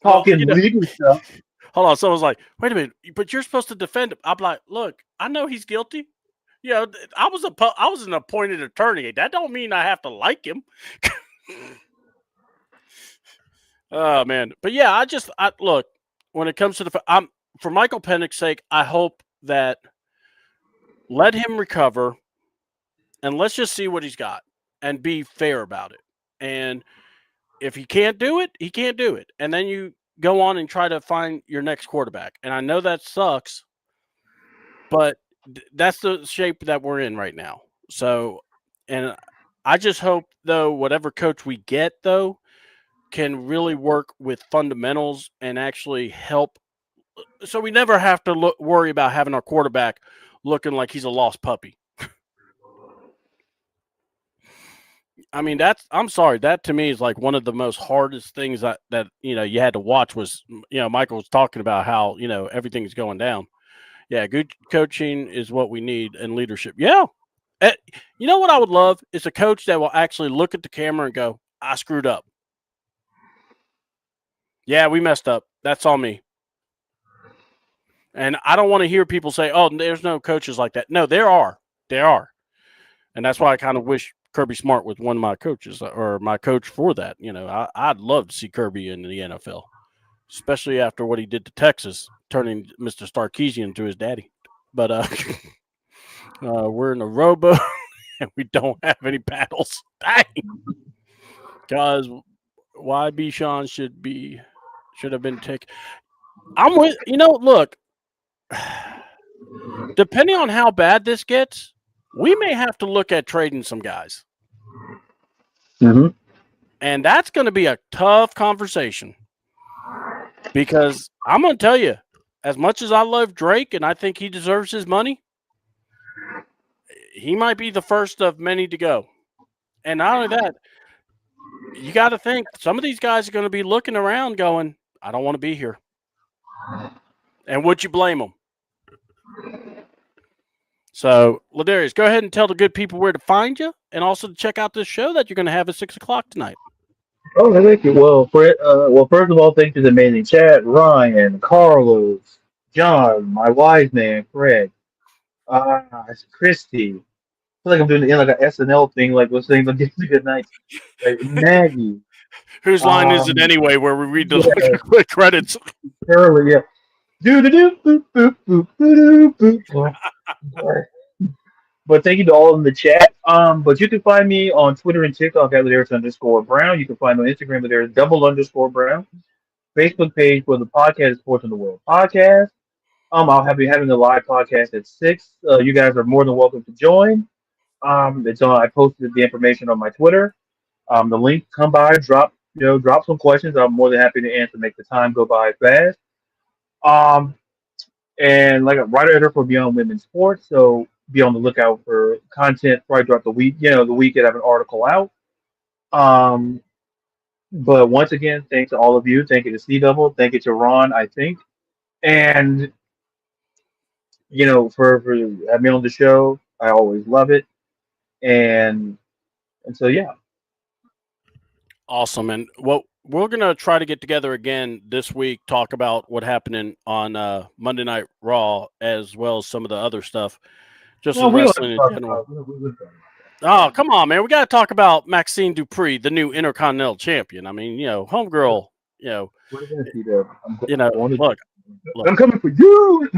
Talking legal stuff. Hold on. Someone's like, wait a minute, but you're supposed to defend him. I'm like, look, I know he's guilty. I was an appointed attorney. That don't mean I have to like him. Oh, man. But, yeah, look, when it comes to for Michael Penix's sake, I hope that let him recover and let's just see what he's got and be fair about it. And if he can't do it, he can't do it. And then you go on and try to find your next quarterback. And I know that sucks, but that's the shape that we're in right now. So, and I just hope, though, whatever coach we get, though, can really work with fundamentals and actually help. So we never have to worry about having our quarterback looking like he's a lost puppy. I mean, I'm sorry. That to me is like one of the most hardest things that you had to watch was, Michael was talking about how, everything's going down. Yeah. Good coaching is what we need and leadership. Yeah. You know what I would love is a coach that will actually look at the camera and go, I screwed up. Yeah, we messed up. That's on me. And I don't want to hear people say, oh, there's no coaches like that. No, there are. There are. And that's why I kind of wish Kirby Smart was one of my coaches or my coach for that. I'd love to see Kirby in the NFL, especially after what he did to Texas, turning Mr. Sarkisian to his daddy. But we're in a rowboat and we don't have any paddles. Dang. Guys, why Bichon should have been taken. I'm with, look, depending on how bad this gets, we may have to look at trading some guys. Mm-hmm. And that's going to be a tough conversation because I'm going to tell you, as much as I love Drake and I think he deserves his money, he might be the first of many to go. And not only that, you got to think some of these guys are going to be looking around going, I don't want to be here. And would you blame them? So, Ladarius, go ahead and tell the good people where to find you and also to check out this show that you're going to have at 6 o'clock tonight. Oh, thank you. Well, first of all, thank you to the amazing chat, Ryan, Carlos, John, my wise man, Fred, Christy. I feel like I'm doing like an SNL thing, like we're saying good night. Like Maggie. Whose line is it anyway? Where we read the credits? Early, yeah. But thank you to all in the chat. But you can find me on Twitter and TikTok at Ladarius_Brown. You can find me on Instagram at Ladarius_Brown. Facebook page for the podcast Sports in the World podcast. I'll be having a live podcast at 6. You guys are more than welcome to join. It's on. I posted the information on my Twitter. The link. Come by, drop some questions. I'm more than happy to answer. Make the time go by fast. And like a writer editor for Beyond Women's Sports, so be on the lookout for content right throughout the week. The weekend I have an article out. But once again, thanks to all of you. Thank you to C-Double. Thank you to Ron, I think. And for having me on the show, I always love it. And so yeah. Awesome. And we're going to try to get together again this week, talk about what happened on Monday Night Raw, as well as some of the other stuff. Just wrestling in general. Oh, come on, man. We got to talk about Maxine Dupree, the new Intercontinental Champion. I mean, homegirl, What is that, Tito? look, look, I'm coming for you.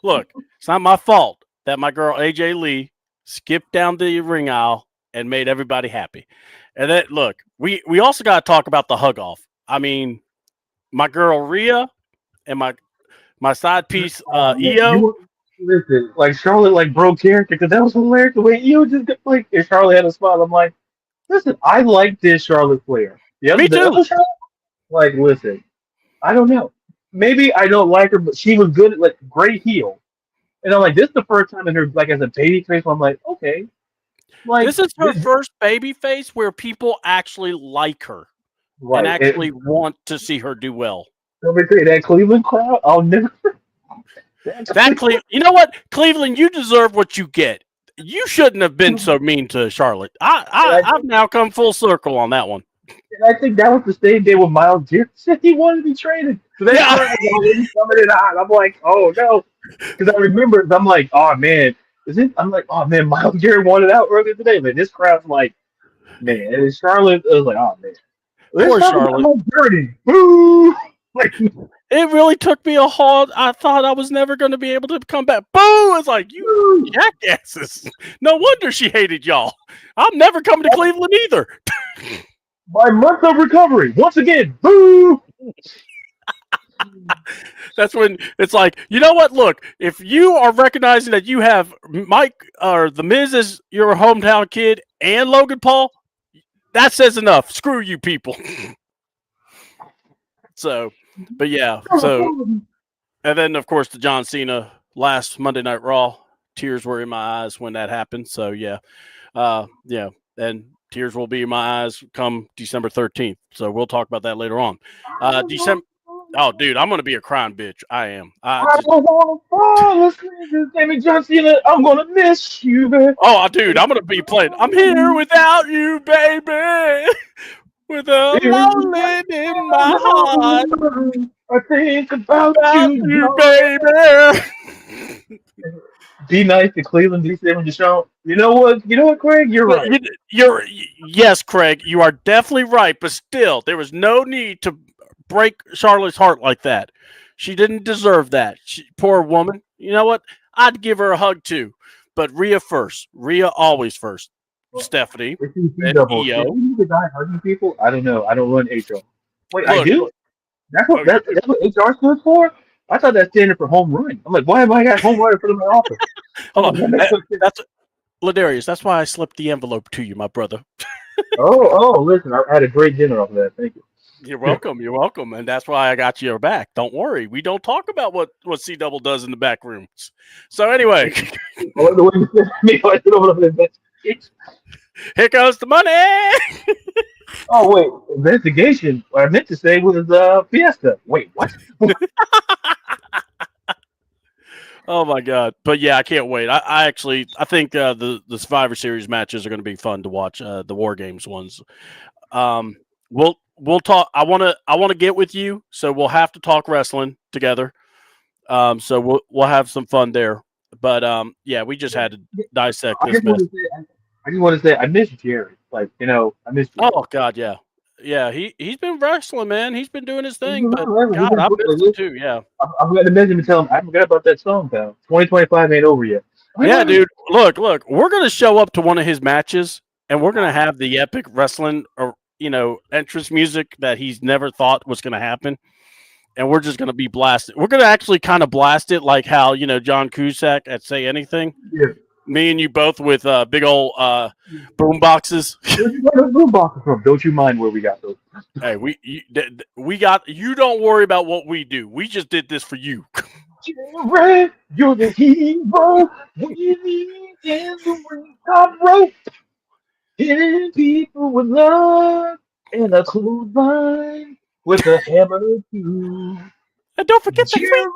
look, it's not my fault that my girl AJ Lee skipped down the ring aisle and made everybody happy. And then, look, we also got to talk about the hug off. I mean, my girl Rhea and my side piece Io. Listen, like Charlotte like broke character because that was hilarious. The way Io just like if Charlotte had a spot, I'm like, listen, I like this Charlotte Flair. Me too. Other Charlotte, like, listen, I don't know. Maybe I don't like her, but she was good at like great heel. And I'm like, this is the first time in her like as a baby face. I'm like, okay, like this is her first baby face where people actually like her and actually want to see her do well. Let me tell you, that Cleveland crowd, I'll never. You know what, Cleveland, you deserve what you get. You shouldn't have been so mean to Charlotte. I've now come full circle on that one. And I think that was the same day when Miles Garrett said he wanted to be traded. So they coming in hot. I'm like, oh no, because I remember. I'm like, oh man, I'm like, oh man, Miles Garrett wanted out earlier today. Man, this crowd's like, man, and Charlotte. I was like, oh man, poor Charlotte. Dirty. Boo! Like, it really took me a haul. I thought I was never going to be able to come back. Boo! It's like, you jackasses. No wonder she hated y'all. I'm never coming to Cleveland either. My month of recovery. Once again, boo! That's when it's like, you know what? Look, if you are recognizing that you have Mike or The Miz as your hometown kid and Logan Paul, that says enough. Screw you people. So, but yeah. So, and then, of course, the John Cena last Monday Night Raw. Tears were in my eyes when that happened. So, yeah. Yeah. And tears will be in my eyes come December 13th. So we'll talk about that later on. December. Oh, dude, I'm going to be a crying bitch. I am. I don't want to fall asleep. Amy John Cena, I'm going to miss you, man. Oh, dude, I'm going to be playing. I'm here without you, baby. With a lonely in my heart. I think about you, baby. Be nice to Cleveland, be safe, and Deshaun. You know what, Craig? You're right. Yes, Craig, you are definitely right. But still, there was no need to break Charlotte's heart like that. She didn't deserve that. Poor woman. You know what? I'd give her a hug too. But Rhea first. Rhea always first. Stephanie. And Io. The guy hugging people? I don't know. I don't run HR. Wait, I do? That's what HR stood for? I thought that standard for home run. I'm like, why have I got home run in front of my office? Hold on. That's Ladarius. That's why I slipped the envelope to you, my brother. Listen, I had a great dinner off of that. Thank you. You're welcome. You're welcome. And that's why I got your back. Don't worry. We don't talk about what C-Double does in the back rooms. So anyway. Here goes the money. Oh, wait. Investigation. What I meant to say was Fiesta. Wait, what? Oh, my God. But, yeah, I can't wait. I think the Survivor Series matches are going to be fun to watch, the War Games ones. We'll talk. I want to get with you, so we'll have to talk wrestling together. So we'll have some fun there. But, yeah, we just had to dissect this. I just want to say I miss Jerry. Like, I miss Jerry. Oh God, yeah. Yeah, he's been wrestling, man. He's been doing his thing. But God, I miss him too, yeah. I'm gonna message him and tell him I forgot about that song, pal. 2025 ain't over yet. Yeah, dude. Look, we're gonna show up to one of his matches and we're gonna have the epic wrestling or entrance music that he's never thought was gonna happen. And we're just gonna be blasted. We're gonna actually kind of blast it like how, John Cusack at Say Anything. Yeah. Me and you both with big old boom boxes. Where'd you get those boom boxes from? Don't you mind where we got those? Hey, we got. You don't worry about what we do. We just did this for you. Jerry, you're the hero. We need in the ring top rope. Hitting people with love and a clothesline with a hammer too. And don't forget the great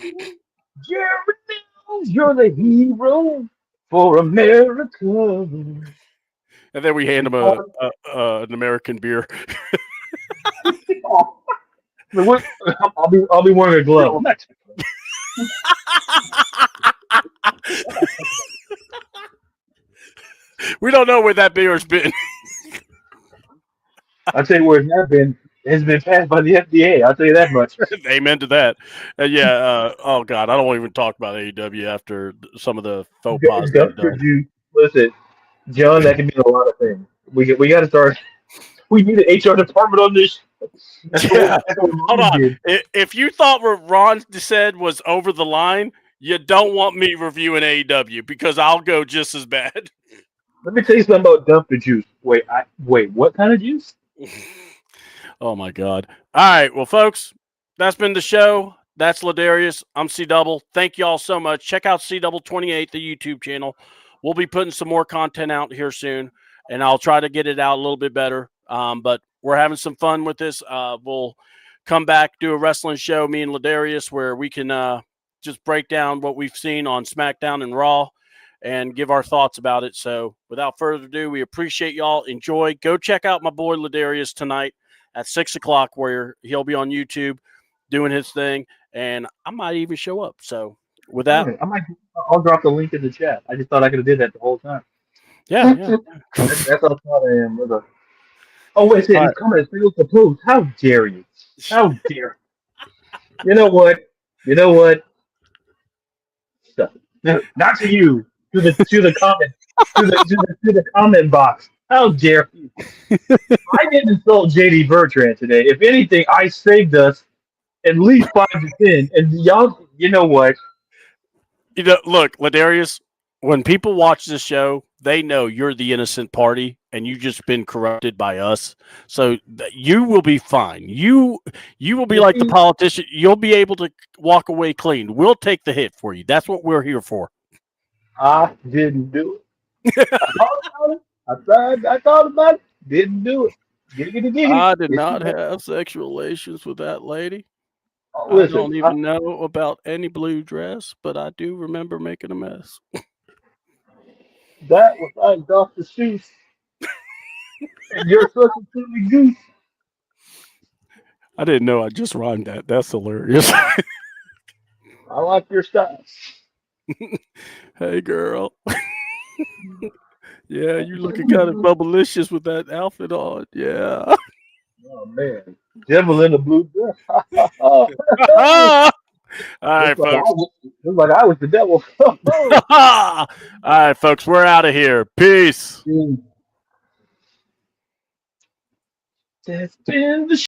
music. Jerry. You're the hero for America. And then we hand him an American beer. I'll be wearing a glove. We don't know where that beer's been. I'll tell you where it's not been. It's been passed by the FDA. I'll tell you that much. Amen to that. Oh God, I don't want to even talk about AEW after some of the faux pas they've Dumpster done. juice. Listen, John, that can mean a lot of things. We got to start. We need an HR department on this. That's Yeah. what Hold Ron on. did. If you thought what Ron said was over the line, you don't want me reviewing AEW because I'll go just as bad. Let me tell you something about dumpster juice. Wait, what kind of juice? Oh my God. All right. Well, folks, that's been the show. That's Ladarius. I'm C Double. Thank you all so much. Check out C Double 28, the YouTube channel. We'll be putting some more content out here soon, and I'll try to get it out a little bit better. But we're having some fun with this. We'll come back, do a wrestling show, me and Ladarius, where we can just break down what we've seen on SmackDown and Raw and give our thoughts about it. So without further ado, we appreciate y'all. Enjoy. Go check out my boy Ladarius tonight at 6 o'clock, where he'll be on YouTube doing his thing, and I might even show up. So with that, I'll drop the link in the chat. I just thought I could have did that the whole time. yeah. That's how proud I am, brother. Oh wait, All he's coming to steal the post. How dare you? How dare you? You know what? You know what? Stuff it. Not to you. To the comment. To the comment box. How dare you? I didn't insult JD Bertrand today. If anything, I saved us at least 5 to 10. And y'all, you know what? Look, Ladarius, when people watch this show, they know you're the innocent party and you've just been corrupted by us. So you will be fine. You will be like the politician. You'll be able to walk away clean. We'll take the hit for you. That's what we're here for. I didn't do it. I thought about it. I thought about it. Didn't do it. Giggity. I did not have sexual relations with that lady. Oh, listen, I don't even know about any blue dress, but I do remember making a mess. that was like Dr. Seuss. And you're such a silly goose. I didn't know I just rhymed that. That's hilarious. I like your style. Hey, girl. Yeah, you looking kind of bubblicious with that outfit on. Yeah. Oh, man. Devil in a blue dress. All right, folks. Looks like I was the devil. All right, folks. We're out of here. Peace. That's been the